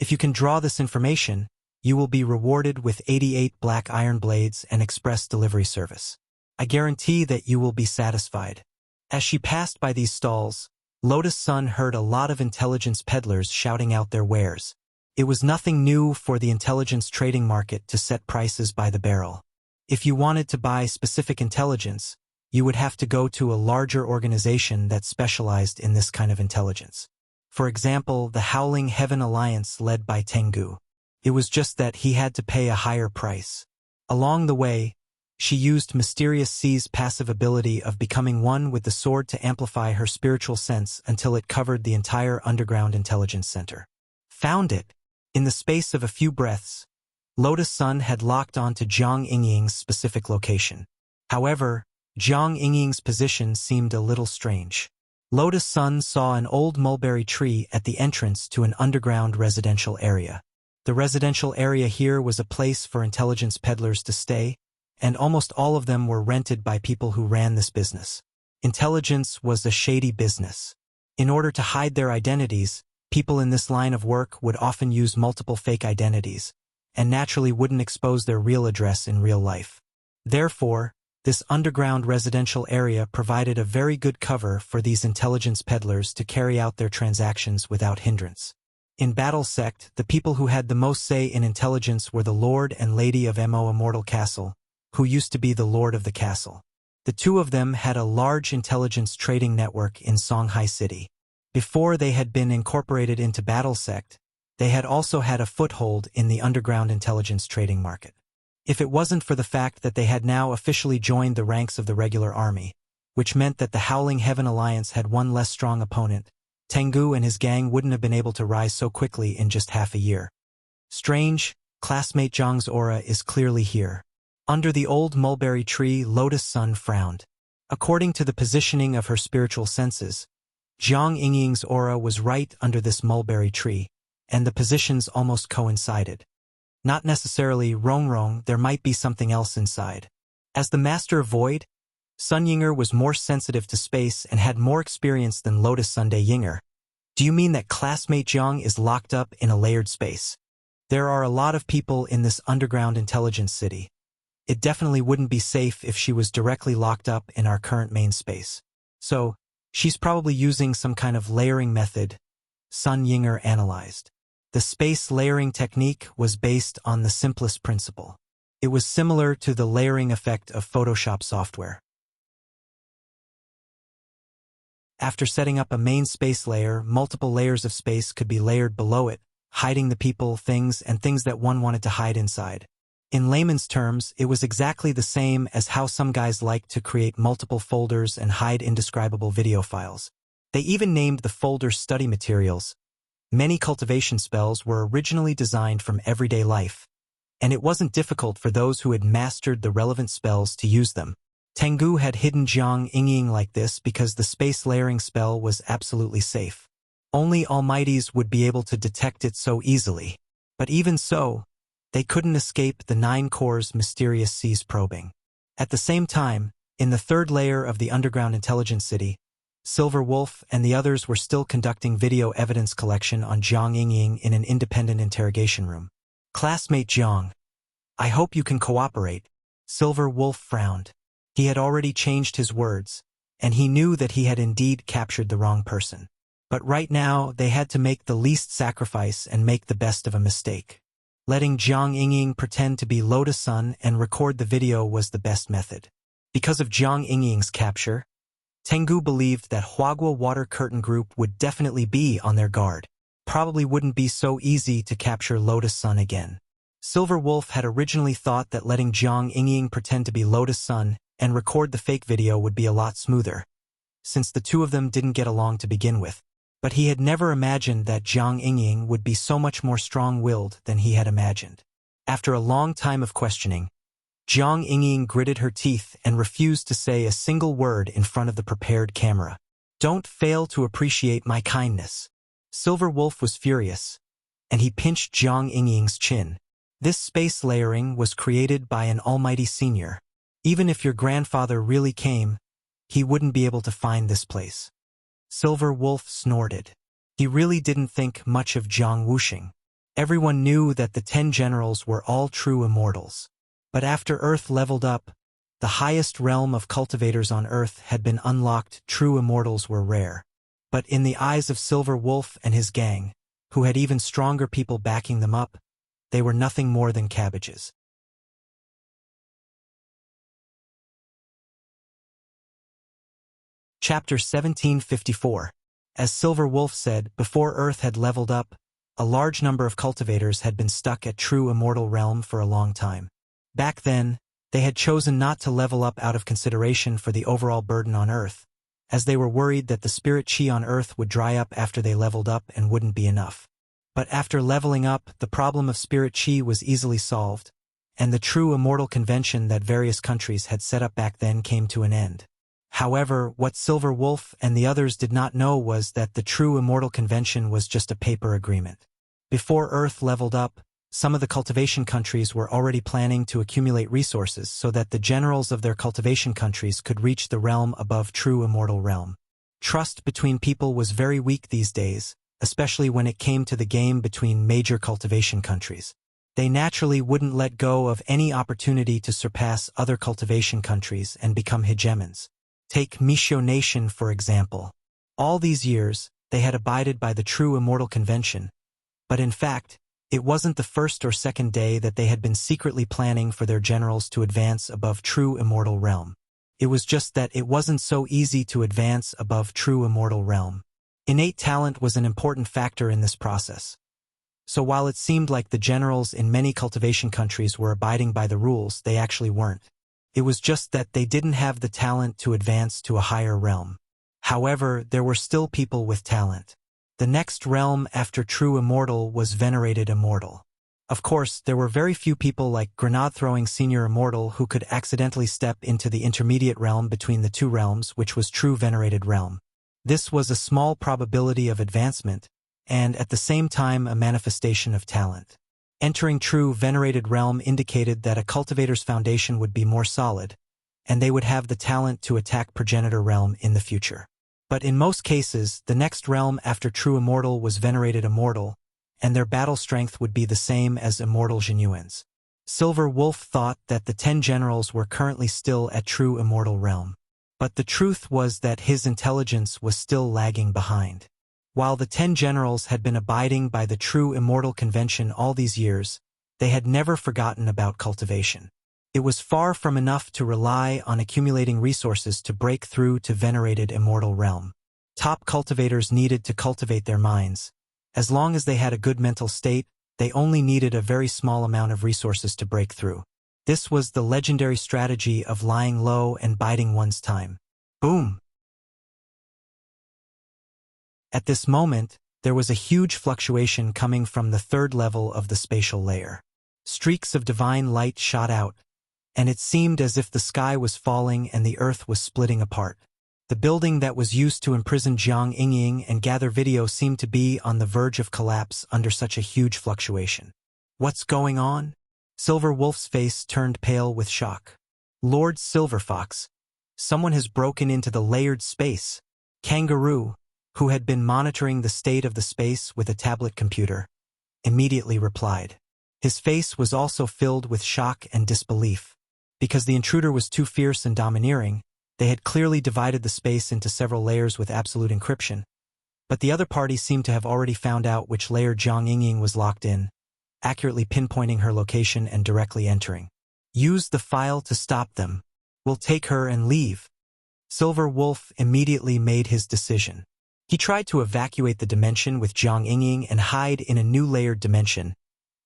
If you can draw this information, you will be rewarded with 88 black iron blades and express delivery service. I guarantee that you will be satisfied. As she passed by these stalls, Lotus Sun heard a lot of intelligence peddlers shouting out their wares. It was nothing new for the intelligence trading market to set prices by the barrel. If you wanted to buy specific intelligence, you would have to go to a larger organization that specialized in this kind of intelligence. For example, the Howling Heaven Alliance led by Tengu. It was just that he had to pay a higher price. Along the way, she used Mysterious C's passive ability of becoming one with the sword to amplify her spiritual sense until it covered the entire underground intelligence center. Found it. In the space of a few breaths, Lotus Sun had locked on to Jiang Yingying's specific location. However, Jiang Yingying's position seemed a little strange. Lotus Sun saw an old mulberry tree at the entrance to an underground residential area. The residential area here was a place for intelligence peddlers to stay, and almost all of them were rented by people who ran this business. Intelligence was a shady business. In order to hide their identities, people in this line of work would often use multiple fake identities, and naturally wouldn't expose their real address in real life. Therefore, this underground residential area provided a very good cover for these intelligence peddlers to carry out their transactions without hindrance. In Battle Sect, the people who had the most say in intelligence were the Lord and Lady of Mo Immortal Castle, who used to be the Lord of the Castle. The two of them had a large intelligence trading network in Songhai City. Before they had been incorporated into Battle Sect, they had also had a foothold in the underground intelligence trading market. If it wasn't for the fact that they had now officially joined the ranks of the regular army, which meant that the Howling Heaven Alliance had one less strong opponent, Tengu and his gang wouldn't have been able to rise so quickly in just half a year. Strange, classmate Zhang's aura is clearly here. Under the old mulberry tree, Lotus Sun frowned. According to the positioning of her spiritual senses, Jiang Yingying's aura was right under this mulberry tree, and the positions almost coincided. Not necessarily Rongrong, there might be something else inside. As the Master of Void, Sun Yinger was more sensitive to space and had more experience than Lotus Sunday Yinger. Do you mean that classmate Jiang is locked up in a layered space? There are a lot of people in this underground intelligence city. It definitely wouldn't be safe if she was directly locked up in our current main space. So, she's probably using some kind of layering method, Sun Yinger analyzed. The space layering technique was based on the simplest principle. It was similar to the layering effect of Photoshop software. After setting up a main space layer, multiple layers of space could be layered below it, hiding the people, things, and things that one wanted to hide inside. In layman's terms, it was exactly the same as how some guys like to create multiple folders and hide indescribable video files. They even named the folders study materials. Many cultivation spells were originally designed from everyday life, and it wasn't difficult for those who had mastered the relevant spells to use them. Tengu had hidden Jiang Yingying like this because the space layering spell was absolutely safe. Only Almighties would be able to detect it so easily. But even so, they couldn't escape the 9 cores Mysterious C's probing. At the same time, in the third layer of the underground intelligence city, Silver Wolf and the others were still conducting video evidence collection on Jiang Yingying in an independent interrogation room. Classmate Jiang, I hope you can cooperate. Silver Wolf frowned. He had already changed his words, and he knew that he had indeed captured the wrong person. But right now, they had to make the least sacrifice and make the best of a mistake. Letting Jiang Yingying pretend to be Lotus Sun and record the video was the best method. Because of Jiang Yingying's capture, Tengu believed that Huagua Water Curtain Group would definitely be on their guard. Probably wouldn't be so easy to capture Lotus Sun again. Silver Wolf had originally thought that letting Jiang Yingying pretend to be Lotus Sun and record the fake video would be a lot smoother, since the two of them didn't get along to begin with. But he had never imagined that Jiang Yingying would be so much more strong-willed than he had imagined. After a long time of questioning, Jiang Yingying gritted her teeth and refused to say a single word in front of the prepared camera. Don't fail to appreciate my kindness. Silver Wolf was furious, and he pinched Jiang Yingying's chin. This space layering was created by an almighty senior. Even if your grandfather really came, he wouldn't be able to find this place. Silver Wolf snorted. He really didn't think much of Jiang Wuxing. Everyone knew that the 10 generals were all true immortals. But after Earth leveled up, The highest realm of cultivators on Earth had been unlocked. True immortals were rare. But in the eyes of Silver Wolf and his gang, who had even stronger people backing them up, they were nothing more than cabbages. Chapter 1754. As Silver Wolf said, before Earth had leveled up, a large number of cultivators had been stuck at true immortal realm for a long time. Back then, they had chosen not to level up out of consideration for the overall burden on Earth, as they were worried that the spirit chi on Earth would dry up after they leveled up and wouldn't be enough. But after leveling up, the problem of spirit chi was easily solved, and the true immortal convention that various countries had set up back then came to an end. However, what Silver Wolf and the others did not know was that the true immortal convention was just a paper agreement. Before Earth leveled up, some of the cultivation countries were already planning to accumulate resources so that the generals of their cultivation countries could reach the realm above true immortal realm. Trust between people was very weak these days, especially when it came to the game between major cultivation countries. They naturally wouldn't let go of any opportunity to surpass other cultivation countries and become hegemons. Take Misho Nation, for example. All these years, they had abided by the true immortal convention, but in fact, it wasn't the first or second day that they had been secretly planning for their generals to advance above true immortal realm. It was just that it wasn't so easy to advance above true immortal realm. Innate talent was an important factor in this process. So while it seemed like the generals in many cultivation countries were abiding by the rules, they actually weren't. It was just that they didn't have the talent to advance to a higher realm. However, there were still people with talent. The next realm after true immortal was venerated immortal. Of course, there were very few people like grenade-throwing senior immortal who could accidentally step into the intermediate realm between the two realms, which was true venerated realm. This was a small probability of advancement, and at the same time a manifestation of talent. Entering true venerated realm indicated that a cultivator's foundation would be more solid, and they would have the talent to attack progenitor realm in the future. But in most cases, the next realm after true immortal was venerated immortal, and their battle strength would be the same as immortal genuines. Silver Wolf thought that the 10 generals were currently still at true immortal realm. But the truth was that his intelligence was still lagging behind. While the 10 generals had been abiding by the true immortal convention all these years, they had never forgotten about cultivation. It was far from enough to rely on accumulating resources to break through to venerated immortal realm. Top cultivators needed to cultivate their minds. As long as they had a good mental state, they only needed a very small amount of resources to break through. This was the legendary strategy of lying low and biding one's time. Boom! At this moment, there was a huge fluctuation coming from the third level of the spatial layer. Streaks of divine light shot out, and it seemed as if the sky was falling and the earth was splitting apart. The building that was used to imprison Jiang Yingying and gather video seemed to be on the verge of collapse under such a huge fluctuation. What's going on? Silver Wolf's face turned pale with shock. Lord Silverfox, someone has broken into the layered space. Kangaroo, who had been monitoring the state of the space with a tablet computer, immediately replied. His face was also filled with shock and disbelief. Because the intruder was too fierce and domineering, they had clearly divided the space into several layers with absolute encryption. But the other party seemed to have already found out which layer Jiang Yingying was locked in, accurately pinpointing her location and directly entering. Use the file to stop them. We'll take her and leave. Silver Wolf immediately made his decision. He tried to evacuate the dimension with Jiang Yingying and hide in a new layered dimension,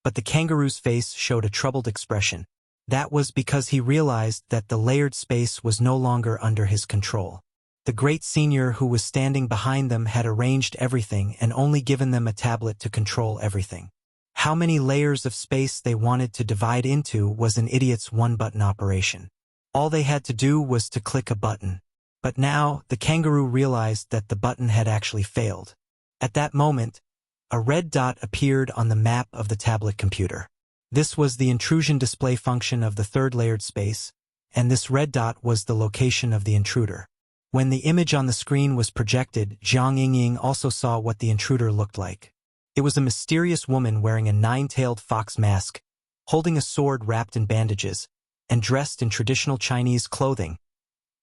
but the kangaroo's face showed a troubled expression. That was because he realized that the layered space was no longer under his control. The great senior who was standing behind them had arranged everything and only given them a tablet to control everything. How many layers of space they wanted to divide into was an idiot's one-button operation. All they had to do was to click a button. But now, the kangaroo realized that the button had actually failed. At that moment, a red dot appeared on the map of the tablet computer. This was the intrusion display function of the third layered space, and this red dot was the location of the intruder. When the image on the screen was projected, Jiang Yingying also saw what the intruder looked like. It was a mysterious woman wearing a nine-tailed fox mask, holding a sword wrapped in bandages, and dressed in traditional Chinese clothing.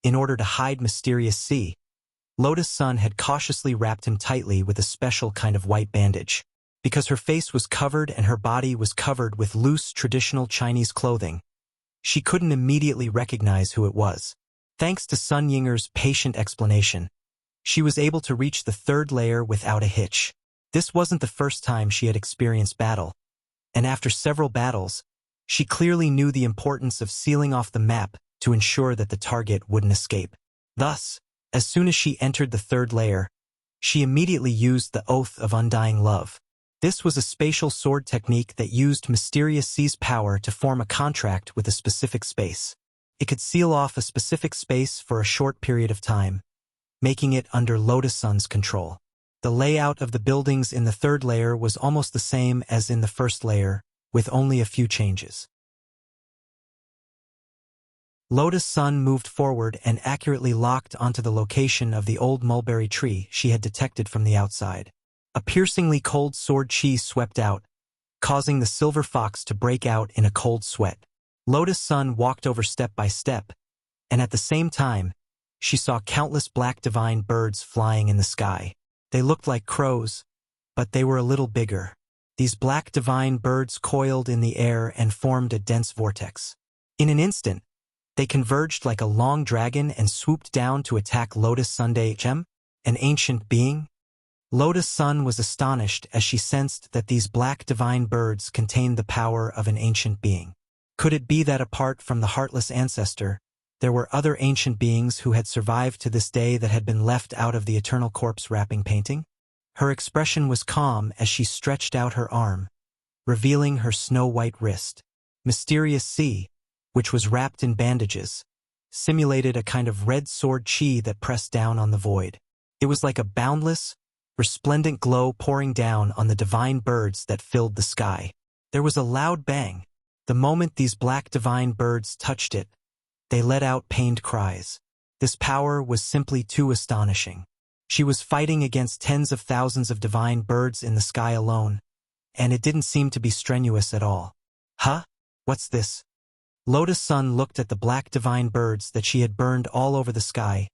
In order to hide Mysterious Sea, Lotus Sun had cautiously wrapped him tightly with a special kind of white bandage. Because her face was covered and her body was covered with loose traditional Chinese clothing, she couldn't immediately recognize who it was. Thanks to Sun Yinger's patient explanation, she was able to reach the third layer without a hitch. This wasn't the first time she had experienced battle, and after several battles, she clearly knew the importance of sealing off the map to ensure that the target wouldn't escape. Thus, as soon as she entered the third layer, she immediately used the Oath of Undying Love. This was a spatial sword technique that used Mysterious Sea's power to form a contract with a specific space. It could seal off a specific space for a short period of time, making it under Lotus Sun's control. The layout of the buildings in the third layer was almost the same as in the first layer, with only a few changes. Lotus Sun moved forward and accurately locked onto the location of the old mulberry tree she had detected from the outside. A piercingly cold sword chi swept out, causing the silver fox to break out in a cold sweat. Lotus Sun walked over step by step, and at the same time, she saw countless black divine birds flying in the sky. They looked like crows, but they were a little bigger. These black divine birds coiled in the air and formed a dense vortex. In an instant, they converged like a long dragon and swooped down to attack Lotus Sunday Gem, an ancient being. Lotus Sun was astonished as she sensed that these black divine birds contained the power of an ancient being. Could it be that apart from the heartless ancestor, there were other ancient beings who had survived to this day that had been left out of the eternal corpse wrapping painting? Her expression was calm as she stretched out her arm, revealing her snow-white wrist. Mysterious Sea, which was wrapped in bandages, simulated a kind of red sword chi that pressed down on the void. It was like a boundless, resplendent glow pouring down on the divine birds that filled the sky. There was a loud bang. The moment these black divine birds touched it, they let out pained cries. This power was simply too astonishing. She was fighting against tens of thousands of divine birds in the sky alone, and it didn't seem to be strenuous at all. Huh? What's this? Lotus Sun looked at the black divine birds that she had burned all over the sky,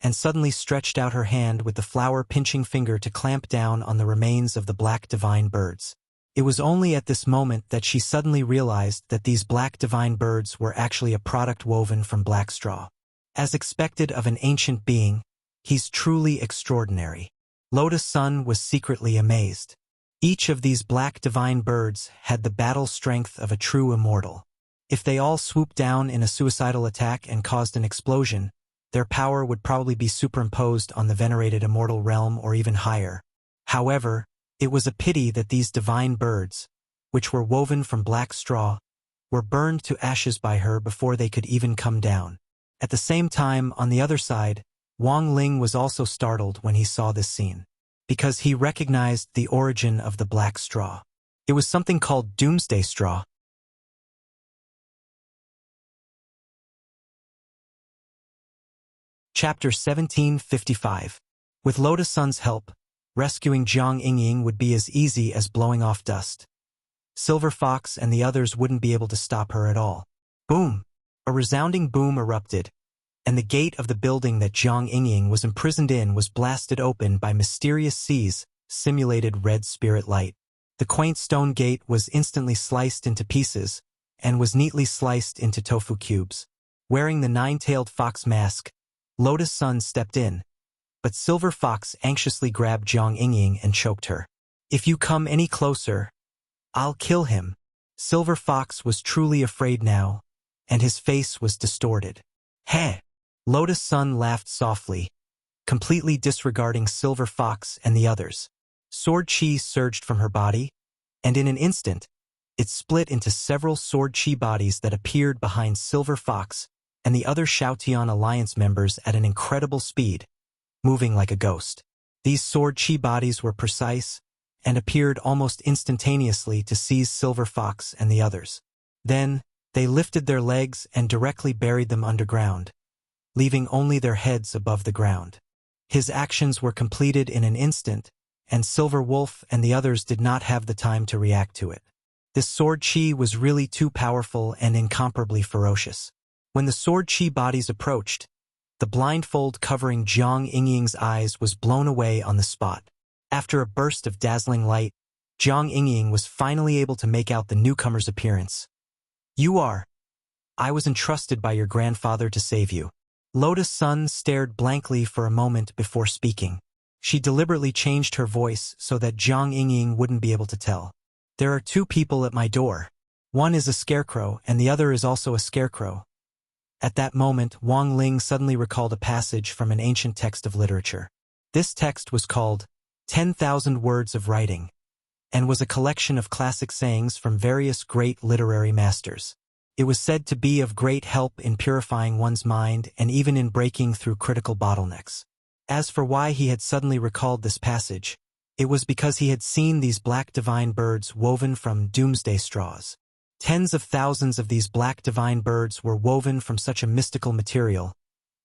and suddenly stretched out her hand with the flower-pinching finger to clamp down on the remains of the black divine birds. It was only at this moment that she suddenly realized that these black divine birds were actually a product woven from black straw. As expected of an ancient being, he's truly extraordinary. Lotus Sun was secretly amazed. Each of these black divine birds had the battle strength of a true immortal. If they all swooped down in a suicidal attack and caused an explosion, their power would probably be superimposed on the venerated immortal realm or even higher. However, it was a pity that these divine birds, which were woven from black straw, were burned to ashes by her before they could even come down. At the same time, on the other side, Wang Ling was also startled when he saw this scene, because he recognized the origin of the black straw. It was something called doomsday straw. Chapter 1755. With Lotus Sun's help, rescuing Jiang Yingying would be as easy as blowing off dust. Silver Fox and the others wouldn't be able to stop her at all. Boom! A resounding boom erupted, and the gate of the building that Jiang Yingying was imprisoned in was blasted open by Mysterious Sea's simulated red spirit light. The quaint stone gate was instantly sliced into pieces, and was neatly sliced into tofu cubes. Wearing the nine-tailed fox mask, Lotus Sun stepped in, but Silver Fox anxiously grabbed Jiang Yingying and choked her. If you come any closer, I'll kill him. Silver Fox was truly afraid now, and his face was distorted. Heh! Lotus Sun laughed softly, completely disregarding Silver Fox and the others. Sword chi surged from her body, and in an instant, it split into several sword chi bodies that appeared behind Silver Fox and the other Xiaotian Alliance members at an incredible speed, moving like a ghost. These sword chi bodies were precise and appeared almost instantaneously to seize Silver Fox and the others. Then, they lifted their legs and directly buried them underground, leaving only their heads above the ground. His actions were completed in an instant, and Silver Wolf and the others did not have the time to react to it. This sword chi was really too powerful and incomparably ferocious. When the sword chi bodies approached, the blindfold covering Jiang Yingying's eyes was blown away on the spot. After a burst of dazzling light, Jiang Yingying was finally able to make out the newcomer's appearance. "You are. I was entrusted by your grandfather to save you." Lotus Sun stared blankly for a moment before speaking. She deliberately changed her voice so that Jiang Yingying wouldn't be able to tell. "There are two people at my door. One is a scarecrow and the other is also a scarecrow." At that moment, Wang Ling suddenly recalled a passage from an ancient text of literature. This text was called 10,000 Words of Writing, and was a collection of classic sayings from various great literary masters. It was said to be of great help in purifying one's mind and even in breaking through critical bottlenecks. As for why he had suddenly recalled this passage, it was because he had seen these black divine birds woven from doomsday straws. Tens of thousands of these black divine birds were woven from such a mystical material,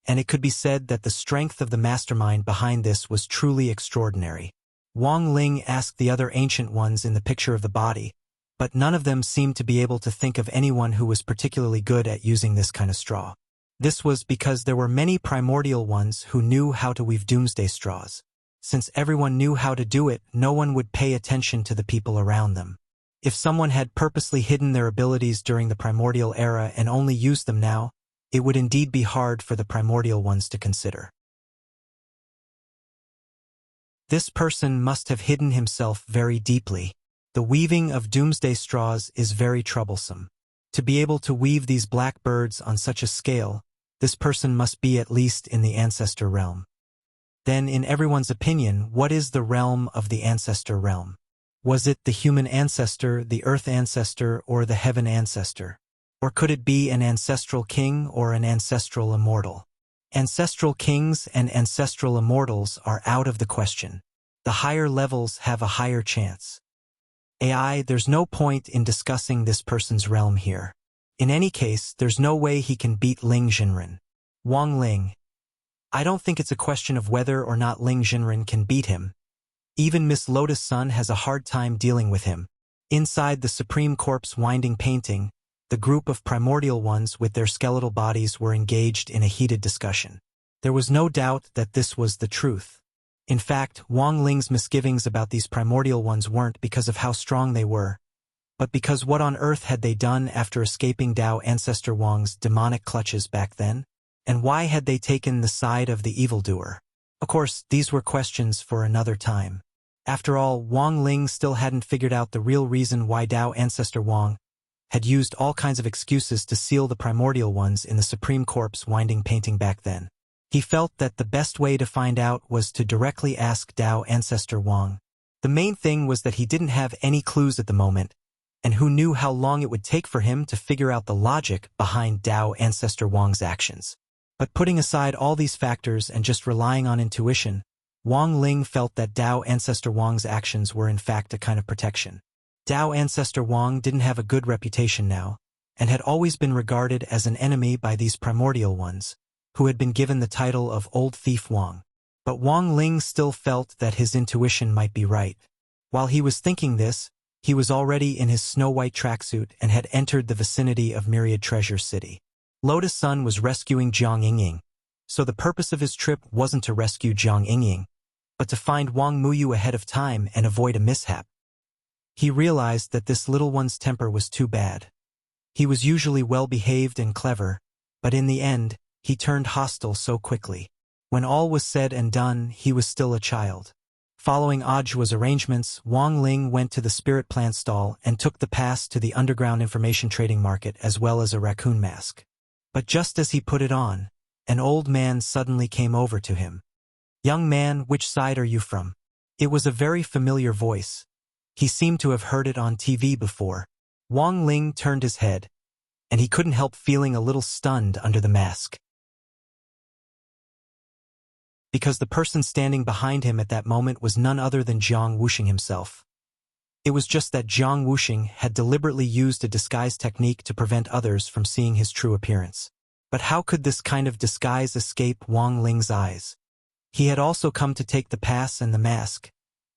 and it could be said that the strength of the mastermind behind this was truly extraordinary. Wang Ling asked the other ancient ones in the picture of the body, but none of them seemed to be able to think of anyone who was particularly good at using this kind of straw. This was because there were many primordial ones who knew how to weave doomsday straws. Since everyone knew how to do it, no one would pay attention to the people around them. If someone had purposely hidden their abilities during the primordial era and only used them now, it would indeed be hard for the primordial ones to consider. This person must have hidden himself very deeply. The weaving of doomsday straws is very troublesome. To be able to weave these black birds on such a scale, this person must be at least in the ancestor realm. Then, in everyone's opinion, what is the realm of the ancestor realm? Was it the human ancestor, the earth ancestor, or the heaven ancestor? Or could it be an ancestral king or an ancestral immortal? Ancestral kings and ancestral immortals are out of the question. The higher levels have a higher chance. There's no point in discussing this person's realm here. In any case, there's no way he can beat Ling Jinren. Wang Ling. I don't think it's a question of whether or not Ling Jinren can beat him. Even Miss Lotus Sun has a hard time dealing with him. Inside the Supreme Corpse winding painting, the group of primordial ones with their skeletal bodies were engaged in a heated discussion. There was no doubt that this was the truth. In fact, Wang Ling's misgivings about these primordial ones weren't because of how strong they were, but because what on earth had they done after escaping Dao Ancestor Wang's demonic clutches back then? And why had they taken the side of the evildoer? Of course, these were questions for another time. After all, Wang Ling still hadn't figured out the real reason why Dao Ancestor Wang had used all kinds of excuses to seal the primordial ones in the Supreme Corpse winding painting back then. He felt that the best way to find out was to directly ask Dao Ancestor Wang. The main thing was that he didn't have any clues at the moment, and who knew how long it would take for him to figure out the logic behind Dao Ancestor Wang's actions. But putting aside all these factors and just relying on intuition, Wang Ling felt that Dao Ancestor Wang's actions were in fact a kind of protection. Dao Ancestor Wang didn't have a good reputation now, and had always been regarded as an enemy by these primordial ones, who had been given the title of Old Thief Wang. But Wang Ling still felt that his intuition might be right. While he was thinking this, he was already in his snow-white tracksuit and had entered the vicinity of Myriad Treasure City. Lotus Sun was rescuing Jiang Yingying, so the purpose of his trip wasn't to rescue Jiang Yingying, but to find Wang Muyu ahead of time and avoid a mishap. He realized that this little one's temper was too bad. He was usually well-behaved and clever, but in the end, he turned hostile so quickly. When all was said and done, he was still a child. Following Ajua's arrangements, Wang Ling went to the spirit plant stall and took the pass to the underground information trading market as well as a raccoon mask. But just as he put it on, an old man suddenly came over to him. "Young man, which side are you from?" It was a very familiar voice. He seemed to have heard it on TV before. Wang Ling turned his head, and he couldn't help feeling a little stunned under the mask. Because the person standing behind him at that moment was none other than Jiang Wuxing himself. It was just that Jiang Wuxing had deliberately used a disguise technique to prevent others from seeing his true appearance. But how could this kind of disguise escape Wang Ling's eyes? He had also come to take the pass and the mask,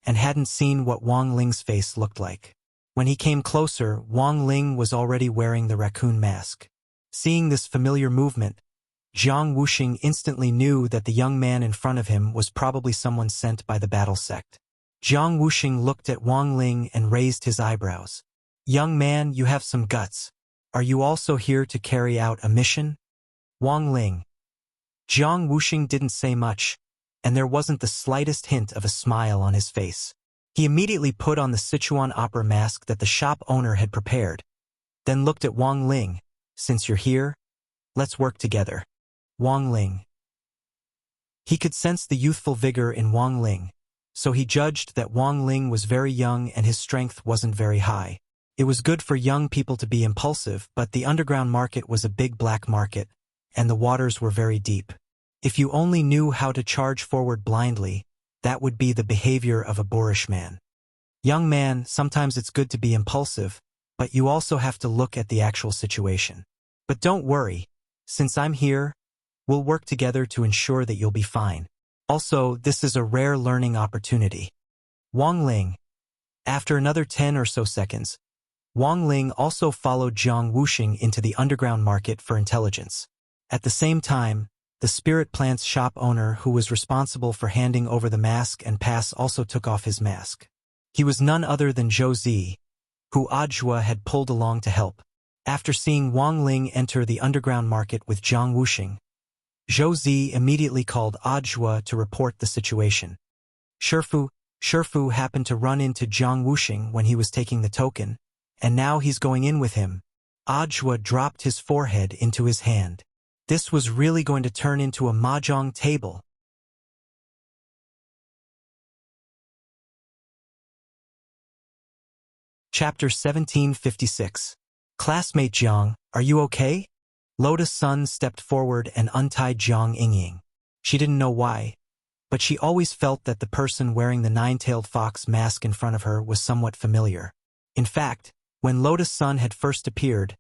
and hadn't seen what Wang Ling's face looked like. When he came closer, Wang Ling was already wearing the raccoon mask. Seeing this familiar movement, Zhang Wuxing instantly knew that the young man in front of him was probably someone sent by the battle sect. Zhang Wuxing looked at Wang Ling and raised his eyebrows. "Young man, you have some guts. Are you also here to carry out a mission?" Wang Ling. Zhang Wuxing didn't say much, and there wasn't the slightest hint of a smile on his face. He immediately put on the Sichuan opera mask that the shop owner had prepared, then looked at Wang Ling. "Since you're here, let's work together." Wang Ling. He could sense the youthful vigor in Wang Ling, so he judged that Wang Ling was very young and his strength wasn't very high. It was good for young people to be impulsive, but the underground market was a big black market, and the waters were very deep. If you only knew how to charge forward blindly, that would be the behavior of a boorish man. Young man, sometimes it's good to be impulsive, but you also have to look at the actual situation. But don't worry, since I'm here, we'll work together to ensure that you'll be fine. Also, this is a rare learning opportunity. Wang Ling. After another 10 or so seconds, Wang Ling also followed Zhang Wuxing into the underground market for intelligence. At the same time, the spirit plant's shop owner who was responsible for handing over the mask and pass also took off his mask. He was none other than Zhou Zi, who Ajua had pulled along to help. After seeing Wang Ling enter the underground market with Zhang Wuxing, Zhou Zi immediately called Ajua to report the situation. Shifu happened to run into Zhang Wuxing when he was taking the token, and now he's going in with him. Ajua dropped his forehead into his hand. This was really going to turn into a mahjong table. Chapter 1756. Classmate Jiang, are you okay? Lotus Sun stepped forward and untied Jiang Yingying. She didn't know why, but she always felt that the person wearing the nine-tailed fox mask in front of her was somewhat familiar. In fact, when Lotus Sun had first appeared,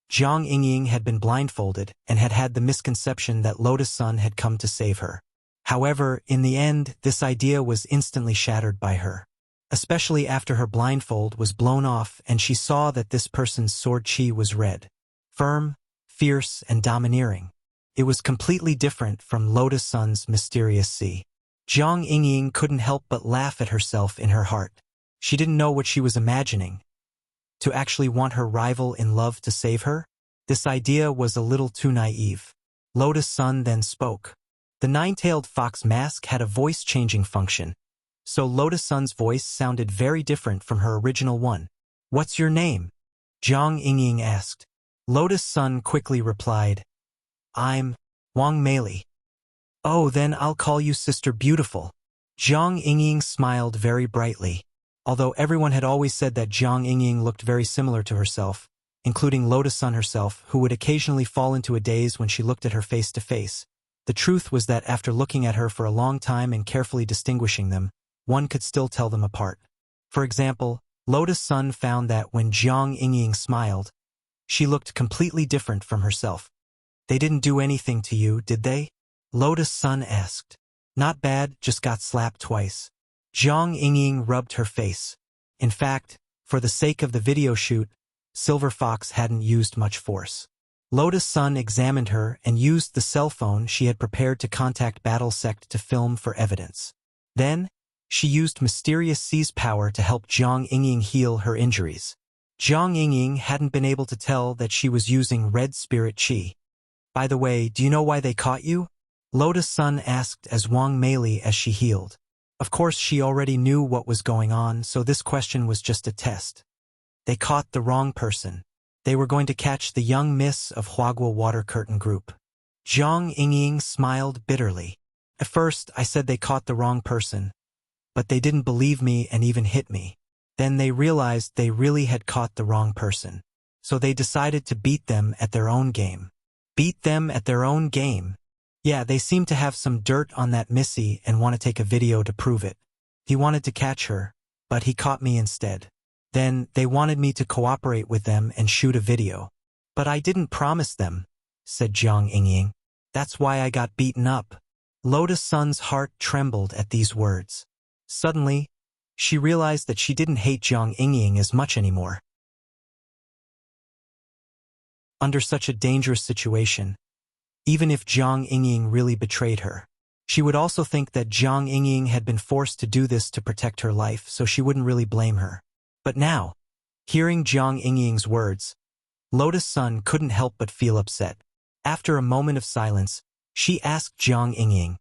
Jiang Yingying had been blindfolded and had had the misconception that Lotus Sun had come to save her. However, in the end, this idea was instantly shattered by her. Especially after her blindfold was blown off and she saw that this person's sword chi was red. Firm, fierce, and domineering. It was completely different from Lotus Sun's mysterious sea. Jiang Yingying couldn't help but laugh at herself in her heart. She didn't know what she was imagining. To actually want her rival in love to save her? This idea was a little too naive. Lotus Sun then spoke. The nine-tailed fox mask had a voice-changing function, so Lotus Sun's voice sounded very different from her original one. "What's your name?" Jiang Yingying asked. Lotus Sun quickly replied, "I'm Wang Meili." "Oh, then I'll call you Sister Beautiful." Jiang Yingying smiled very brightly. Although everyone had always said that Jiang Yingying looked very similar to herself, including Lotus Sun herself, who would occasionally fall into a daze when she looked at her face to face, the truth was that after looking at her for a long time and carefully distinguishing them, one could still tell them apart. For example, Lotus Sun found that when Jiang Yingying smiled, she looked completely different from herself. "They didn't do anything to you, did they?" Lotus Sun asked. "Not bad, just got slapped twice." Jiang Yingying rubbed her face. In fact, for the sake of the video shoot, Silver Fox hadn't used much force. Lotus Sun examined her and used the cell phone she had prepared to contact Battle Sect to film for evidence. Then, she used Mysterious Sea's power to help Jiang Yingying heal her injuries. Jiang Yingying hadn't been able to tell that she was using red spirit chi. "By the way, do you know why they caught you?" Lotus Sun asked as Wang Meili as she healed. Of course, she already knew what was going on, so this question was just a test. They caught the wrong person. They were going to catch the young miss of Huaguo Water Curtain Group. Jiang Yingying smiled bitterly. "At first, I said they caught the wrong person, but they didn't believe me and even hit me. Then they realized they really had caught the wrong person. So they decided to beat them at their own game." Beat them at their own game? Yeah, they seem to have some dirt on that Missy and want to take a video to prove it. He wanted to catch her, but he caught me instead. Then they wanted me to cooperate with them and shoot a video. But I didn't promise them, said Jiang Yingying. That's why I got beaten up. Lotus Sun's heart trembled at these words. Suddenly, she realized that she didn't hate Jiang Yingying as much anymore. Under such a dangerous situation, even if Jiang Yingying really betrayed her, she would also think that Jiang Yingying had been forced to do this to protect her life, so she wouldn't really blame her. But now, hearing Jiang Yingying's words, Lotus Sun couldn't help but feel upset. After a moment of silence, she asked Jiang Yingying,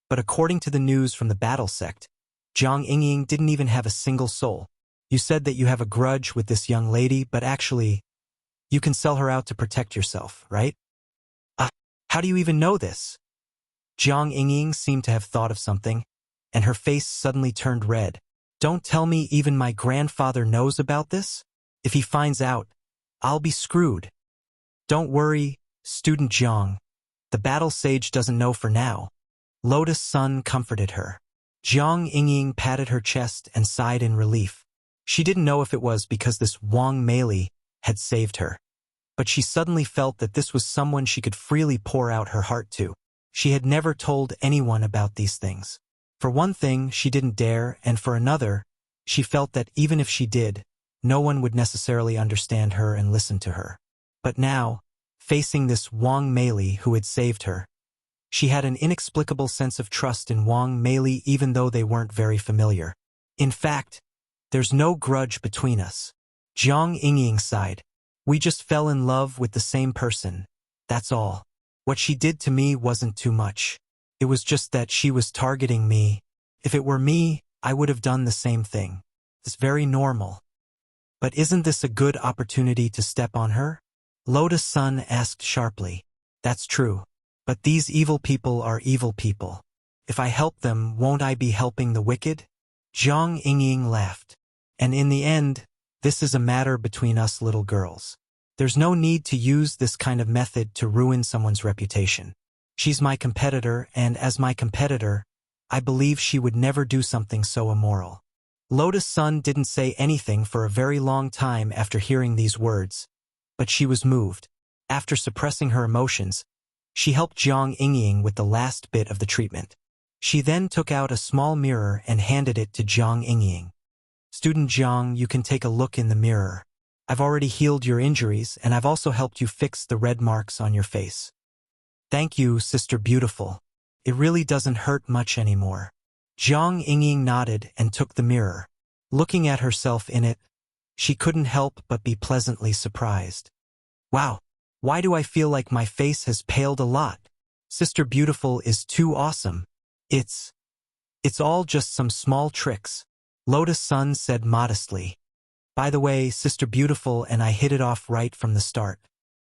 but according to the news from the battle sect, Jiang Yingying didn't even have a single soul. You said that you have a grudge with this young lady, but actually, you can sell her out to protect yourself, right? How do you even know this? Jiang Yingying seemed to have thought of something, and her face suddenly turned red. Don't tell me even my grandfather knows about this? If he finds out, I'll be screwed. Don't worry, student Jiang. The battle sage doesn't know for now. Lotus Sun comforted her. Jiang Yingying patted her chest and sighed in relief. She didn't know if it was because this Wang Meili had saved her, but she suddenly felt that this was someone she could freely pour out her heart to. She had never told anyone about these things. For one thing, she didn't dare, and for another, she felt that even if she did, no one would necessarily understand her and listen to her. But now, facing this Wang Meili who had saved her, she had an inexplicable sense of trust in Wang Meili even though they weren't very familiar. In fact, there's no grudge between us. Jiang Yingying sighed. We just fell in love with the same person, that's all. What she did to me wasn't too much. It was just that she was targeting me. If it were me, I would have done the same thing. It's very normal. But isn't this a good opportunity to step on her? Lotus Sun asked sharply. That's true. But these evil people are evil people. If I help them, won't I be helping the wicked? Jiang Yingying laughed. And in the end, this is a matter between us little girls. There's no need to use this kind of method to ruin someone's reputation. She's my competitor, and as my competitor, I believe she would never do something so immoral. Lotus Sun didn't say anything for a very long time after hearing these words, but she was moved. After suppressing her emotions, she helped Jiang Yingying with the last bit of the treatment. She then took out a small mirror and handed it to Jiang Yingying. Student Jiang, you can take a look in the mirror. I've already healed your injuries, and I've also helped you fix the red marks on your face. Thank you, Sister Beautiful. It really doesn't hurt much anymore. Jiang Yingying nodded and took the mirror. Looking at herself in it, she couldn't help but be pleasantly surprised. Wow, why do I feel like my face has paled a lot? Sister Beautiful is too awesome. It's all just some small tricks. Lotus Sun said modestly. By the way, Sister Beautiful and I hit it off right from the start.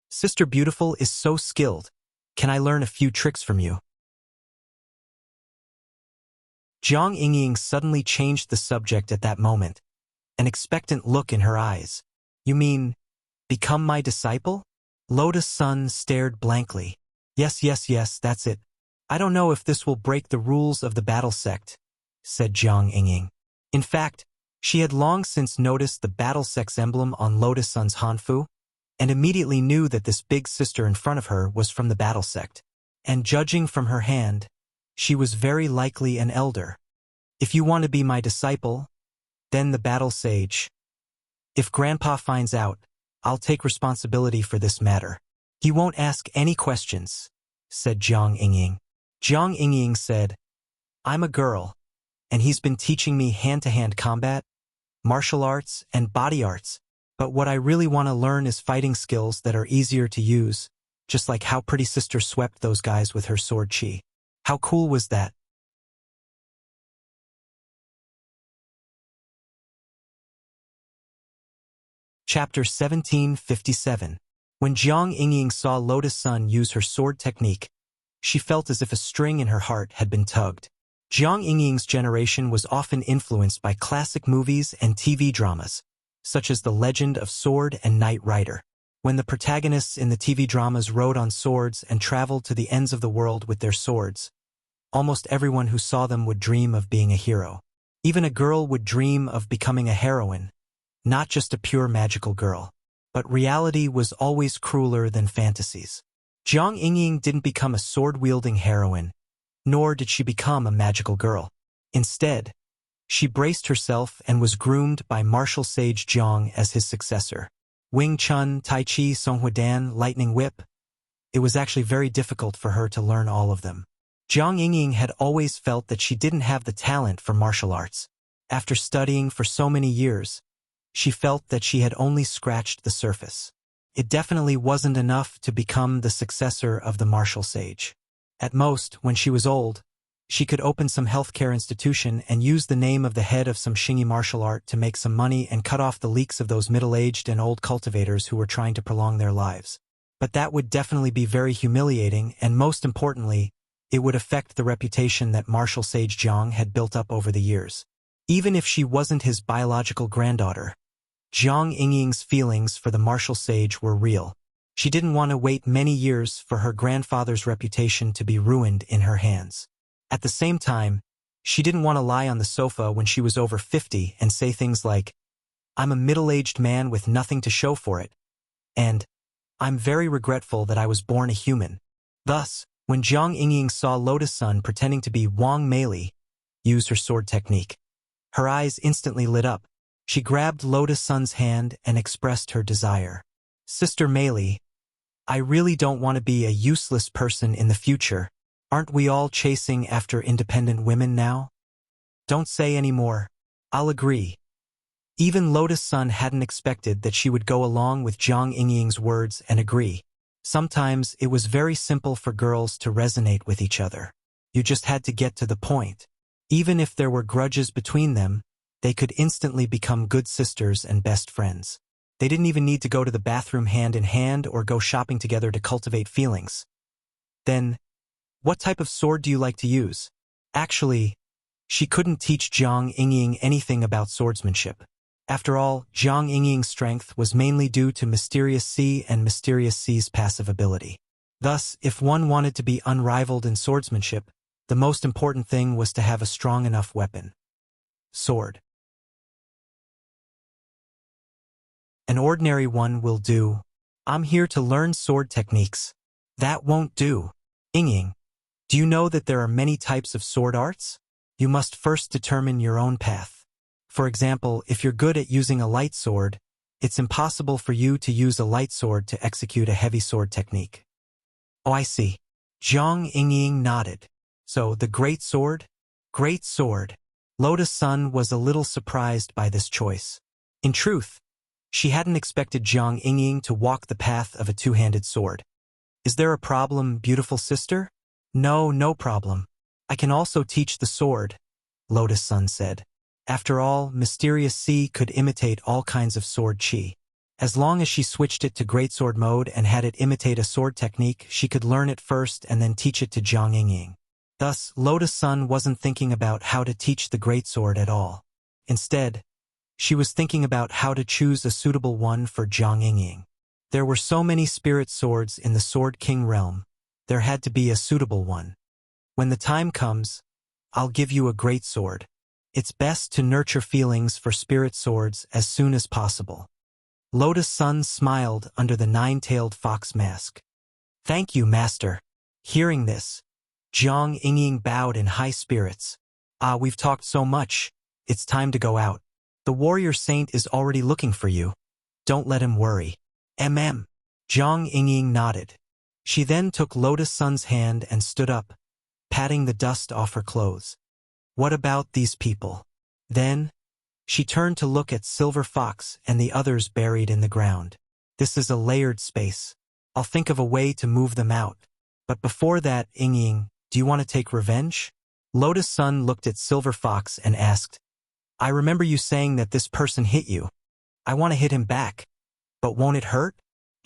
Sister Beautiful is so skilled. Can I learn a few tricks from you? Jiang Yingying suddenly changed the subject at that moment, an expectant look in her eyes. You mean, become my disciple? Lotus Sun stared blankly. Yes, that's it. I don't know if this will break the rules of the battle sect, said Jiang Yingying. In fact, she had long since noticed the battle sect's emblem on Lotus Sun's Hanfu, and immediately knew that this big sister in front of her was from the battle sect. And judging from her hand, she was very likely an elder. If you want to be my disciple, then the battle sage. If Grandpa finds out, I'll take responsibility for this matter. He won't ask any questions, said Jiang Yingying. Jiang Yingying said, I'm a girl, and he's been teaching me hand-to-hand combat, martial arts, and body arts, but what I really want to learn is fighting skills that are easier to use, just like how Pretty Sister swept those guys with her sword chi. How cool was that? Chapter 1757. When Jiang Yingying saw Lotus Sun use her sword technique, she felt as if a string in her heart had been tugged. Jiang Yingying's generation was often influenced by classic movies and TV dramas, such as The Legend of Sword and Knight Rider. When the protagonists in the TV dramas rode on swords and traveled to the ends of the world with their swords, almost everyone who saw them would dream of being a hero. Even a girl would dream of becoming a heroine, not just a pure magical girl. But reality was always crueler than fantasies. Jiang Yingying didn't become a sword-wielding heroine, nor did she become a magical girl. Instead, She braced herself and was groomed by martial sage Jiang as his successor. Wing Chun, Tai Chi, Song Dan, Lightning Whip. It was actually very difficult for her to learn all of them. Jiang Yingying had always felt that she didn't have the talent for martial arts. After studying for so many years, she felt that she had only scratched the surface. It definitely wasn't enough to become the successor of the martial sage. At most, when she was old, she could open some healthcare institution and use the name of the head of some Xingyi martial art to make some money and cut off the leaks of those middle-aged and old cultivators who were trying to prolong their lives. But that would definitely be very humiliating, and most importantly, it would affect the reputation that martial sage Jiang had built up over the years. Even if she wasn't his biological granddaughter, Jiang Yingying's feelings for the martial sage were real. She didn't want to wait many years for her grandfather's reputation to be ruined in her hands. At the same time, she didn't want to lie on the sofa when she was over 50 and say things like, "I'm a middle-aged man with nothing to show for it," and "I'm very regretful that I was born a human." Thus, when Jiang Yingying saw Lotus Sun pretending to be Wang Meili use her sword technique, her eyes instantly lit up. She grabbed Lotus Sun's hand and expressed her desire. "Sister Meili, I really don't want to be a useless person in the future. Aren't we all chasing after independent women now? Don't say any more. I'll agree." Even Lotus Sun hadn't expected that she would go along with Jiang Yingying's words and agree. Sometimes it was very simple for girls to resonate with each other. You just had to get to the point. Even if there were grudges between them, they could instantly become good sisters and best friends. They didn't even need to go to the bathroom hand in hand or go shopping together to cultivate feelings. Then, what type of sword do you like to use? Actually, she couldn't teach Jiang Yingying anything about swordsmanship. After all, Jiang Yingying's strength was mainly due to Mysterious Sea and Mysterious Sea's passive ability. Thus, if one wanted to be unrivaled in swordsmanship, the most important thing was to have a strong enough weapon. Sword. An ordinary one will do. I'm here to learn sword techniques. That won't do. Yingying, do you know that there are many types of sword arts? You must first determine your own path. For example, if you're good at using a light sword, it's impossible for you to use a light sword to execute a heavy sword technique. Oh, I see. Jiang Yingying nodded. So, the great sword? Great sword. Lotus Sun was a little surprised by this choice. In truth, she hadn't expected Jiang Yingying to walk the path of a two-handed sword. Is there a problem, beautiful sister? No, no problem. I can also teach the sword, Lotus Sun said. After all, Mysterious Sea could imitate all kinds of sword chi. As long as she switched it to greatsword mode and had it imitate a sword technique, she could learn it first and then teach it to Jiang Yingying. Thus, Lotus Sun wasn't thinking about how to teach the greatsword at all. Instead, she was thinking about how to choose a suitable one for Jiang Yingying. There were so many spirit swords in the Sword King realm, there had to be a suitable one. When the time comes, I'll give you a great sword. It's best to nurture feelings for spirit swords as soon as possible. Lotus Sun smiled under the nine-tailed fox mask. Thank you, master. Hearing this, Jiang Yingying bowed in high spirits. We've talked so much. It's time to go out. The warrior saint is already looking for you. Don't let him worry. Jiang Yingying nodded. She then took Lotus Sun's hand and stood up, patting the dust off her clothes. What about these people? Then, she turned to look at Silver Fox and the others buried in the ground. This is a layered space. I'll think of a way to move them out. But before that, Yingying, do you want to take revenge? Lotus Sun looked at Silver Fox and asked, I remember you saying that this person hit you. I want to hit him back. But won't it hurt?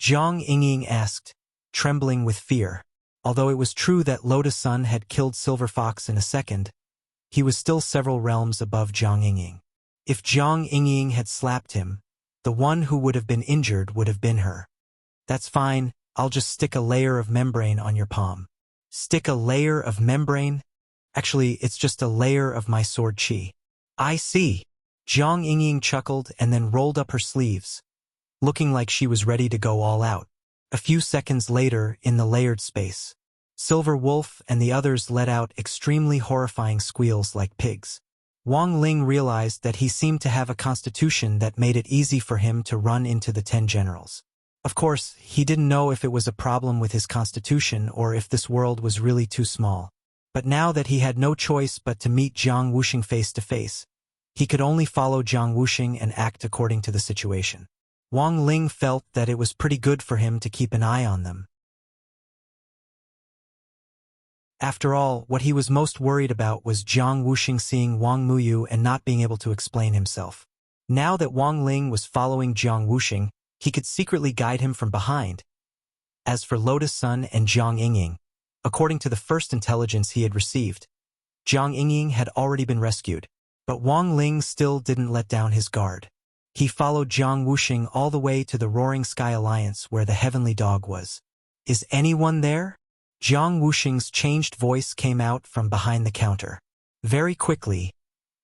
Jiang Yingying asked, trembling with fear. Although it was true that Lotus Sun had killed Silver Fox in a second, he was still several realms above Jiang Yingying. If Jiang Yingying had slapped him, the one who would have been injured would have been her. That's fine, I'll just stick a layer of membrane on your palm. Stick a layer of membrane? Actually, it's just a layer of my sword chi. I see. Jiang Yingying chuckled and then rolled up her sleeves, looking like she was ready to go all out. A few seconds later, in the layered space, Silver Wolf and the others let out extremely horrifying squeals like pigs. Wang Ling realized that he seemed to have a constitution that made it easy for him to run into the 10 generals. Of course, he didn't know if it was a problem with his constitution or if this world was really too small. But now that he had no choice but to meet Jiang Wuxing face to face, he could only follow Jiang Wuxing and act according to the situation. Wang Ling felt that it was pretty good for him to keep an eye on them. After all, what he was most worried about was Jiang Wuxing seeing Wang Muyu and not being able to explain himself. Now that Wang Ling was following Jiang Wuxing, he could secretly guide him from behind. As for Lotus Sun and Jiang Yingying, according to the first intelligence he had received, Jiang Yingying had already been rescued, but Wang Ling still didn't let down his guard. He followed Jiang Wuxing all the way to the Roaring Sky Alliance where the Heavenly Dog was. "Is anyone there?" Jiang Wuxing's changed voice came out from behind the counter. Very quickly,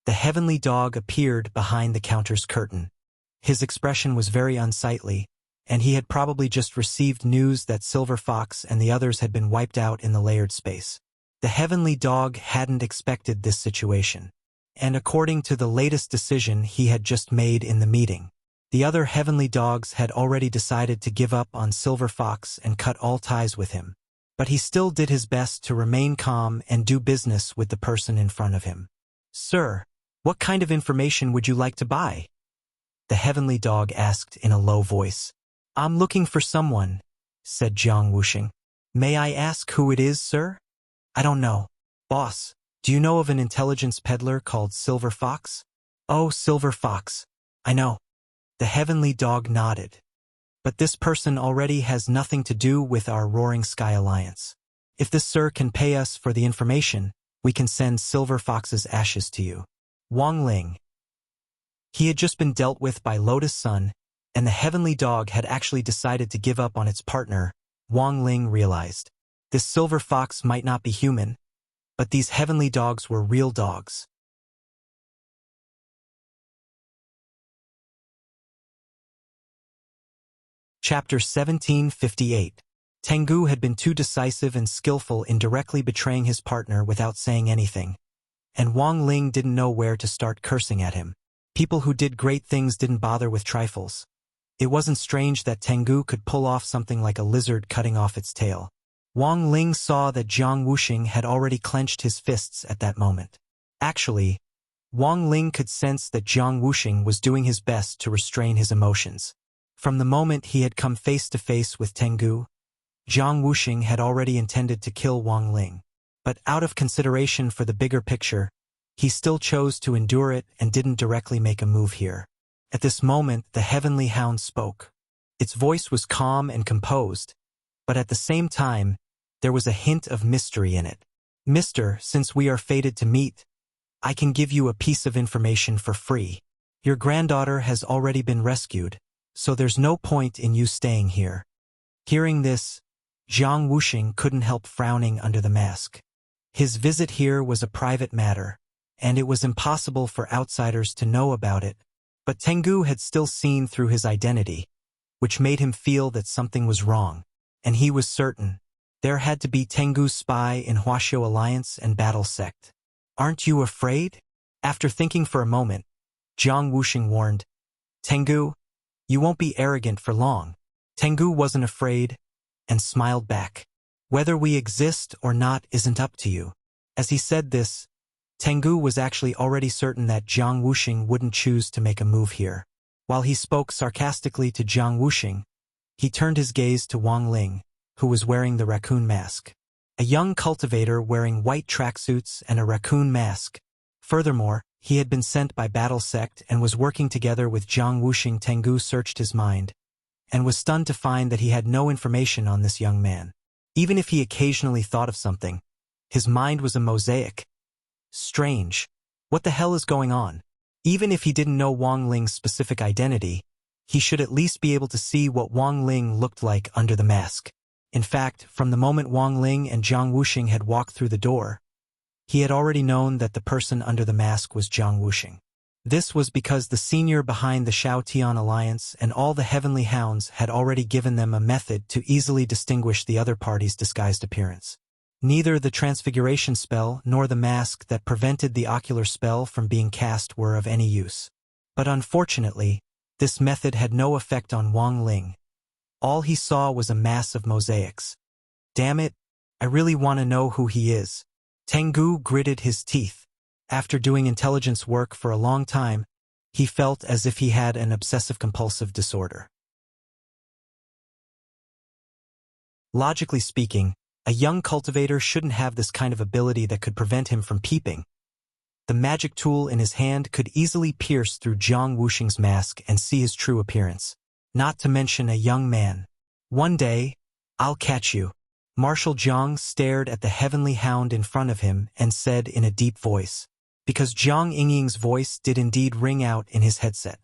the Heavenly Dog appeared behind the counter's curtain. His expression was very unsightly, and he had probably just received news that Silver Fox and the others had been wiped out in the layered space. The Heavenly Dog hadn't expected this situation, and according to the latest decision he had just made in the meeting, the other Heavenly Dogs had already decided to give up on Silver Fox and cut all ties with him. But he still did his best to remain calm and do business with the person in front of him. "Sir, what kind of information would you like to buy?" the Heavenly Dog asked in a low voice. "I'm looking for someone," said Jiang Wuxing. "May I ask who it is, sir?" "I don't know. Boss, do you know of an intelligence peddler called Silver Fox?" "Oh, Silver Fox. I know." The Heavenly Dog nodded. "But this person already has nothing to do with our Roaring Sky Alliance. If this sir can pay us for the information, we can send Silver Fox's ashes to you." Wang Ling. He had just been dealt with by Lotus Sun, and the Heavenly Dog had actually decided to give up on its partner. Wang Ling realized. This Silver Fox might not be human, but these Heavenly Dogs were real dogs. Chapter 1758. Tengu had been too decisive and skillful in directly betraying his partner without saying anything, and Wang Ling didn't know where to start cursing at him. People who did great things didn't bother with trifles. It wasn't strange that Tengu could pull off something like a lizard cutting off its tail. Wang Ling saw that Jiang Wuxing had already clenched his fists at that moment. Actually, Wang Ling could sense that Jiang Wuxing was doing his best to restrain his emotions. From the moment he had come face to face with Tengu, Jiang Wuxing had already intended to kill Wang Ling. But out of consideration for the bigger picture, he still chose to endure it and didn't directly make a move here. At this moment, the Heavenly Hound spoke. Its voice was calm and composed, but at the same time, there was a hint of mystery in it. "Mister, since we are fated to meet, I can give you a piece of information for free. Your granddaughter has already been rescued, so there's no point in you staying here." Hearing this, Jiang Wuxing couldn't help frowning under the mask. His visit here was a private matter, and it was impossible for outsiders to know about it, but Tengu had still seen through his identity, which made him feel that something was wrong, and he was certain there had to be Tengu's spy in Huaxiu Alliance and Battle Sect. "Aren't you afraid?" After thinking for a moment, Jiang Wuxing warned, "Tengu, you won't be arrogant for long." Tengu wasn't afraid, and smiled back. "Whether we exist or not isn't up to you." As he said this, Tengu was actually already certain that Jiang Wuxing wouldn't choose to make a move here. While he spoke sarcastically to Jiang Wuxing, he turned his gaze to Wang Ling, who was wearing the raccoon mask. A young cultivator wearing white tracksuits and a raccoon mask. Furthermore, he had been sent by Battle Sect and was working together with Jiang Wuxing. Tengu searched his mind, and was stunned to find that he had no information on this young man. Even if he occasionally thought of something, his mind was a mosaic. Strange. What the hell is going on? Even if he didn't know Wang Ling's specific identity, he should at least be able to see what Wang Ling looked like under the mask. In fact, from the moment Wang Ling and Jiang Wuxing had walked through the door, he had already known that the person under the mask was Jiang Wuxing. This was because the senior behind the Shao Tian Alliance and all the Heavenly Hounds had already given them a method to easily distinguish the other party's disguised appearance. Neither the transfiguration spell nor the mask that prevented the ocular spell from being cast were of any use. But unfortunately, this method had no effect on Wang Ling. All he saw was a mass of mosaics. Damn it, I really want to know who he is. Tengu gritted his teeth. After doing intelligence work for a long time, he felt as if he had an obsessive-compulsive disorder. Logically speaking, a young cultivator shouldn't have this kind of ability that could prevent him from peeping. The magic tool in his hand could easily pierce through Jiang Wuxing's mask and see his true appearance. Not to mention a young man. One day, I'll catch you. Marshal Jiang stared at the heavenly hound in front of him and said in a deep voice, because Jiang Yingying's voice did indeed ring out in his headset.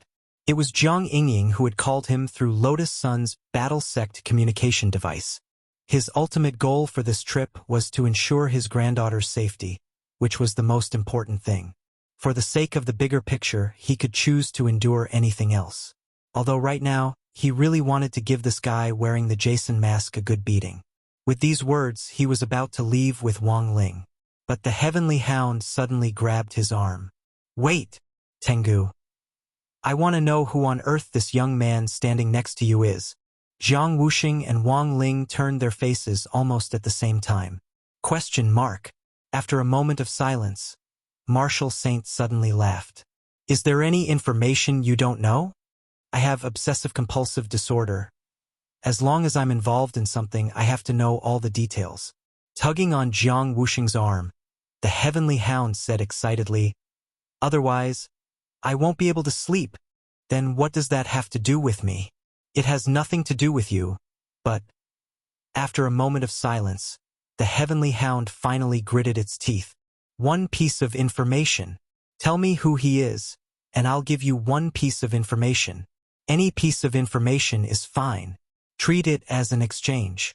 It was Jiang Yingying who had called him through Lotus Sun's battle sect communication device. His ultimate goal for this trip was to ensure his granddaughter's safety, which was the most important thing. For the sake of the bigger picture, he could choose to endure anything else. Although right now, he really wanted to give this guy wearing the Jason mask a good beating. With these words, he was about to leave with Wang Ling. But the heavenly hound suddenly grabbed his arm. Wait, Tengu. I want to know who on earth this young man standing next to you is. Jiang Wuxing and Wang Ling turned their faces almost at the same time. Question mark. After a moment of silence, Marshal Saint suddenly laughed. Is there any information you don't know? I have obsessive-compulsive disorder. As long as I'm involved in something, I have to know all the details. Tugging on Jiang Wuxing's arm, the heavenly hound said excitedly, Otherwise, I won't be able to sleep. Then what does that have to do with me? It has nothing to do with you, but... After a moment of silence, the heavenly hound finally gritted its teeth. One piece of information. Tell me who he is, and I'll give you one piece of information. Any piece of information is fine. Treat it as an exchange.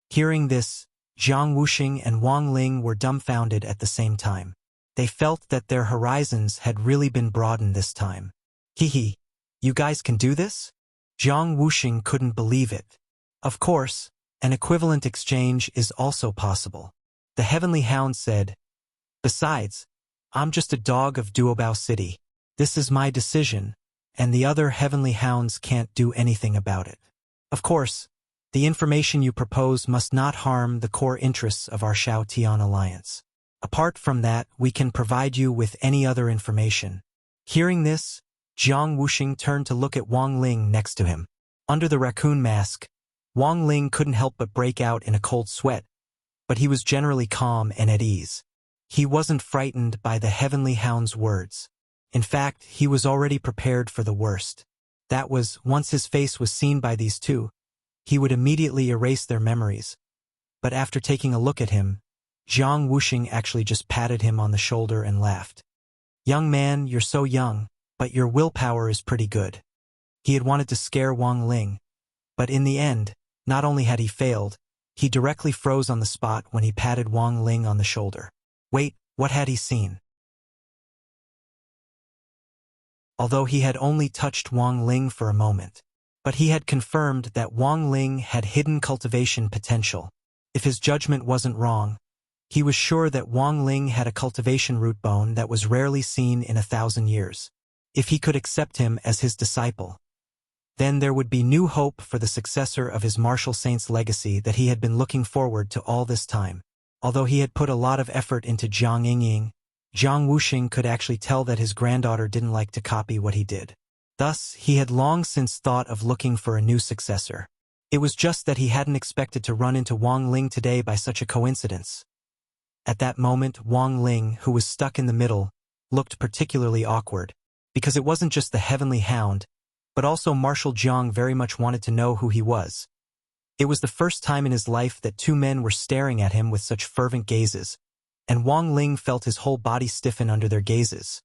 Hearing this, Jiang Wuxing and Wang Ling were dumbfounded at the same time. They felt that their horizons had really been broadened this time. Hee, you guys can do this? Jiang Wuxing couldn't believe it. Of course, an equivalent exchange is also possible. The heavenly hound said, Besides, I'm just a dog of Duobao City. This is my decision, and the other heavenly hounds can't do anything about it. Of course, the information you propose must not harm the core interests of our Shao Tian alliance. Apart from that, we can provide you with any other information. Hearing this, Jiang Wuxing turned to look at Wang Ling next to him. Under the raccoon mask, Wang Ling couldn't help but break out in a cold sweat, but he was generally calm and at ease. He wasn't frightened by the heavenly hound's words. In fact, he was already prepared for the worst. That was, once his face was seen by these two, he would immediately erase their memories. But after taking a look at him, Jiang Wuxing actually just patted him on the shoulder and laughed. Young man, you're so young, but your willpower is pretty good. He had wanted to scare Wang Ling, but in the end, not only had he failed, he directly froze on the spot when he patted Wang Ling on the shoulder. Wait, what had he seen? Although he had only touched Wang Ling for a moment, but he had confirmed that Wang Ling had hidden cultivation potential. If his judgment wasn't wrong, he was sure that Wang Ling had a cultivation root bone that was rarely seen in 1,000 years. If he could accept him as his disciple, then there would be new hope for the successor of his martial saint's legacy that he had been looking forward to all this time. Although he had put a lot of effort into Jiang Yingying, Jiang Wuxing could actually tell that his granddaughter didn't like to copy what he did. Thus, he had long since thought of looking for a new successor. It was just that he hadn't expected to run into Wang Ling today by such a coincidence. At that moment, Wang Ling, who was stuck in the middle, looked particularly awkward, because it wasn't just the heavenly hound, but also Marshal Jiang very much wanted to know who he was. It was the first time in his life that two men were staring at him with such fervent gazes, and Wang Ling felt his whole body stiffen under their gazes.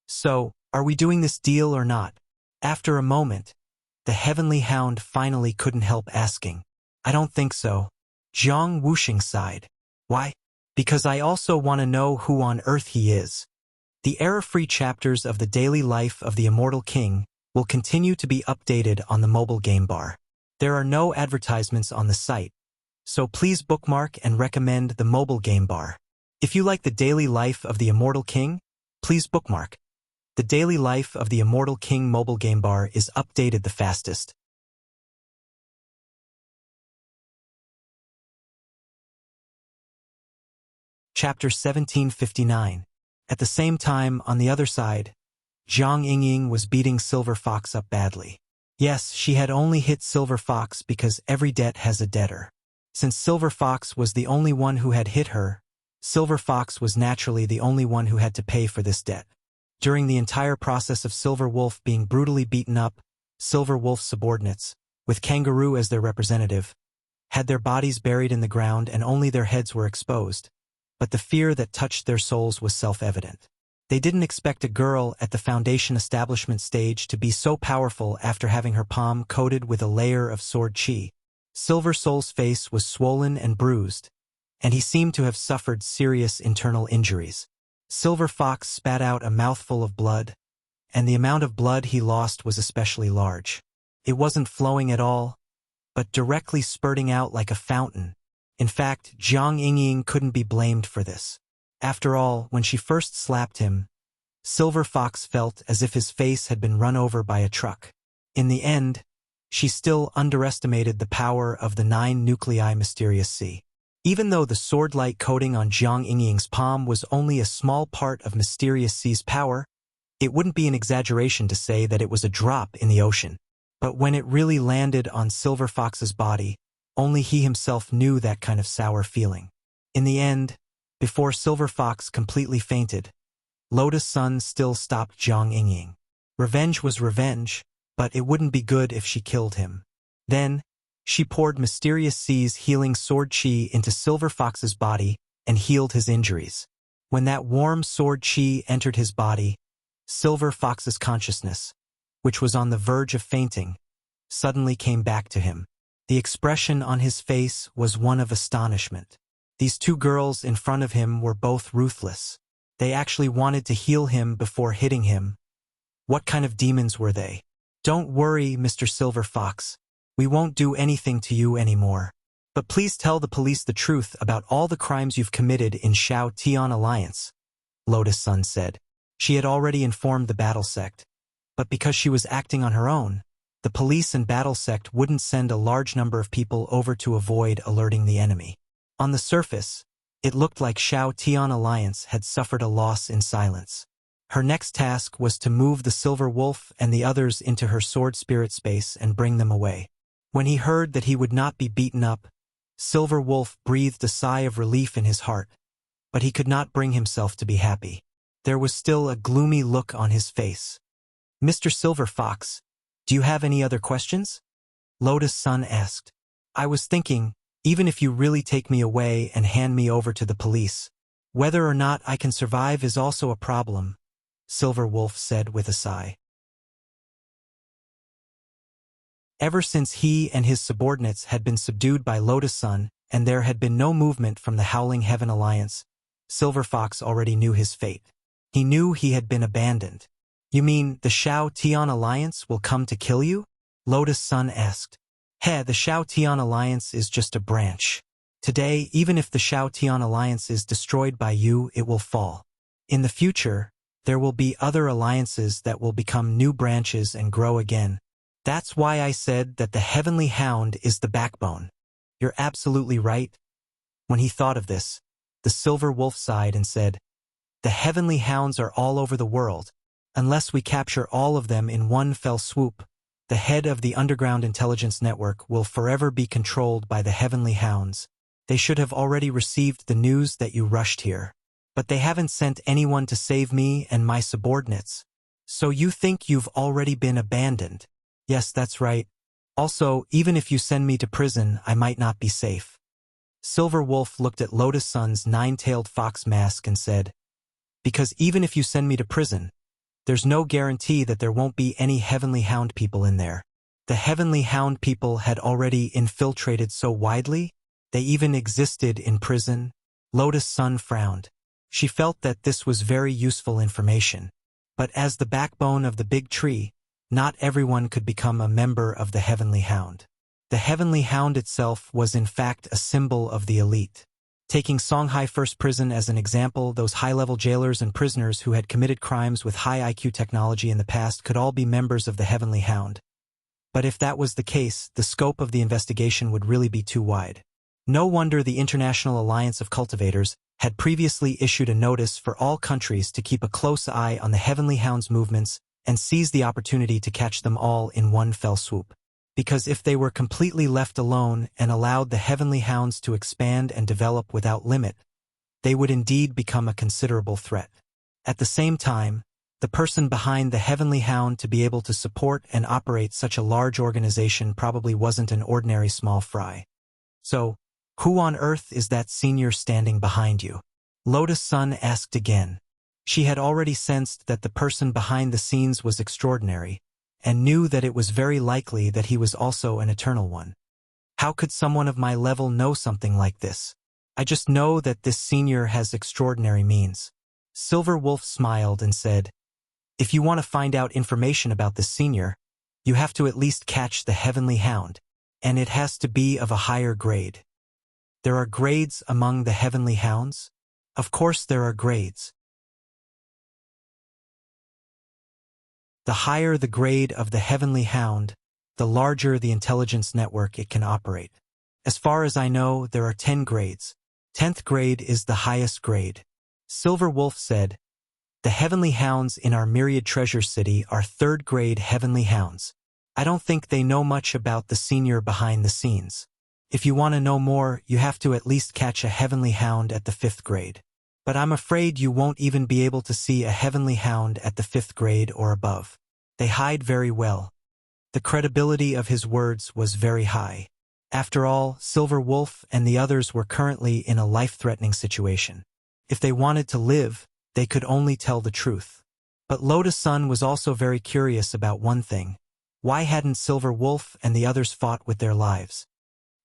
So, are we doing this deal or not? After a moment, the heavenly hound finally couldn't help asking. I don't think so. Jiang Wuxing sighed. Why? Because I also want to know who on earth he is. The error-free chapters of the daily life of the Immortal King will continue to be updated on the mobile game bar. There are no advertisements on the site, So please bookmark and recommend the mobile game bar. If you like the daily life of the Immortal King, please bookmark. The daily life of the Immortal King mobile game bar is updated the fastest. Chapter 1759. At the same time, on the other side, Zhang Yingying was beating Silver Fox up badly. Yes, she had only hit Silver Fox because every debt has a debtor. Since Silver Fox was the only one who had hit her, Silver Fox was naturally the only one who had to pay for this debt. During the entire process of Silver Wolf being brutally beaten up, Silver Wolf's subordinates, with Kangaroo as their representative, had their bodies buried in the ground and only their heads were exposed. But the fear that touched their souls was self-evident. They didn't expect a girl at the Foundation establishment stage to be so powerful after having her palm coated with a layer of sword chi. Silver Soul's face was swollen and bruised, and he seemed to have suffered serious internal injuries. Silver Fox spat out a mouthful of blood, and the amount of blood he lost was especially large. It wasn't flowing at all, but directly spurting out like a fountain. In fact, Zhang Yingying couldn't be blamed for this. After all, when she first slapped him, Silver Fox felt as if his face had been run over by a truck. In the end, she still underestimated the power of the 9 nuclei Mysterious C. Even though the sword-like coating on Zhang Yingying's palm was only a small part of Mysterious C's power, it wouldn't be an exaggeration to say that it was a drop in the ocean. But when it really landed on Silver Fox's body, only he himself knew that kind of sour feeling. In the end, before Silver Fox completely fainted, Lotus Sun still stopped Zhang Yingying. Revenge was revenge, but it wouldn't be good if she killed him. Then, she poured Mysterious C's healing sword chi into Silver Fox's body and healed his injuries. When that warm sword chi entered his body, Silver Fox's consciousness, which was on the verge of fainting, suddenly came back to him. The expression on his face was one of astonishment. These 2 girls in front of him were both ruthless. They actually wanted to heal him before hitting him. What kind of demons were they? Don't worry, Mr. Silver Fox. We won't do anything to you anymore. But please tell the police the truth about all the crimes you've committed in Shao Tian Alliance, Lotus Sun said. She had already informed the battle sect, but because she was acting on her own, the police and battle sect wouldn't send a large number of people over to avoid alerting the enemy. On the surface, it looked like Shao Tian Alliance had suffered a loss in silence. Her next task was to move the Silver Wolf and the others into her sword spirit space and bring them away. When he heard that he would not be beaten up, Silver Wolf breathed a sigh of relief in his heart, but he could not bring himself to be happy. There was still a gloomy look on his face. Mr. Silver Fox, do you have any other questions? Lotus Sun asked. I was thinking, even if you really take me away and hand me over to the police, whether or not I can survive is also a problem, Silver Wolf said with a sigh. Ever since he and his subordinates had been subdued by Lotus Sun and there had been no movement from the Howling Heaven Alliance, Silver Fox already knew his fate. He knew he had been abandoned. You mean the Shao Tian Alliance will come to kill you? Lotus Sun asked. The Shao Tian Alliance is just a branch. Today, even if the Shao Tian Alliance is destroyed by you, it will fall. In the future, there will be other alliances that will become new branches and grow again. That's why I said that the Heavenly Hound is the backbone. You're absolutely right. When he thought of this, the Silver Wolf sighed and said, The Heavenly Hounds are all over the world. Unless we capture all of them in one fell swoop, the head of the Underground Intelligence Network will forever be controlled by the Heavenly Hounds. They should have already received the news that you rushed here. But they haven't sent anyone to save me and my subordinates. So you think you've already been abandoned? Yes, that's right. Also, even if you send me to prison, I might not be safe. Silver Wolf looked at Lotus Sun's 9-tailed fox mask and said, Because even if you send me to prison, there's no guarantee that there won't be any Heavenly Hound people in there. The Heavenly Hound people had already infiltrated so widely, they even existed in prison. Lotus Sun frowned. She felt that this was very useful information. But as the backbone of the big tree, not everyone could become a member of the Heavenly Hound. The heavenly hound itself was in fact a symbol of the elite. Taking Songhai First Prison as an example, those high-level jailers and prisoners who had committed crimes with high IQ technology in the past could all be members of the Heavenly Hound. But if that was the case, the scope of the investigation would really be too wide. No wonder the International Alliance of Cultivators had previously issued a notice for all countries to keep a close eye on the Heavenly Hound's movements and seize the opportunity to catch them all in one fell swoop. Because if they were completely left alone and allowed the Heavenly Hounds to expand and develop without limit, they would indeed become a considerable threat. At the same time, the person behind the Heavenly Hound to be able to support and operate such a large organization probably wasn't an ordinary small fry. So, who on earth is that senior standing behind you? Lotus Sun asked again. She had already sensed that the person behind the scenes was extraordinary, and knew that it was very likely that he was also an eternal one. How could someone of my level know something like this? I just know that this senior has extraordinary means. Silver Wolf smiled and said, if you want to find out information about this senior, you have to at least catch the Heavenly Hound, and it has to be of a higher grade. There are grades among the Heavenly Hounds? Of course there are grades. The higher the grade of the Heavenly Hound, the larger the intelligence network it can operate. As far as I know, there are 10 grades. 10th grade is the highest grade. Silver Wolf said, the Heavenly Hounds in our Myriad Treasure City are 3rd grade Heavenly Hounds. I don't think they know much about the senior behind the scenes. If you want to know more, you have to at least catch a Heavenly Hound at the 5th grade. But I'm afraid you won't even be able to see a Heavenly Hound at the 5th grade or above. They hide very well. The credibility of his words was very high. After all, Silver Wolf and the others were currently in a life-threatening situation. If they wanted to live, they could only tell the truth. But Lotus Sun was also very curious about one thing. Why hadn't Silver Wolf and the others fought with their lives?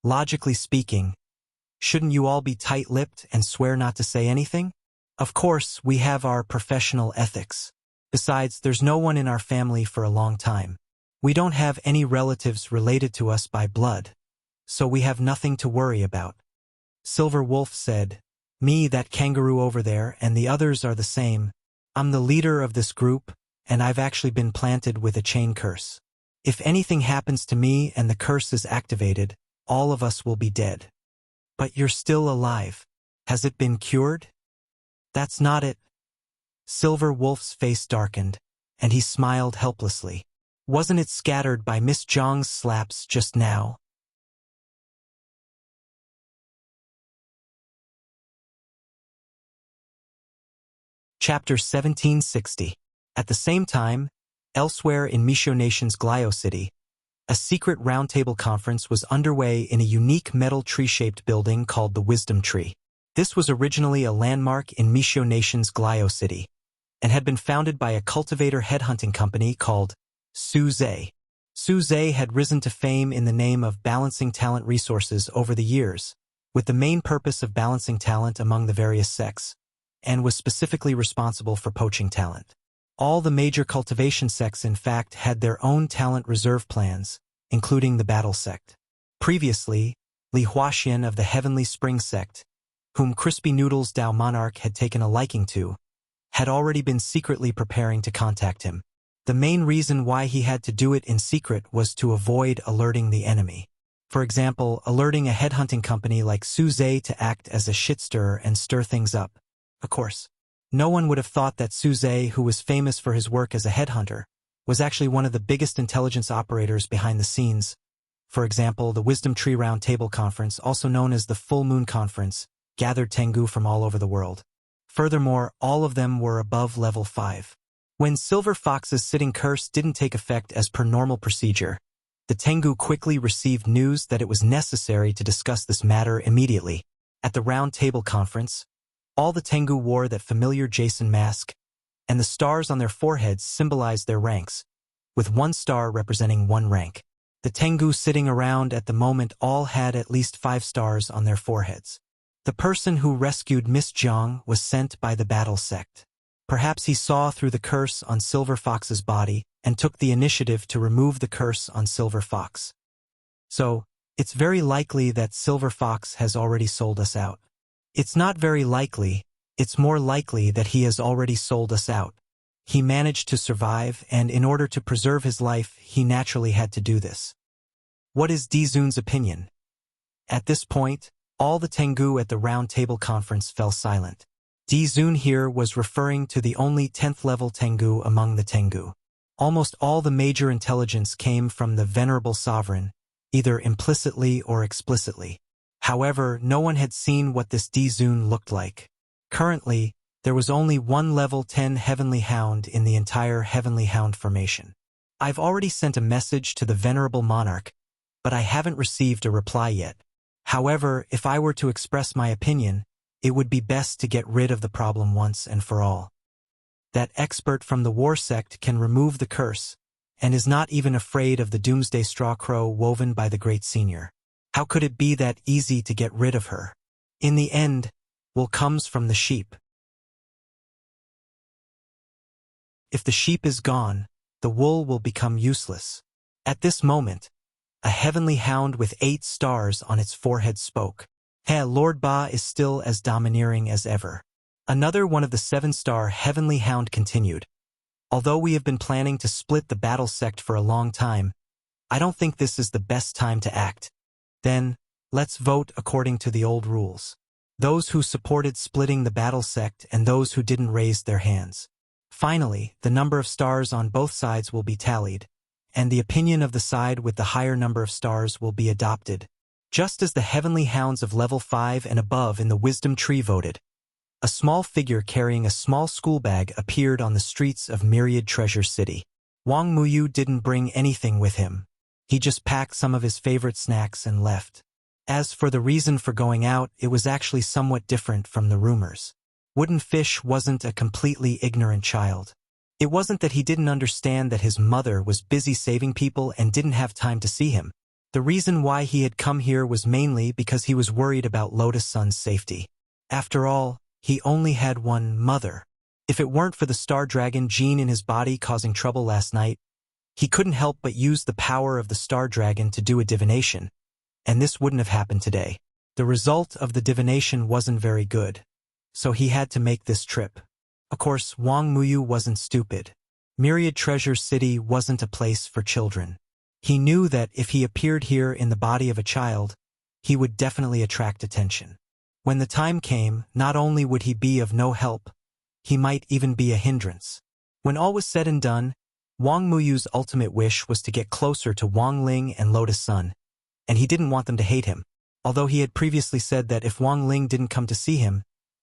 Logically speaking, shouldn't you all be tight-lipped and swear not to say anything? Of course, we have our professional ethics. Besides, there's no one in our family for a long time. We don't have any relatives related to us by blood, so we have nothing to worry about. Silver Wolf said, me, that kangaroo over there, and the others are the same. I'm the leader of this group, and I've actually been planted with a chain curse. If anything happens to me and the curse is activated, all of us will be dead. But you're still alive. Has it been cured? That's not it. Silver Wolf's face darkened, and he smiled helplessly. Wasn't it scattered by Miss Zhang's slaps just now? Chapter 1760. At the same time, elsewhere in Misho Nation's Glio City, a secret roundtable conference was underway in a unique metal tree-shaped building called the Wisdom Tree. This was originally a landmark in Misho Nation's Glio City, and had been founded by a cultivator headhunting company called Suze. Suze had risen to fame in the name of balancing talent resources over the years, with the main purpose of balancing talent among the various sects, and was specifically responsible for poaching talent. All the major cultivation sects, in fact, had their own talent reserve plans, including the Battle Sect. Previously, Li Huaxian of the Heavenly Spring Sect, whom Crispy Noodles Dao Monarch had taken a liking to, had already been secretly preparing to contact him. The main reason why he had to do it in secret was to avoid alerting the enemy. For example, alerting a headhunting company like Suze to act as a shit-stirrer and stir things up. Of course, no one would have thought that Suze, who was famous for his work as a headhunter, was actually one of the biggest intelligence operators behind the scenes. For example, the Wisdom Tree Round Table Conference, also known as the Full Moon Conference, gathered Tengu from all over the world. Furthermore, all of them were above level 5. When Silver Fox's sitting curse didn't take effect as per normal procedure, the Tengu quickly received news that it was necessary to discuss this matter immediately. At the Round Table Conference, all the Tengu wore that familiar Jason mask, and the stars on their foreheads symbolized their ranks, with one star representing one rank. The Tengu sitting around at the moment all had at least 5 stars on their foreheads. The person who rescued Miss Zhang was sent by the Battle Sect. Perhaps he saw through the curse on Silver Fox's body and took the initiative to remove the curse on Silver Fox. So, It's very likely that Silver Fox has already sold us out. It's not very likely, it's more likely that he has already sold us out. He managed to survive, and in order to preserve his life, he naturally had to do this. What is Dizun's opinion? At this point, all the Tengu at the Round Table Conference fell silent. Dizun here was referring to the only 10th level Tengu among the Tengu. Almost all the major intelligence came from the Venerable Sovereign, either implicitly or explicitly. However, no one had seen what this Dizun looked like. Currently, there was only one level 10 Heavenly Hound in the entire Heavenly Hound formation. I've already sent a message to the Venerable Monarch, but I haven't received a reply yet. However, if I were to express my opinion, it would be best to get rid of the problem once and for all. That expert from the war sect can remove the curse, and is not even afraid of the doomsday straw crow woven by the great senior. How could it be that easy to get rid of her? In the end, wool comes from the sheep. If the sheep is gone, the wool will become useless. At this moment, a heavenly hound with 8 stars on its forehead spoke. Hey, Lord Ba is still as domineering as ever. Another one of the 7-star heavenly hound continued. Although we have been planning to split the battle sect for a long time, I don't think this is the best time to act. Then, let's vote according to the old rules. Those who supported splitting the battle sect and those who didn't raised their hands. Finally, the number of stars on both sides will be tallied, and the opinion of the side with the higher number of stars will be adopted. Just as the heavenly hounds of level 5 and above in the wisdom tree voted, a small figure carrying a small school bag appeared on the streets of Myriad Treasure City. Wang Muyu didn't bring anything with him. He just packed some of his favorite snacks and left. As for the reason for going out, it was actually somewhat different from the rumors. Wooden Fish wasn't a completely ignorant child. It wasn't that he didn't understand that his mother was busy saving people and didn't have time to see him. The reason why he had come here was mainly because he was worried about Lotus Sun's safety. After all, he only had one mother. If it weren't for the Star Dragon gene in his body causing trouble last night, he couldn't help but use the power of the Star Dragon to do a divination, and this wouldn't have happened today. The result of the divination wasn't very good, so he had to make this trip. Of course, Wang Muyu wasn't stupid. Myriad Treasure City wasn't a place for children. He knew that if he appeared here in the body of a child, he would definitely attract attention. When the time came, not only would he be of no help, he might even be a hindrance. When all was said and done, Wang Muyu's ultimate wish was to get closer to Wang Ling and Lotus Sun, and he didn't want them to hate him. Although he had previously said that if Wang Ling didn't come to see him,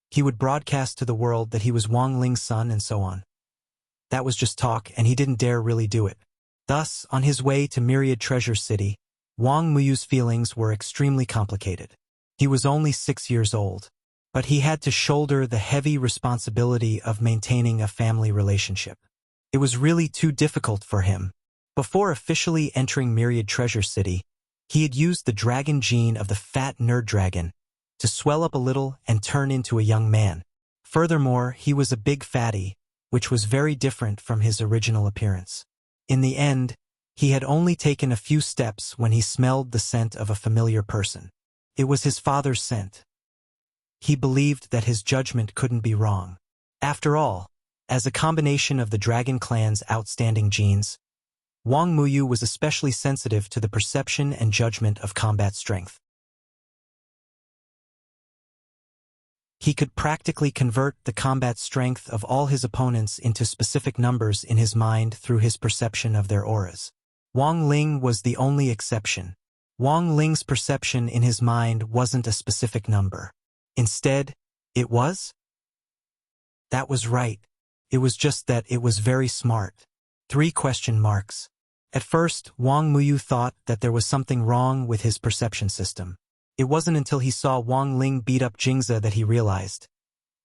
he would broadcast to the world that he was Wang Ling's son and so on. That was just talk, and he didn't dare really do it. Thus, on his way to Myriad Treasure City, Wang Muyu's feelings were extremely complicated. He was only 6 years old, but he had to shoulder the heavy responsibility of maintaining a family relationship. It was really too difficult for him. Before officially entering Myriad Treasure City, he had used the dragon gene of the fat nerd dragon to swell up a little and turn into a young man. Furthermore, he was a big fatty, which was very different from his original appearance. In the end, he had only taken a few steps when he smelled the scent of a familiar person. It was his father's scent. He believed that his judgment couldn't be wrong. After all, as a combination of the Dragon Clan's outstanding genes, Wang Muyu was especially sensitive to the perception and judgment of combat strength. He could practically convert the combat strength of all his opponents into specific numbers in his mind through his perception of their auras. Wang Ling was the only exception. Wang Ling's perception in his mind wasn't a specific number. Instead, it was? That was right. It was just that it was very smart. 3 question marks. At first, Wang Muyu thought that there was something wrong with his perception system. It wasn't until he saw Wang Ling beat up Jingza that he realized.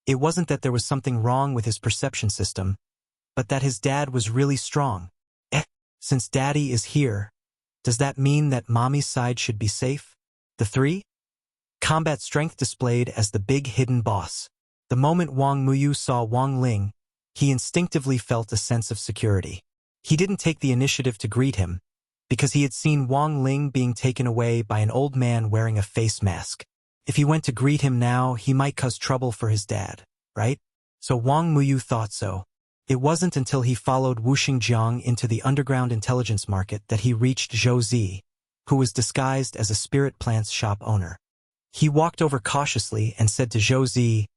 It wasn't that there was something wrong with his perception system, but that his dad was really strong. Since daddy is here, does that mean that mommy's side should be safe? The 3? Combat strength displayed as the big hidden boss. The moment Wang Muyu saw Wang Ling, he instinctively felt a sense of security. He didn't take the initiative to greet him, because he had seen Wang Ling being taken away by an old man wearing a face mask. If he went to greet him now, he might cause trouble for his dad, right? So Wang Muyu thought so. It wasn't until he followed Wu Xingjiang into the underground intelligence market that he reached Zhou Zi, who was disguised as a spirit plants shop owner. He walked over cautiously and said to Zhou Zi,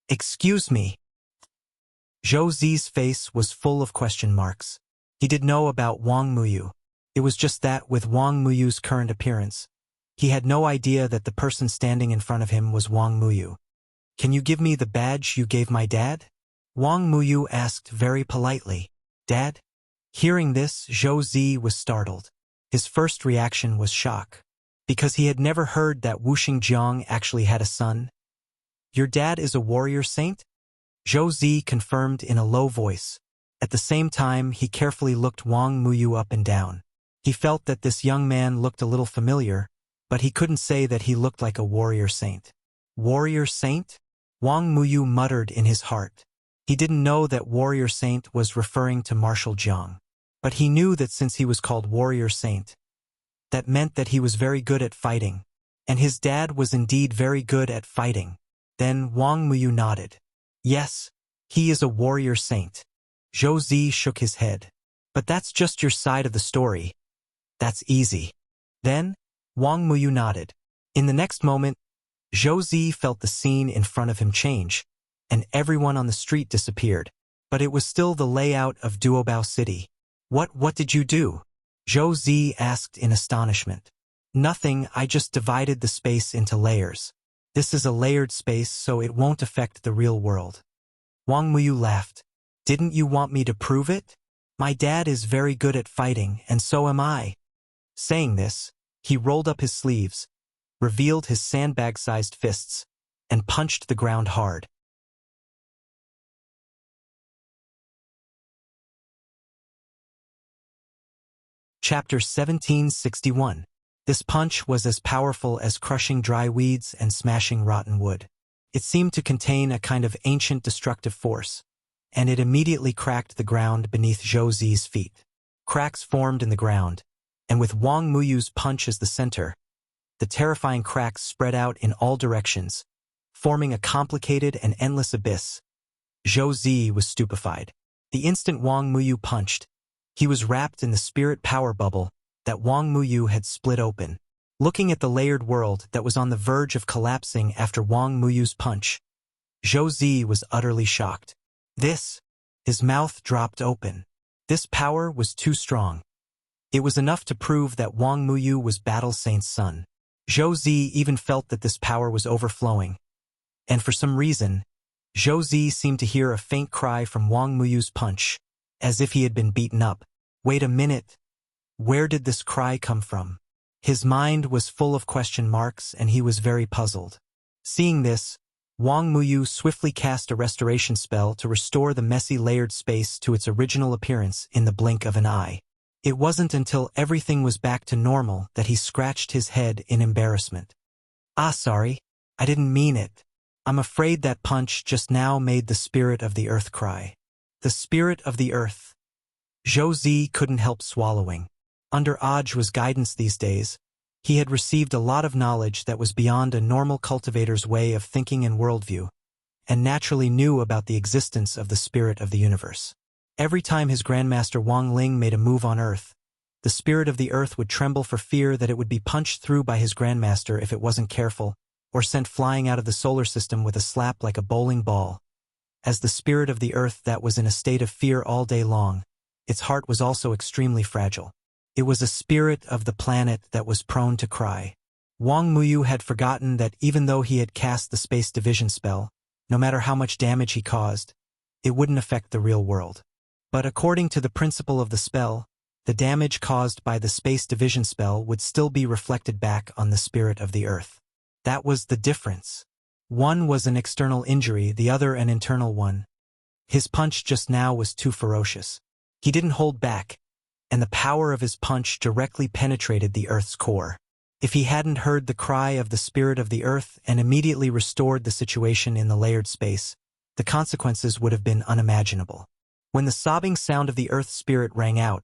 "Excuse me." Zhou Zi's face was full of question marks. He did know about Wang Muyu. It was just that with Wang Muyu's current appearance, he had no idea that the person standing in front of him was Wang Muyu. "Can you give me the badge you gave my dad?" Wang Muyu asked very politely. "Dad?" Hearing this, Zhou Zi was startled. His first reaction was shock, because he had never heard that Wu Xingjiang actually had a son. "Your dad is a warrior saint?" Zhou Zi confirmed in a low voice. At the same time, he carefully looked Wang Muyu up and down. He felt that this young man looked a little familiar, but he couldn't say that he looked like a warrior saint. "Warrior saint?" Wang Muyu muttered in his heart. He didn't know that warrior saint was referring to Marshal Jiang. But he knew that since he was called warrior saint, that meant that he was very good at fighting. And his dad was indeed very good at fighting. Then Wang Muyu nodded. "Yes, he is a warrior saint." Zhou Zi shook his head. "But that's just your side of the story. That's easy." Then, Wang Muyu nodded. In the next moment, Zhou Zi felt the scene in front of him change, and everyone on the street disappeared. But it was still the layout of Duobao City. What did you do?" Zhou Zi asked in astonishment. "Nothing, I just divided the space into layers. This is a layered space, so it won't affect the real world." Wang Muyu laughed. "Didn't you want me to prove it? My dad is very good at fighting, and so am I." Saying this, he rolled up his sleeves, revealed his sandbag-sized fists, and punched the ground hard. Chapter 1761. This punch was as powerful as crushing dry weeds and smashing rotten wood. It seemed to contain a kind of ancient destructive force, and it immediately cracked the ground beneath Zhou Zi's feet. Cracks formed in the ground, and with Wang Muyu's punch as the center, the terrifying cracks spread out in all directions, forming a complicated and endless abyss. Zhou Zi was stupefied. The instant Wang Muyu punched, he was wrapped in the spirit power bubble that Wang Muyu had split open. Looking at the layered world that was on the verge of collapsing after Wang Muyu's punch, Zhou Zi was utterly shocked. His mouth dropped open. This power was too strong. It was enough to prove that Wang Muyu was Battle Saint's son. Zhou Zi even felt that this power was overflowing. And for some reason, Zhou Zi seemed to hear a faint cry from Wang Muyu's punch, as if he had been beaten up. Wait a minute. Where did this cry come from? His mind was full of question marks, and he was very puzzled. Seeing this, Wang Muyu swiftly cast a restoration spell to restore the messy layered space to its original appearance in the blink of an eye. It wasn't until everything was back to normal that he scratched his head in embarrassment. Sorry, I didn't mean it. I'm afraid that punch just now made the spirit of the earth cry." The spirit of the earth. Zhou Zi couldn't help swallowing. Under Ajwa's guidance these days, he had received a lot of knowledge that was beyond a normal cultivator's way of thinking and worldview, and naturally knew about the existence of the spirit of the universe. Every time his grandmaster Wang Ling made a move on Earth, the spirit of the earth would tremble for fear that it would be punched through by his grandmaster if it wasn't careful, or sent flying out of the solar system with a slap like a bowling ball. As the spirit of the earth that was in a state of fear all day long, its heart was also extremely fragile. It was a spirit of the planet that was prone to cry. Wang Muyu had forgotten that even though he had cast the space division spell, no matter how much damage he caused, it wouldn't affect the real world. But according to the principle of the spell, the damage caused by the space division spell would still be reflected back on the spirit of the earth. That was the difference. One was an external injury, the other an internal one. His punch just now was too ferocious. He didn't hold back, and the power of his punch directly penetrated the earth's core. If he hadn't heard the cry of the spirit of the earth and immediately restored the situation in the layered space, the consequences would have been unimaginable. When the sobbing sound of the earth spirit rang out,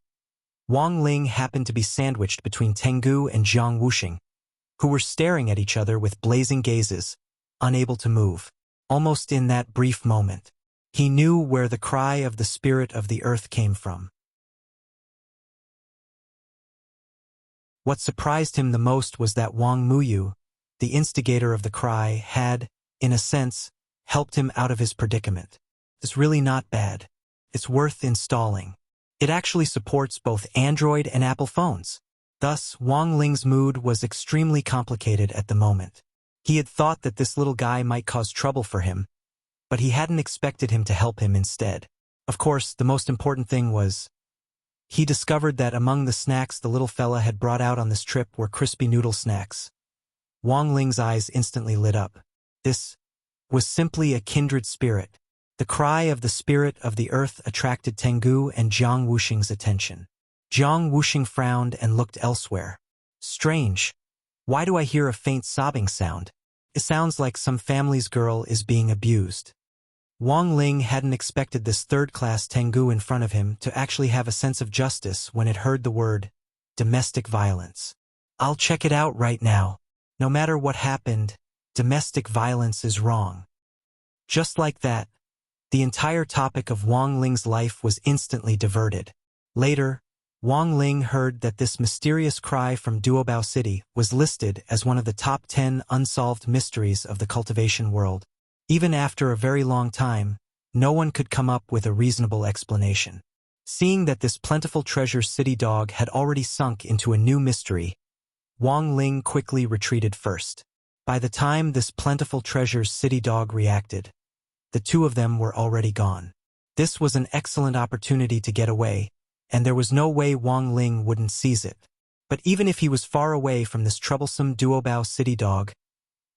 Wang Ling happened to be sandwiched between Tengu and Jiang Wuxing, who were staring at each other with blazing gazes, unable to move. Almost in that brief moment, he knew where the cry of the spirit of the earth came from. What surprised him the most was that Wang Muyu, the instigator of the cry, had, in a sense, helped him out of his predicament. It's really not bad. It's worth installing. It actually supports both Android and Apple phones. Thus, Wang Ling's mood was extremely complicated at the moment. He had thought that this little guy might cause trouble for him, but he hadn't expected him to help him instead. Of course, the most important thing was, he discovered that among the snacks the little fella had brought out on this trip were crispy noodle snacks. Wang Ling's eyes instantly lit up. This was simply a kindred spirit. The cry of the spirit of the earth attracted Tengu and Jiang Wuxing's attention. Jiang Wuxing frowned and looked elsewhere. Strange. Why do I hear a faint sobbing sound? It sounds like some family's girl is being abused. Wang Ling hadn't expected this third-class Tengu in front of him to actually have a sense of justice when it heard the word domestic violence. I'll check it out right now. No matter what happened, domestic violence is wrong. Just like that, the entire topic of Wang Ling's life was instantly diverted. Later, Wang Ling heard that this mysterious cry from Duobao City was listed as one of the top 10 unsolved mysteries of the cultivation world. Even after a very long time, no one could come up with a reasonable explanation. Seeing that this plentiful treasure city dog had already sunk into a new mystery, Wang Ling quickly retreated first. By the time this plentiful treasure city dog reacted, the two of them were already gone. This was an excellent opportunity to get away, and there was no way Wang Ling wouldn't seize it. But even if he was far away from this troublesome Duobao city dog,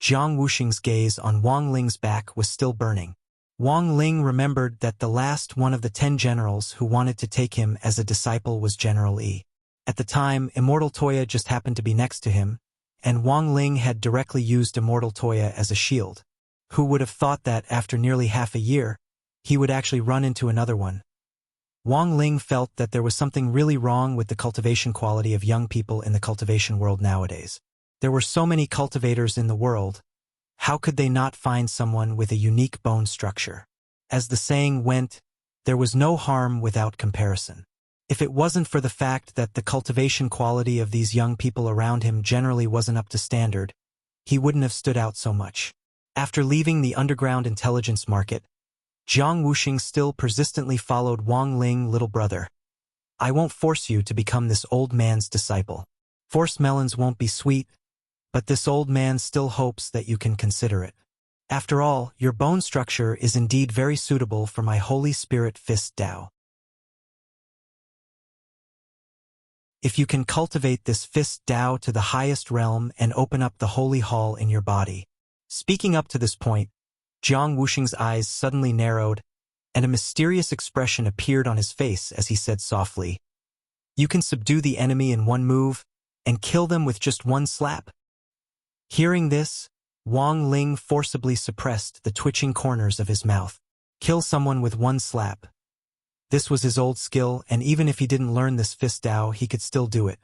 Jiang Wuxing's gaze on Wang Ling's back was still burning. Wang Ling remembered that the last one of the 10 generals who wanted to take him as a disciple was General Yi. At the time, Immortal Toya just happened to be next to him, and Wang Ling had directly used Immortal Toya as a shield. Who would have thought that after nearly half a year, he would actually run into another one? Wang Ling felt that there was something really wrong with the cultivation quality of young people in the cultivation world nowadays. There were so many cultivators in the world. How could they not find someone with a unique bone structure? As the saying went, there was no harm without comparison. If it wasn't for the fact that the cultivation quality of these young people around him generally wasn't up to standard, he wouldn't have stood out so much. After leaving the underground intelligence market, Jiang Wuxing still persistently followed Wang Ling, little brother. I won't force you to become this old man's disciple. Forced melons won't be sweet, but this old man still hopes that you can consider it. After all, your bone structure is indeed very suitable for my Holy Spirit Fist Tao. If you can cultivate this Fist Tao to the highest realm and open up the holy hall in your body. Speaking up to this point, Jiang Wuxing's eyes suddenly narrowed, and a mysterious expression appeared on his face as he said softly, "You can subdue the enemy in one move, and kill them with just one slap." Hearing this, Wang Ling forcibly suppressed the twitching corners of his mouth. Kill someone with one slap. This was his old skill, and even if he didn't learn this Fist Tao, he could still do it.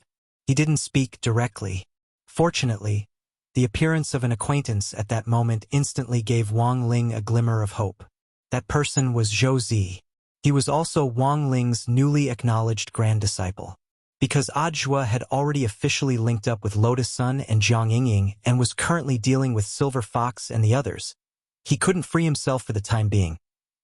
He didn't speak directly. Fortunately, the appearance of an acquaintance at that moment instantly gave Wang Ling a glimmer of hope. That person was Zhou Zi. He was also Wang Ling's newly acknowledged grand disciple. Because Ajua had already officially linked up with Lotus Sun and Jiang Yingying and was currently dealing with Silver Fox and the others, he couldn't free himself for the time being.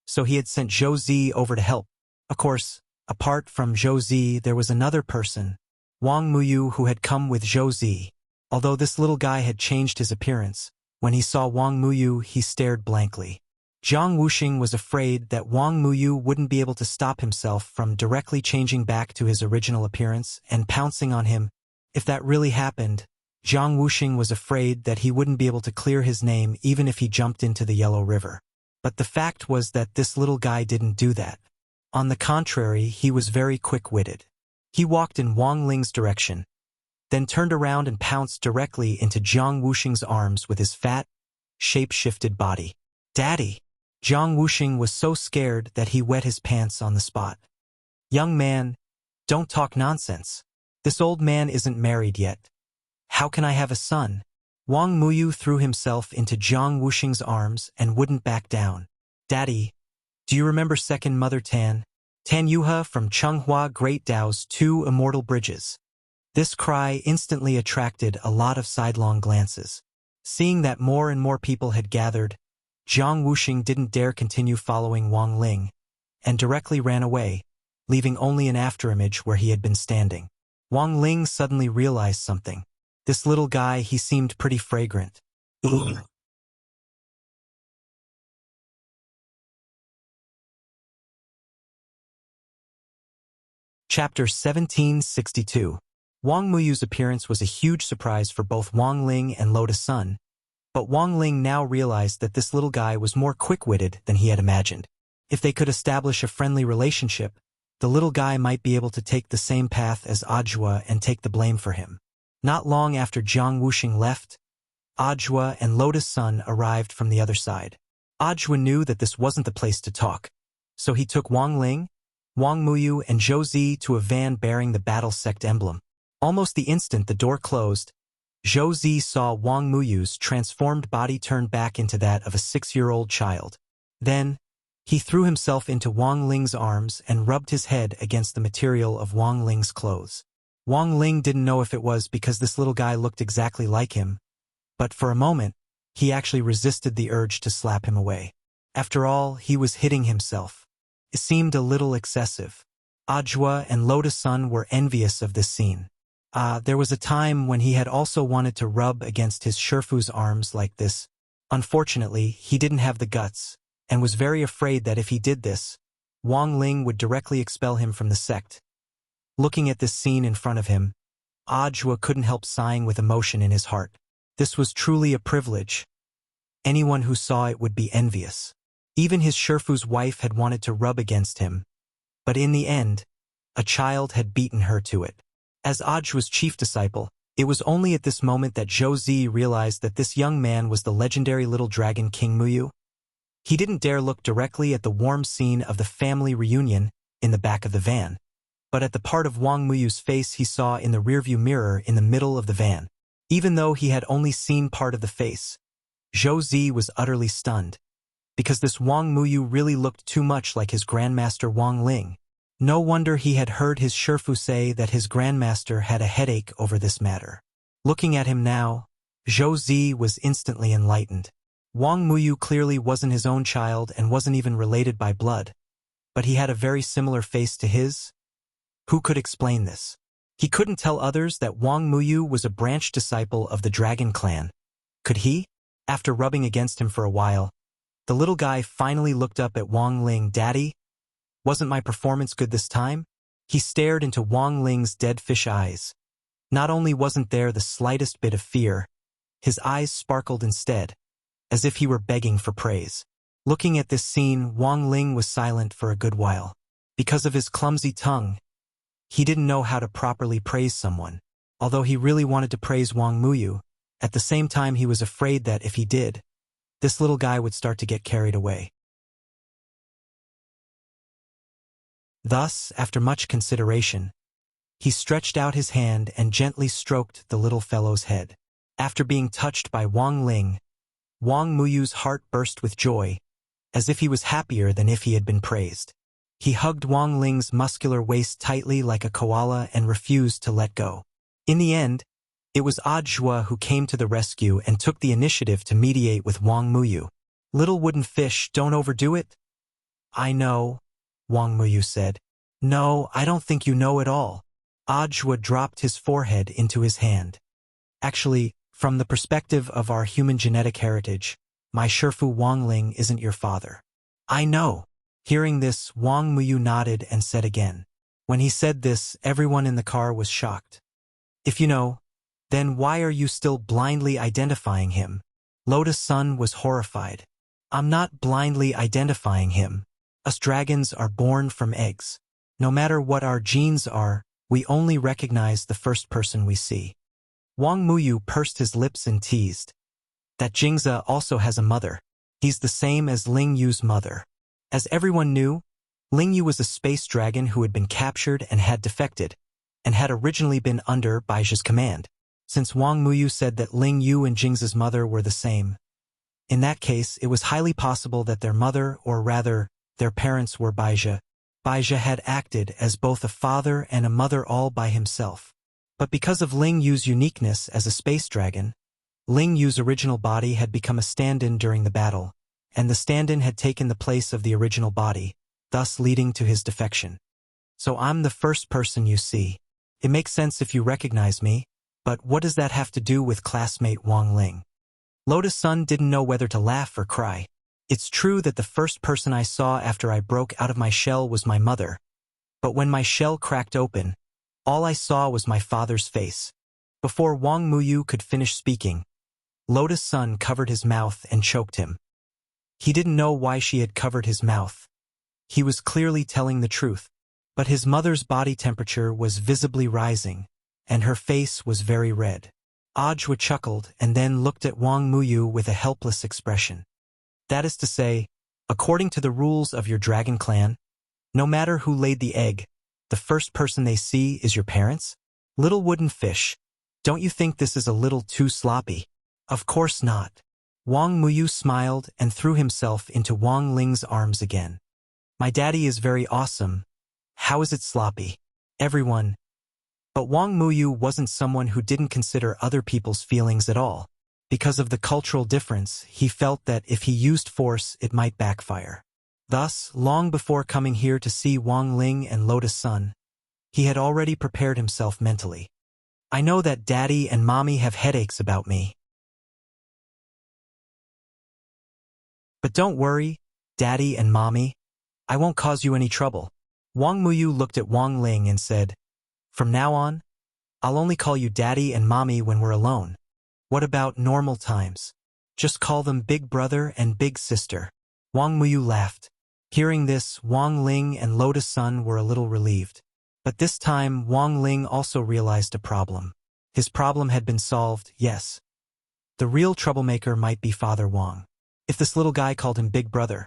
So he had sent Zhou Zi over to help. Of course, apart from Zhou Zi, there was another person, Wang Muyu, who had come with Zhou Zi. Although this little guy had changed his appearance, when he saw Wang Muyu, he stared blankly. Jiang Wuxing was afraid that Wang Muyu wouldn't be able to stop himself from directly changing back to his original appearance and pouncing on him. If that really happened, Jiang Wuxing was afraid that he wouldn't be able to clear his name even if he jumped into the Yellow River. But the fact was that this little guy didn't do that. On the contrary, he was very quick-witted. He walked in Wang Ling's direction, then turned around and pounced directly into Jiang Wuxing's arms with his fat, shape-shifted body. "Daddy!" Jiang Wuxing was so scared that he wet his pants on the spot. "Young man, Don't talk nonsense. This old man isn't married yet. How can I have a son? Wang Muyu threw himself into Jiang Wuxing's arms and wouldn't back down. Daddy, do you remember second mother Tan? Tan Yuha from Changhua Great Dao's 2 immortal bridges. This cry instantly attracted a lot of sidelong glances. Seeing that more and more people had gathered, Jiang Wuxing didn't dare continue following Wang Ling, and directly ran away, leaving only an afterimage where he had been standing. Wang Ling suddenly realized something. This little guy, he seemed pretty fragrant. Chapter 1762. Wang Muyu's appearance was a huge surprise for both Wang Ling and Lotus Sun, but Wang Ling now realized that this little guy was more quick-witted than he had imagined. If they could establish a friendly relationship, the little guy might be able to take the same path as Ajua and take the blame for him. Not long after Jiang Wuxing left, Ajua and Lotus Sun arrived from the other side. Ajua knew that this wasn't the place to talk, so he took Wang Ling, Wang Muyu and Zhou Zi to a van bearing the battle sect emblem. Almost the instant the door closed, Zhou Zi saw Wang Muyu's transformed body turn back into that of a 6-year-old child. Then, he threw himself into Wang Ling's arms and rubbed his head against the material of Wang Ling's clothes. Wang Ling didn't know if it was because this little guy looked exactly like him, but for a moment, he actually resisted the urge to slap him away. After all, he was hitting himself. It seemed a little excessive. Ajua and Lotus Sun were envious of this scene. There was a time when he had also wanted to rub against his Shifu's arms like this. Unfortunately, he didn't have the guts, and was very afraid that if he did this, Wang Ling would directly expel him from the sect. Looking at this scene in front of him, Ajua couldn't help sighing with emotion in his heart. This was truly a privilege. Anyone who saw it would be envious. Even his Shifu's wife had wanted to rub against him, but in the end, a child had beaten her to it. As Ajua's chief disciple, it was only at this moment that Zhou Zi realized that this young man was the legendary little dragon King Muyu. He didn't dare look directly at the warm scene of the family reunion in the back of the van, but at the part of Wang Muyu's face he saw in the rearview mirror in the middle of the van. Even though he had only seen part of the face, Zhou Zi was utterly stunned, because this Wang Muyu really looked too much like his grandmaster Wang Ling. No wonder he had heard his Shifu say that his grandmaster had a headache over this matter. Looking at him now, Zhou Zi was instantly enlightened. Wang Muyu clearly wasn't his own child and wasn't even related by blood, but he had a very similar face to his. Who could explain this? He couldn't tell others that Wang Muyu was a branch disciple of the Dragon Clan. Could he? After rubbing against him for a while, the little guy finally looked up at Wang Ling. Daddy, wasn't my performance good this time? He stared into Wang Ling's dead fish eyes. Not only wasn't there the slightest bit of fear, his eyes sparkled instead, as if he were begging for praise. Looking at this scene, Wang Ling was silent for a good while. Because of his clumsy tongue, he didn't know how to properly praise someone. Although he really wanted to praise Wang Muyu, at the same time he was afraid that if he did, this little guy would start to get carried away. Thus, after much consideration, he stretched out his hand and gently stroked the little fellow's head. After being touched by Wang Ling, Wang Muyu's heart burst with joy, as if he was happier than if he had been praised. He hugged Wang Ling's muscular waist tightly like a koala and refused to let go. In the end, it was Ajua who came to the rescue and took the initiative to mediate with Wang Muyu. Little wooden fish, don't overdo it. I know, Wang Muyu said. No, I don't think you know at all. Ajua dropped his forehead into his hand. Actually, from the perspective of our human genetic heritage, my Shifu Wang Ling isn't your father. I know. Hearing this, Wang Muyu nodded and said again. When he said this, everyone in the car was shocked. If you know, then why are you still blindly identifying him? Lotus Sun was horrified. I'm not blindly identifying him. Us dragons are born from eggs. No matter what our genes are, we only recognize the first person we see. Wang Muyu pursed his lips and teased. That Jingza also has a mother. He's the same as Ling Yu's mother. As everyone knew, Ling Yu was a space dragon who had been captured and had defected, and had originally been under Baijia's command. Since Wang Muyu said that Ling Yu and Jing's mother were the same, in that case it was highly possible that their mother, or rather, their parents were Baizhi. Baizhi had acted as both a father and a mother all by himself. But because of Ling Yu's uniqueness as a space dragon, Ling Yu's original body had become a stand-in during the battle, and the stand-in had taken the place of the original body, thus leading to his defection. So I'm the first person you see. It makes sense if you recognize me, but what does that have to do with classmate Wang Ling? Lotus Sun didn't know whether to laugh or cry. It's true that the first person I saw after I broke out of my shell was my mother, but when my shell cracked open, all I saw was my father's face. Before Wang Muyu could finish speaking, Lotus Sun covered his mouth and choked him. He didn't know why she had covered his mouth. He was clearly telling the truth, but his mother's body temperature was visibly rising, and her face was very red. Ajwa chuckled and then looked at Wang Muyu with a helpless expression. That is to say, according to the rules of your dragon clan, no matter who laid the egg, the first person they see is your parents? Little wooden fish, don't you think this is a little too sloppy? Of course not. Wang Muyu smiled and threw himself into Wang Ling's arms again. My daddy is very awesome. How is it sloppy? Everyone. But Wang Muyu wasn't someone who didn't consider other people's feelings at all. Because of the cultural difference, he felt that if he used force, it might backfire. Thus, long before coming here to see Wang Ling and Lotus Sun, he had already prepared himself mentally. I know that daddy and mommy have headaches about me. But don't worry, daddy and mommy, I won't cause you any trouble. Wang Muyu looked at Wang Ling and said, from now on, I'll only call you daddy and mommy when we're alone. What about normal times? Just call them big brother and big sister. Wang Muyu laughed. Hearing this, Wang Ling and Lotus Sun were a little relieved. But this time, Wang Ling also realized a problem. His problem had been solved, yes. The real troublemaker might be Father Wang. If this little guy called him big brother,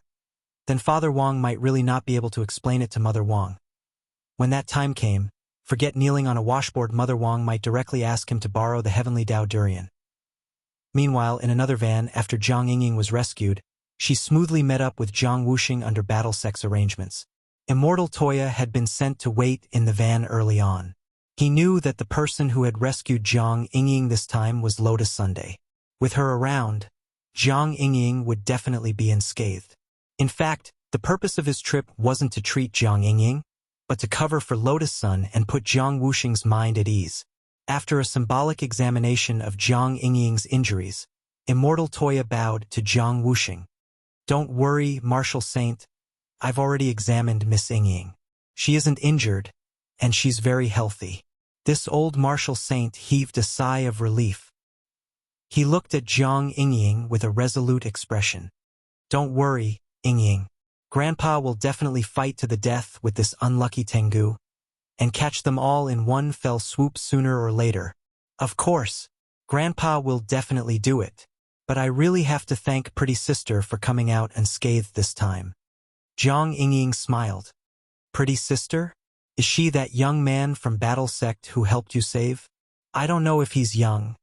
then Father Wang might really not be able to explain it to Mother Wang. When that time came, forget kneeling on a washboard, Mother Wang might directly ask him to borrow the heavenly Dao durian. Meanwhile, in another van, after Jiang Yingying was rescued, she smoothly met up with Jiang Wuxing under battle sex arrangements. Immortal Toya had been sent to wait in the van early on. He knew that the person who had rescued Jiang Yingying this time was Lotus Sunday. With her around, Jiang Yingying would definitely be unscathed. In fact, the purpose of his trip wasn't to treat Jiang Yingying, but to cover for Lotus Sun and put Jiang Wuxing's mind at ease. After a symbolic examination of Jiang Yingying's injuries, Immortal Toya bowed to Jiang Wuxing. Don't worry, Martial Saint. I've already examined Miss Yingying. She isn't injured, and she's very healthy. This old Martial Saint heaved a sigh of relief. He looked at Jiang Yingying with a resolute expression. Don't worry, Yingying. Grandpa will definitely fight to the death with this unlucky Tengu, and catch them all in one fell swoop sooner or later. Of course, Grandpa will definitely do it. But I really have to thank Pretty Sister for coming out unscathed this time. Jiang Yingying smiled. Pretty Sister? Is she that young man from Battle Sect who helped you save? I don't know if he's young,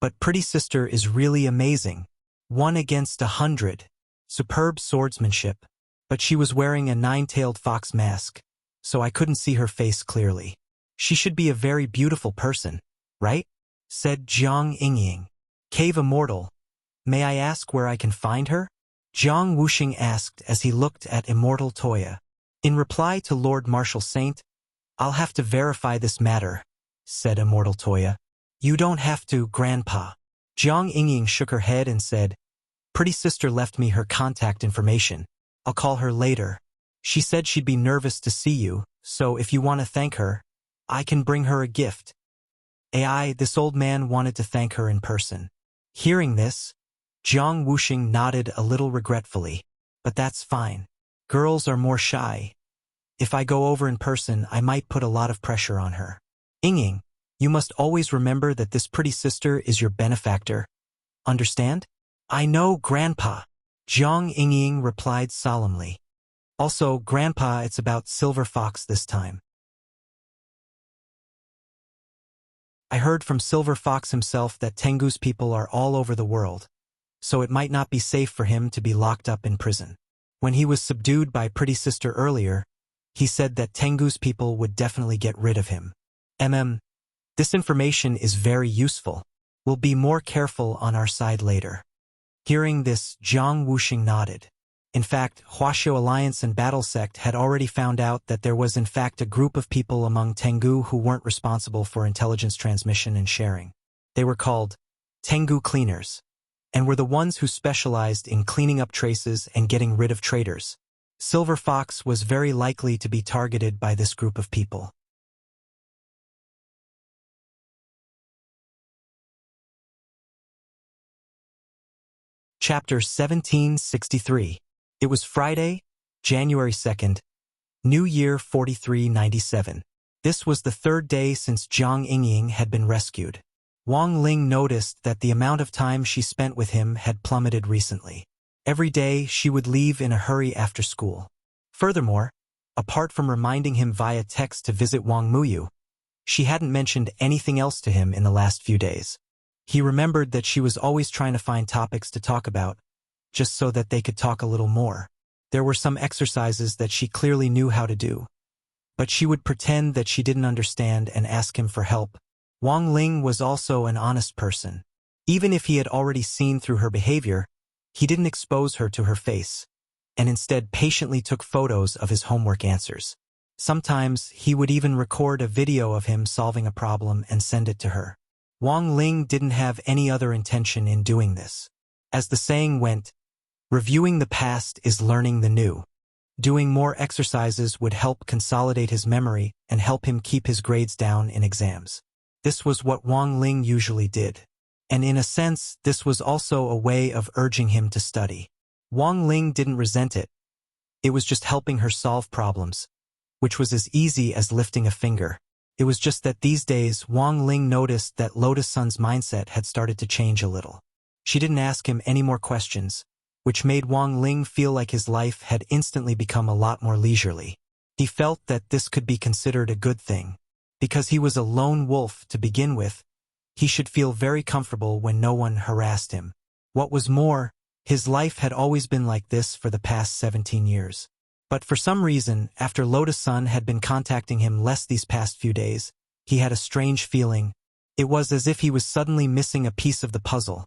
but Pretty Sister is really amazing. 1 against 100. Superb swordsmanship. But she was wearing a 9-tailed fox mask, so I couldn't see her face clearly. She should be a very beautiful person, right? Said Jiang Yingying. Cave Immortal. May I ask where I can find her? Jiang Wuxing asked as he looked at Immortal Toya. In reply to Lord Martial Saint, I'll have to verify this matter, said Immortal Toya. You don't have to, Grandpa. Jiang Yingying shook her head and said, Pretty Sister left me her contact information. I'll call her later. She said she'd be nervous to see you, so if you want to thank her, I can bring her a gift. This old man wanted to thank her in person. Hearing this, Jiang Wuxing nodded a little regretfully. But that's fine. Girls are more shy. If I go over in person, I might put a lot of pressure on her. Yingying, you must always remember that this Pretty Sister is your benefactor. Understand? I know, Grandpa. Jiang Yingying replied solemnly. Also, Grandpa, it's about Silver Fox this time. I heard from Silver Fox himself that Tengu's people are all over the world, so it might not be safe for him to be locked up in prison. When he was subdued by Pretty Sister earlier, he said that Tengu's people would definitely get rid of him. This information is very useful. We'll be more careful on our side later. Hearing this, Jiang Wuxing nodded. In fact, Huaxiu Alliance and Battle Sect had already found out that there was in fact a group of people among Tengu who weren't responsible for intelligence transmission and sharing. They were called Tengu Cleaners, and were the ones who specialized in cleaning up traces and getting rid of traitors. Silver Fox was very likely to be targeted by this group of people. Chapter 1763. It was Friday, January 2nd, New Year 4397. This was the third day since Jiang Yingying had been rescued. Wang Ling noticed that the amount of time she spent with him had plummeted recently. Every day she would leave in a hurry after school. Furthermore, apart from reminding him via text to visit Wang Muyu, she hadn't mentioned anything else to him in the last few days. He remembered that she was always trying to find topics to talk about, just so that they could talk a little more. There were some exercises that she clearly knew how to do, but she would pretend that she didn't understand and ask him for help. Wang Ling was also an honest person. Even if he had already seen through her behavior, he didn't expose her to her face, and instead patiently took photos of his homework answers. Sometimes he would even record a video of him solving a problem and send it to her. Wang Ling didn't have any other intention in doing this. As the saying went, reviewing the past is learning the new. Doing more exercises would help consolidate his memory and help him keep his grades down in exams. This was what Wang Ling usually did. And in a sense, this was also a way of urging him to study. Wang Ling didn't resent it. It was just helping her solve problems, which was as easy as lifting a finger. It was just that these days, Wang Ling noticed that Lotus Sun's mindset had started to change a little. She didn't ask him any more questions, which made Wang Ling feel like his life had instantly become a lot more leisurely. He felt that this could be considered a good thing. Because he was a lone wolf to begin with, he should feel very comfortable when no one harassed him. What was more, his life had always been like this for the past 17 years. But for some reason, after Lotus Sun had been contacting him less these past few days, he had a strange feeling. It was as if he was suddenly missing a piece of the puzzle,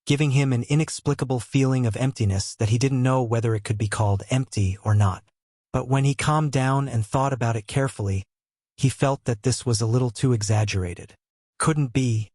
giving him an inexplicable feeling of emptiness that he didn't know whether it could be called empty or not. But when he calmed down and thought about it carefully, he felt that this was a little too exaggerated. Couldn't be.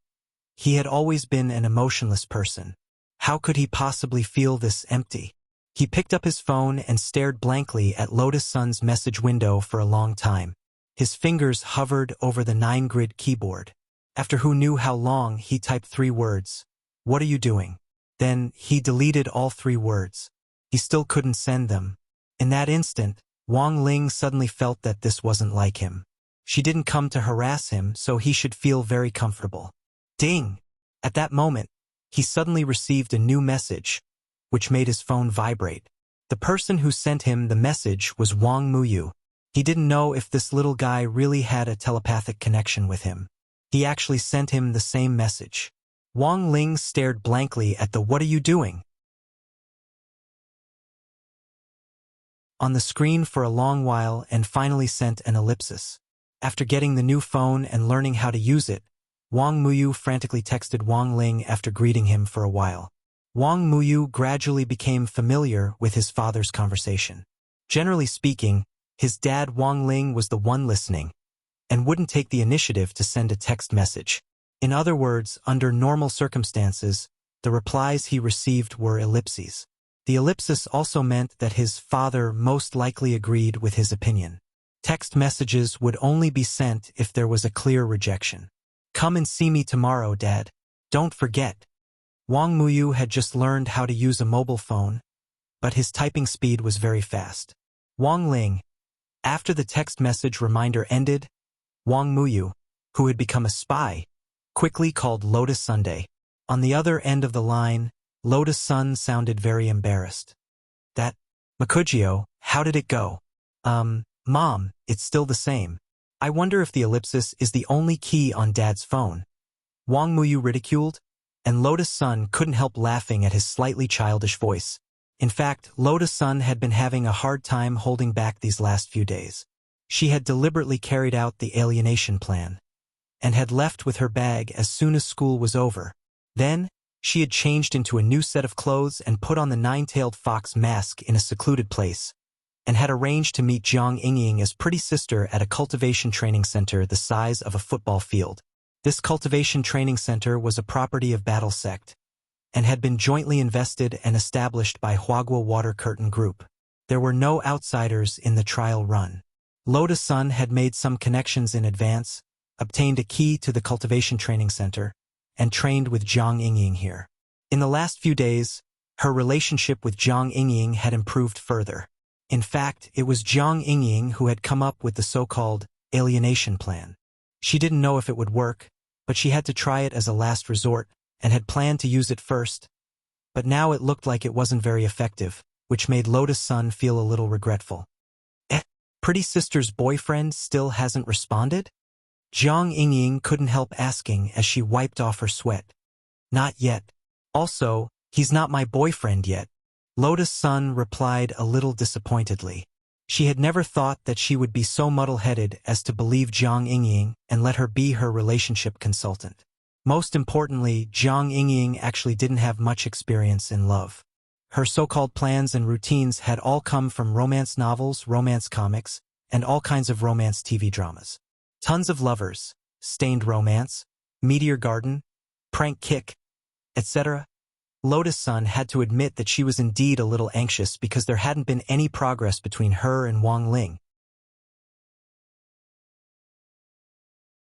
He had always been an emotionless person. How could he possibly feel this empty? He picked up his phone and stared blankly at Lotus Sun's message window for a long time. His fingers hovered over the 9-grid keyboard. After who knew how long, he typed 3 words. "What are you doing?" Then he deleted all 3 words. He still couldn't send them. In that instant, Wang Ling suddenly felt that this wasn't like him. She didn't come to harass him, so he should feel very comfortable. Ding! At that moment, he suddenly received a new message, which made his phone vibrate. The person who sent him the message was Wang Muyu. He didn't know if this little guy really had a telepathic connection with him. He actually sent him the same message. Wang Ling stared blankly at the "What are you doing?" on the screen for a long while and finally sent an ellipsis. After getting the new phone and learning how to use it, Wang Muyu frantically texted Wang Ling after greeting him for a while. Wang Muyu gradually became familiar with his father's conversation. Generally speaking, his dad Wang Ling was the one listening, and wouldn't take the initiative to send a text message. In other words, under normal circumstances, the replies he received were ellipses. The ellipsis also meant that his father most likely agreed with his opinion. Text messages would only be sent if there was a clear rejection. "Come and see me tomorrow, Dad. Don't forget." Wang Muyu had just learned how to use a mobile phone, but his typing speed was very fast. Wang Ling. After the text message reminder ended, Wang Muyu, who had become a spy, quickly called Lotus Sunday. On the other end of the line, Lotus Sun sounded very embarrassed. "That, Makujio, How did it go? Mom, it's still the same. I wonder if the ellipsis is the only key on Dad's phone. Wang Muyu ridiculed, and Lotus Sun couldn't help laughing at his slightly childish voice. In fact, Lotus Sun had been having a hard time holding back these last few days. She had deliberately carried out the alienation plan, and had left with her bag as soon as school was over. Then, she had changed into a new set of clothes and put on the nine-tailed fox mask in a secluded place, and had arranged to meet Jiang Yingying as pretty sister at a cultivation training center the size of a football field. This cultivation training center was a property of Battle Sect, and had been jointly invested and established by Huaguo Water Curtain Group. There were no outsiders in the trial run. Lotus Sun had made some connections in advance, obtained a key to the cultivation training center, and trained with Jiang Yingying here. In the last few days, her relationship with Jiang Yingying had improved further. In fact, it was Jiang Yingying who had come up with the so-called alienation plan. She didn't know if it would work, but she had to try it as a last resort, and had planned to use it first. But now it looked like it wasn't very effective, which made Lotus Sun feel a little regretful. Pretty sister's boyfriend still hasn't responded? Jiang Yingying couldn't help asking as she wiped off her sweat. Not yet. Also, he's not my boyfriend yet. Lotus Sun replied a little disappointedly. She had never thought that she would be so muddle-headed as to believe Jiang Yingying and let her be her relationship consultant. Most importantly, Jiang Yingying actually didn't have much experience in love. Her so-called plans and routines had all come from romance novels, romance comics, and all kinds of romance TV dramas. Tons of lovers, stained romance, meteor garden, prank kick, etc. Lotus Sun had to admit that she was indeed a little anxious because there hadn't been any progress between her and Wang Ling.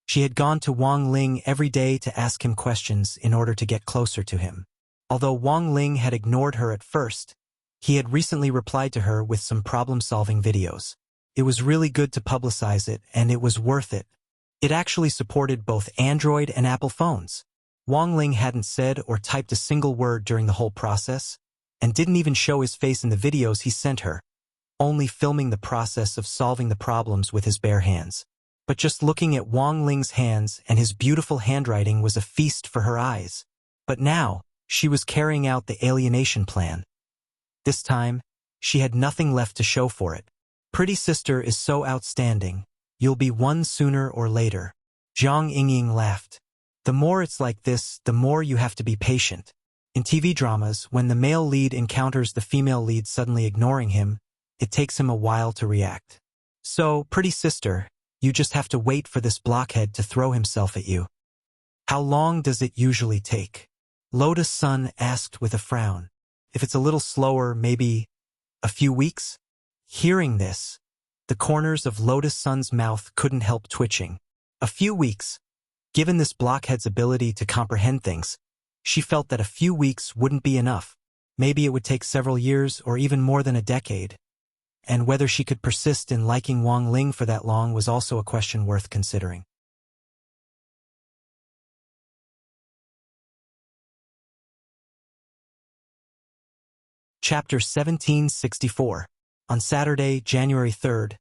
She had gone to Wang Ling every day to ask him questions in order to get closer to him. Although Wang Ling had ignored her at first, he had recently replied to her with some problem-solving videos. It was really good to publicize it, and it was worth it. It actually supported both Android and Apple phones. Wang Ling hadn't said or typed a single word during the whole process, and didn't even show his face in the videos he sent her, only filming the process of solving the problems with his bare hands. But just looking at Wang Ling's hands and his beautiful handwriting was a feast for her eyes. But now, she was carrying out the alienation plan. This time, she had nothing left to show for it. Pretty sister is so outstanding, you'll be one sooner or later. Jiang Yingying laughed. The more it's like this, the more you have to be patient. In TV dramas, when the male lead encounters the female lead suddenly ignoring him, it takes him a while to react. So, pretty sister, you just have to wait for this blockhead to throw himself at you. How long does it usually take? Lotus Sun asked with a frown. If it's a little slower, maybe a few weeks? Hearing this, the corners of Lotus Sun's mouth couldn't help twitching. A few weeks. Given this blockhead's ability to comprehend things, she felt that a few weeks wouldn't be enough. Maybe it would take several years or even more than a decade. And whether she could persist in liking Wang Ling for that long was also a question worth considering. Chapter 1764. On Saturday, January 3rd,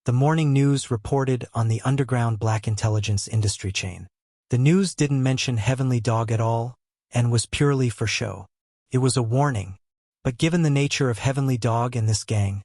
the morning news reported on the underground black intelligence industry chain. The news didn't mention Heavenly Dog at all, and was purely for show. It was a warning, but given the nature of Heavenly Dog and this gang,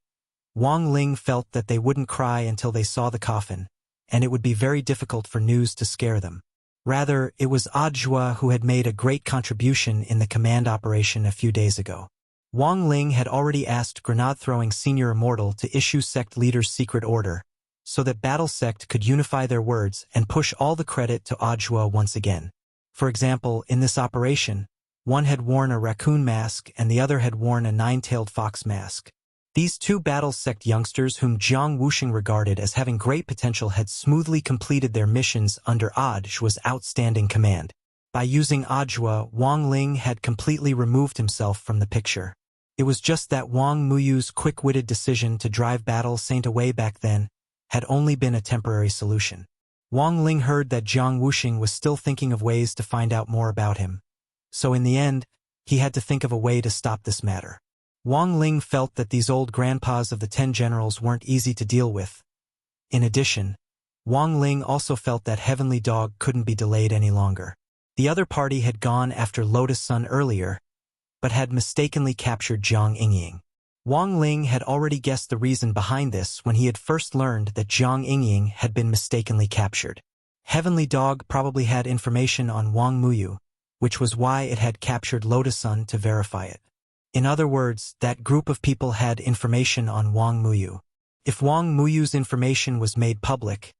Wang Ling felt that they wouldn't cry until they saw the coffin, and it would be very difficult for news to scare them. Rather, it was Ajua who had made a great contribution in the command operation a few days ago. Wang Ling had already asked grenade-throwing Senior Immortal to issue sect leaders' secret order, so that Battle Sect could unify their words and push all the credit to Ajua once again. For example, in this operation, one had worn a raccoon mask and the other had worn a nine-tailed fox mask. These two Battle Sect youngsters whom Jiang Wuxing regarded as having great potential had smoothly completed their missions under Ajua's outstanding command. By using Ajua, Wang Ling had completely removed himself from the picture. It was just that Wang Muyu's quick-witted decision to drive Battle Saint away back then had only been a temporary solution. Wang Ling heard that Jiang Wuxing was still thinking of ways to find out more about him. So in the end, he had to think of a way to stop this matter. Wang Ling felt that these old grandpas of the 10 generals weren't easy to deal with. In addition, Wang Ling also felt that Heavenly Dog couldn't be delayed any longer. The other party had gone after Lotus Sun earlier, but had mistakenly captured Jiang Yingying. Wang Ling had already guessed the reason behind this when he had first learned that Jiang Yingying had been mistakenly captured. Heavenly Dog probably had information on Wang Muyu, which was why it had captured Lotus Sun to verify it. In other words, that group of people had information on Wang Muyu. If Wang Muyu's information was made public,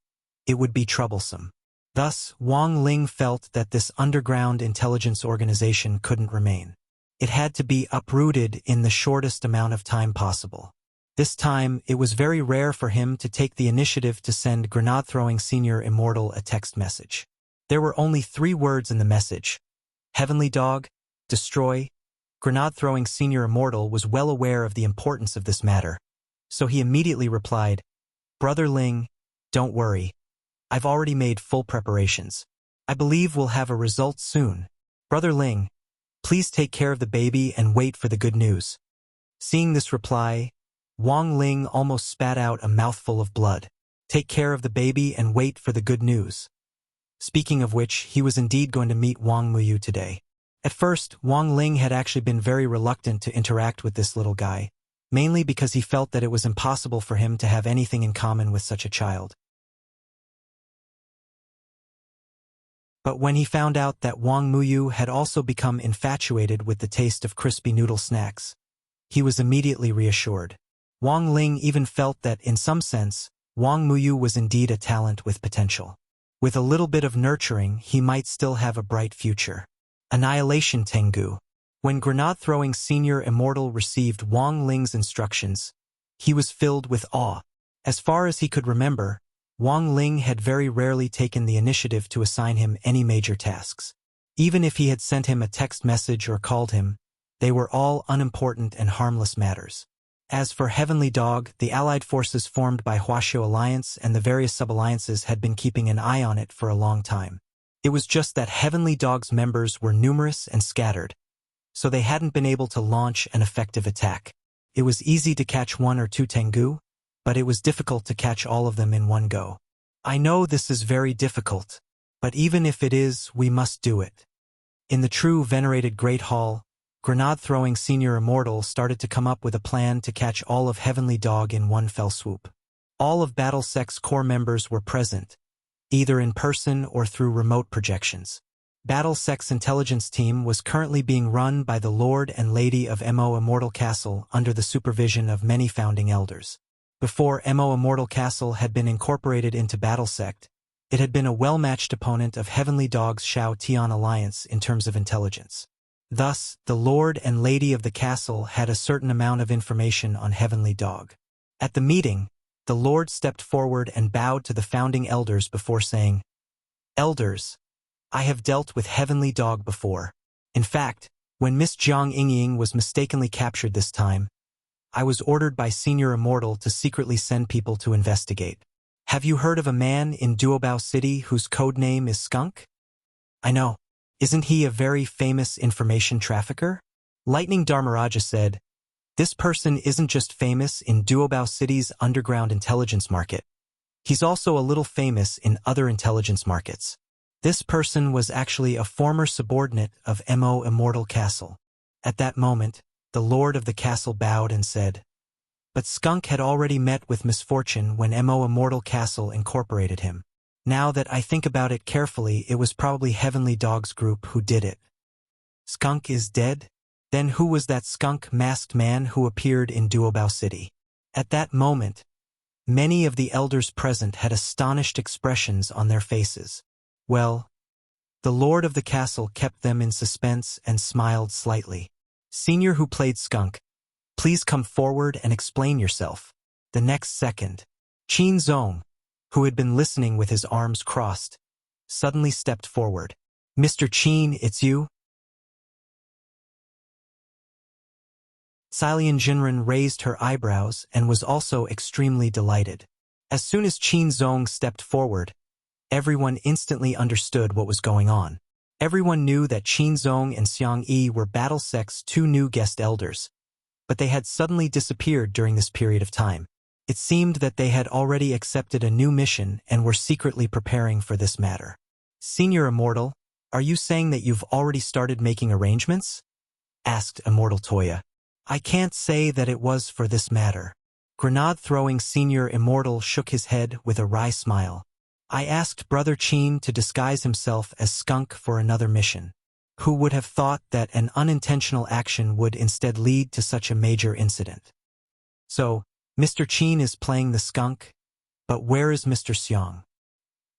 it would be troublesome. Thus, Wang Ling felt that this underground intelligence organization couldn't remain. It had to be uprooted in the shortest amount of time possible. This time, it was very rare for him to take the initiative to send grenade-throwing Senior Immortal a text message. There were only 3 words in the message. Heavenly Dog, destroy. Grenade-throwing Senior Immortal was well aware of the importance of this matter, so he immediately replied, Brother Ling, don't worry. I've already made full preparations. I believe we'll have a result soon. Brother Ling, please take care of the baby and wait for the good news. Seeing this reply, Wang Ling almost spat out a mouthful of blood. Take care of the baby and wait for the good news. Speaking of which, he was indeed going to meet Wang Muyu today. At first, Wang Ling had actually been very reluctant to interact with this little guy, mainly because he felt that it was impossible for him to have anything in common with such a child. But when he found out that Wang Muyu had also become infatuated with the taste of crispy noodle snacks, he was immediately reassured. Wang Ling even felt that, in some sense, Wang Muyu was indeed a talent with potential. With a little bit of nurturing, he might still have a bright future. Annihilation Tengu. When grenade-throwing Senior Immortal received Wang Ling's instructions, he was filled with awe. As far as he could remember, Wang Ling had very rarely taken the initiative to assign him any major tasks. Even if he had sent him a text message or called him, they were all unimportant and harmless matters. As for Heavenly Dog, the allied forces formed by Huaxiu Alliance and the various sub-alliances had been keeping an eye on it for a long time. It was just that Heavenly Dog's members were numerous and scattered, so they hadn't been able to launch an effective attack. It was easy to catch 1 or 2 Tengu, but it was difficult to catch all of them in one go. I know this is very difficult, but even if it is, we must do it. In the true venerated Great Hall, grenade-throwing Senior Immortal started to come up with a plan to catch all of Heavenly Dog in one fell swoop. All of BattleSec's core members were present, either in person or through remote projections. BattleSec's intelligence team was currently being run by the Lord and Lady of Mo Immortal Castle under the supervision of many founding elders. Before Mo Immortal Castle had been incorporated into BattleSec, it had been a well-matched opponent of Heavenly Dog's Shao Tian Alliance in terms of intelligence. Thus, the Lord and Lady of the castle had a certain amount of information on Heavenly Dog. At the meeting, the Lord stepped forward and bowed to the founding elders before saying, Elders, I have dealt with Heavenly Dog before. In fact, when Miss Jiang Yingying was mistakenly captured this time, I was ordered by Senior Immortal to secretly send people to investigate. Have you heard of a man in Duobao City whose code name is Skunk? I know. Isn't he a very famous information trafficker? Lightning Dharmaraja said, This person isn't just famous in Duobao City's underground intelligence market. He's also a little famous in other intelligence markets. This person was actually a former subordinate of Mo Immortal Castle. At that moment, the Lord of the castle bowed and said, But Skunk had already met with misfortune when Mo Immortal Castle incorporated him. Now that I think about it carefully, it was probably Heavenly Dog's group who did it. Skunk is dead? Then who was that skunk-masked man who appeared in Duobao City? At that moment, many of the elders present had astonished expressions on their faces. Well, the Lord of the castle kept them in suspense and smiled slightly. Senior who played Skunk, please come forward and explain yourself. The next second, Qin Zong, who had been listening with his arms crossed, suddenly stepped forward. Mr. Qin, it's you? Silian Jinren raised her eyebrows and was also extremely delighted. As soon as Qin Zong stepped forward, everyone instantly understood what was going on. Everyone knew that Qin Zong and Xiang Yi were BattleSec's 2 new guest elders, but they had suddenly disappeared during this period of time. It seemed that they had already accepted a new mission and were secretly preparing for this matter. Senior Immortal, are you saying that you've already started making arrangements? Asked Immortal Toya. I can't say that it was for this matter. Grenade-throwing Senior Immortal shook his head with a wry smile. I asked Brother Chin to disguise himself as Skunk for another mission. Who would have thought that an unintentional action would instead lead to such a major incident? So, Mr. Chin is playing the skunk, but where is Mr. Xiong?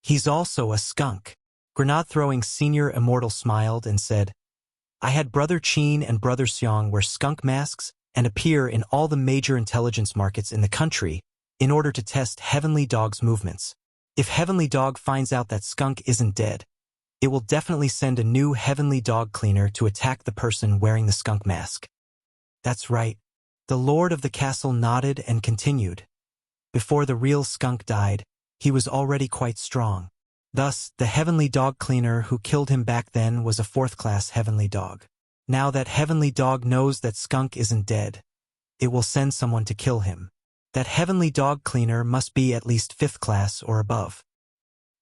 He's also a skunk. Grenade-throwing Senior Immortal smiled and said, I had Brother Chin and Brother Xiong wear skunk masks and appear in all the major intelligence markets in the country in order to test Heavenly Dog's movements. If Heavenly Dog finds out that Skunk isn't dead, it will definitely send a new Heavenly Dog cleaner to attack the person wearing the skunk mask. That's right. The Lord of the Castle nodded and continued. Before the real skunk died, he was already quite strong. Thus, the Heavenly Dog cleaner who killed him back then was a 4th-class Heavenly Dog. Now that Heavenly Dog knows that Skunk isn't dead, it will send someone to kill him. That Heavenly Dog cleaner must be at least 5th class or above.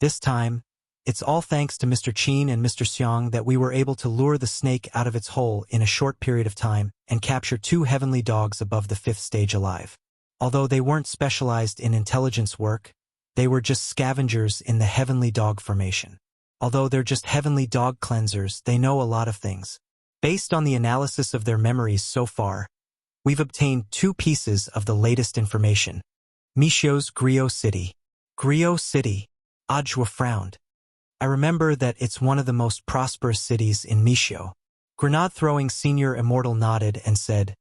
This time, it's all thanks to Mr. Chin and Mr. Xiong that we were able to lure the snake out of its hole in a short period of time and capture 2 Heavenly Dogs above the 5th stage alive. Although they weren't specialized in intelligence work, they were just scavengers in the Heavenly Dog formation. Although they're just Heavenly Dog cleansers, they know a lot of things. Based on the analysis of their memories so far, we've obtained 2 pieces of the latest information. Mishio's Griot City. Griot City. Ajwa frowned. I remember that it's one of the most prosperous cities in Mishio. Grenade-throwing Senior Immortal nodded and said,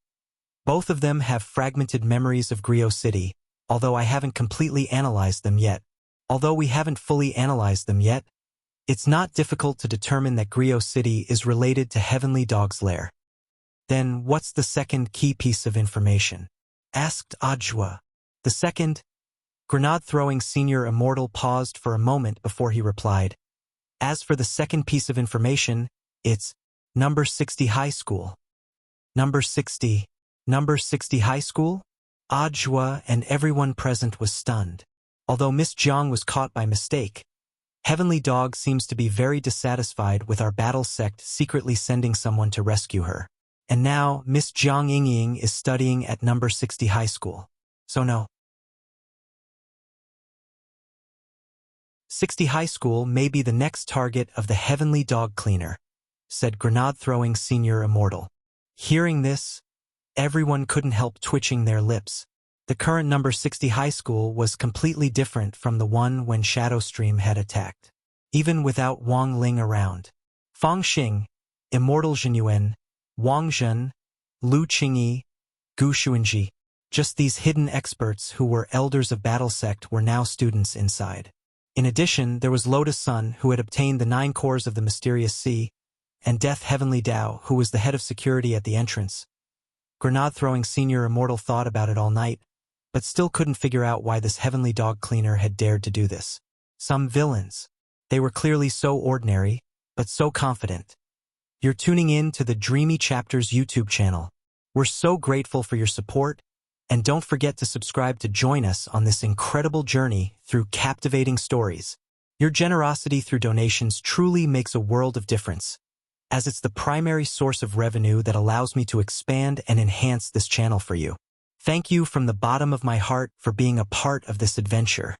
both of them have fragmented memories of Griot City, although I haven't completely analyzed them yet. Although we haven't fully analyzed them yet, it's not difficult to determine that Griot City is related to Heavenly Dog's lair. Then what's the second key piece of information? Asked Ajwa. The second? Grenade-throwing Senior Immortal paused for a moment before he replied. As for the second piece of information, it's number 60 high school. Number 60 high school? Ajwa and everyone present was stunned. Although Miss Jiang was caught by mistake, Heavenly Dog seems to be very dissatisfied with our battle sect secretly sending someone to rescue her. And now, Miss Jiang Yingying is studying at number 60 high school. So no. 60 high school may be the next target of the Heavenly Dog cleaner, said Grenade-throwing Senior Immortal. Hearing this, everyone couldn't help twitching their lips. The current number 60 high school was completely different from the one when Shadowstream had attacked. Even without Wang Ling around. Fang Xing, Immortal Zhenyuan, Wang Zhen, Lu Qingyi, Gu Xuanji, just these hidden experts who were elders of Battle Sect were now students inside. In addition, there was Lotus Sun, who had obtained the 9 cores of the Mysterious Sea, and Death Heavenly Dao, who was the head of security at the entrance. Grenade-throwing Senior Immortal thought about it all night, but still couldn't figure out why this Heavenly Dog cleaner had dared to do this. Some villains. They were clearly so ordinary, but so confident. You're tuning in to the Dreamy Chapters YouTube channel. We're so grateful for your support, and don't forget to subscribe to join us on this incredible journey through captivating stories. Your generosity through donations truly makes a world of difference, as it's the primary source of revenue that allows me to expand and enhance this channel for you. Thank you from the bottom of my heart for being a part of this adventure.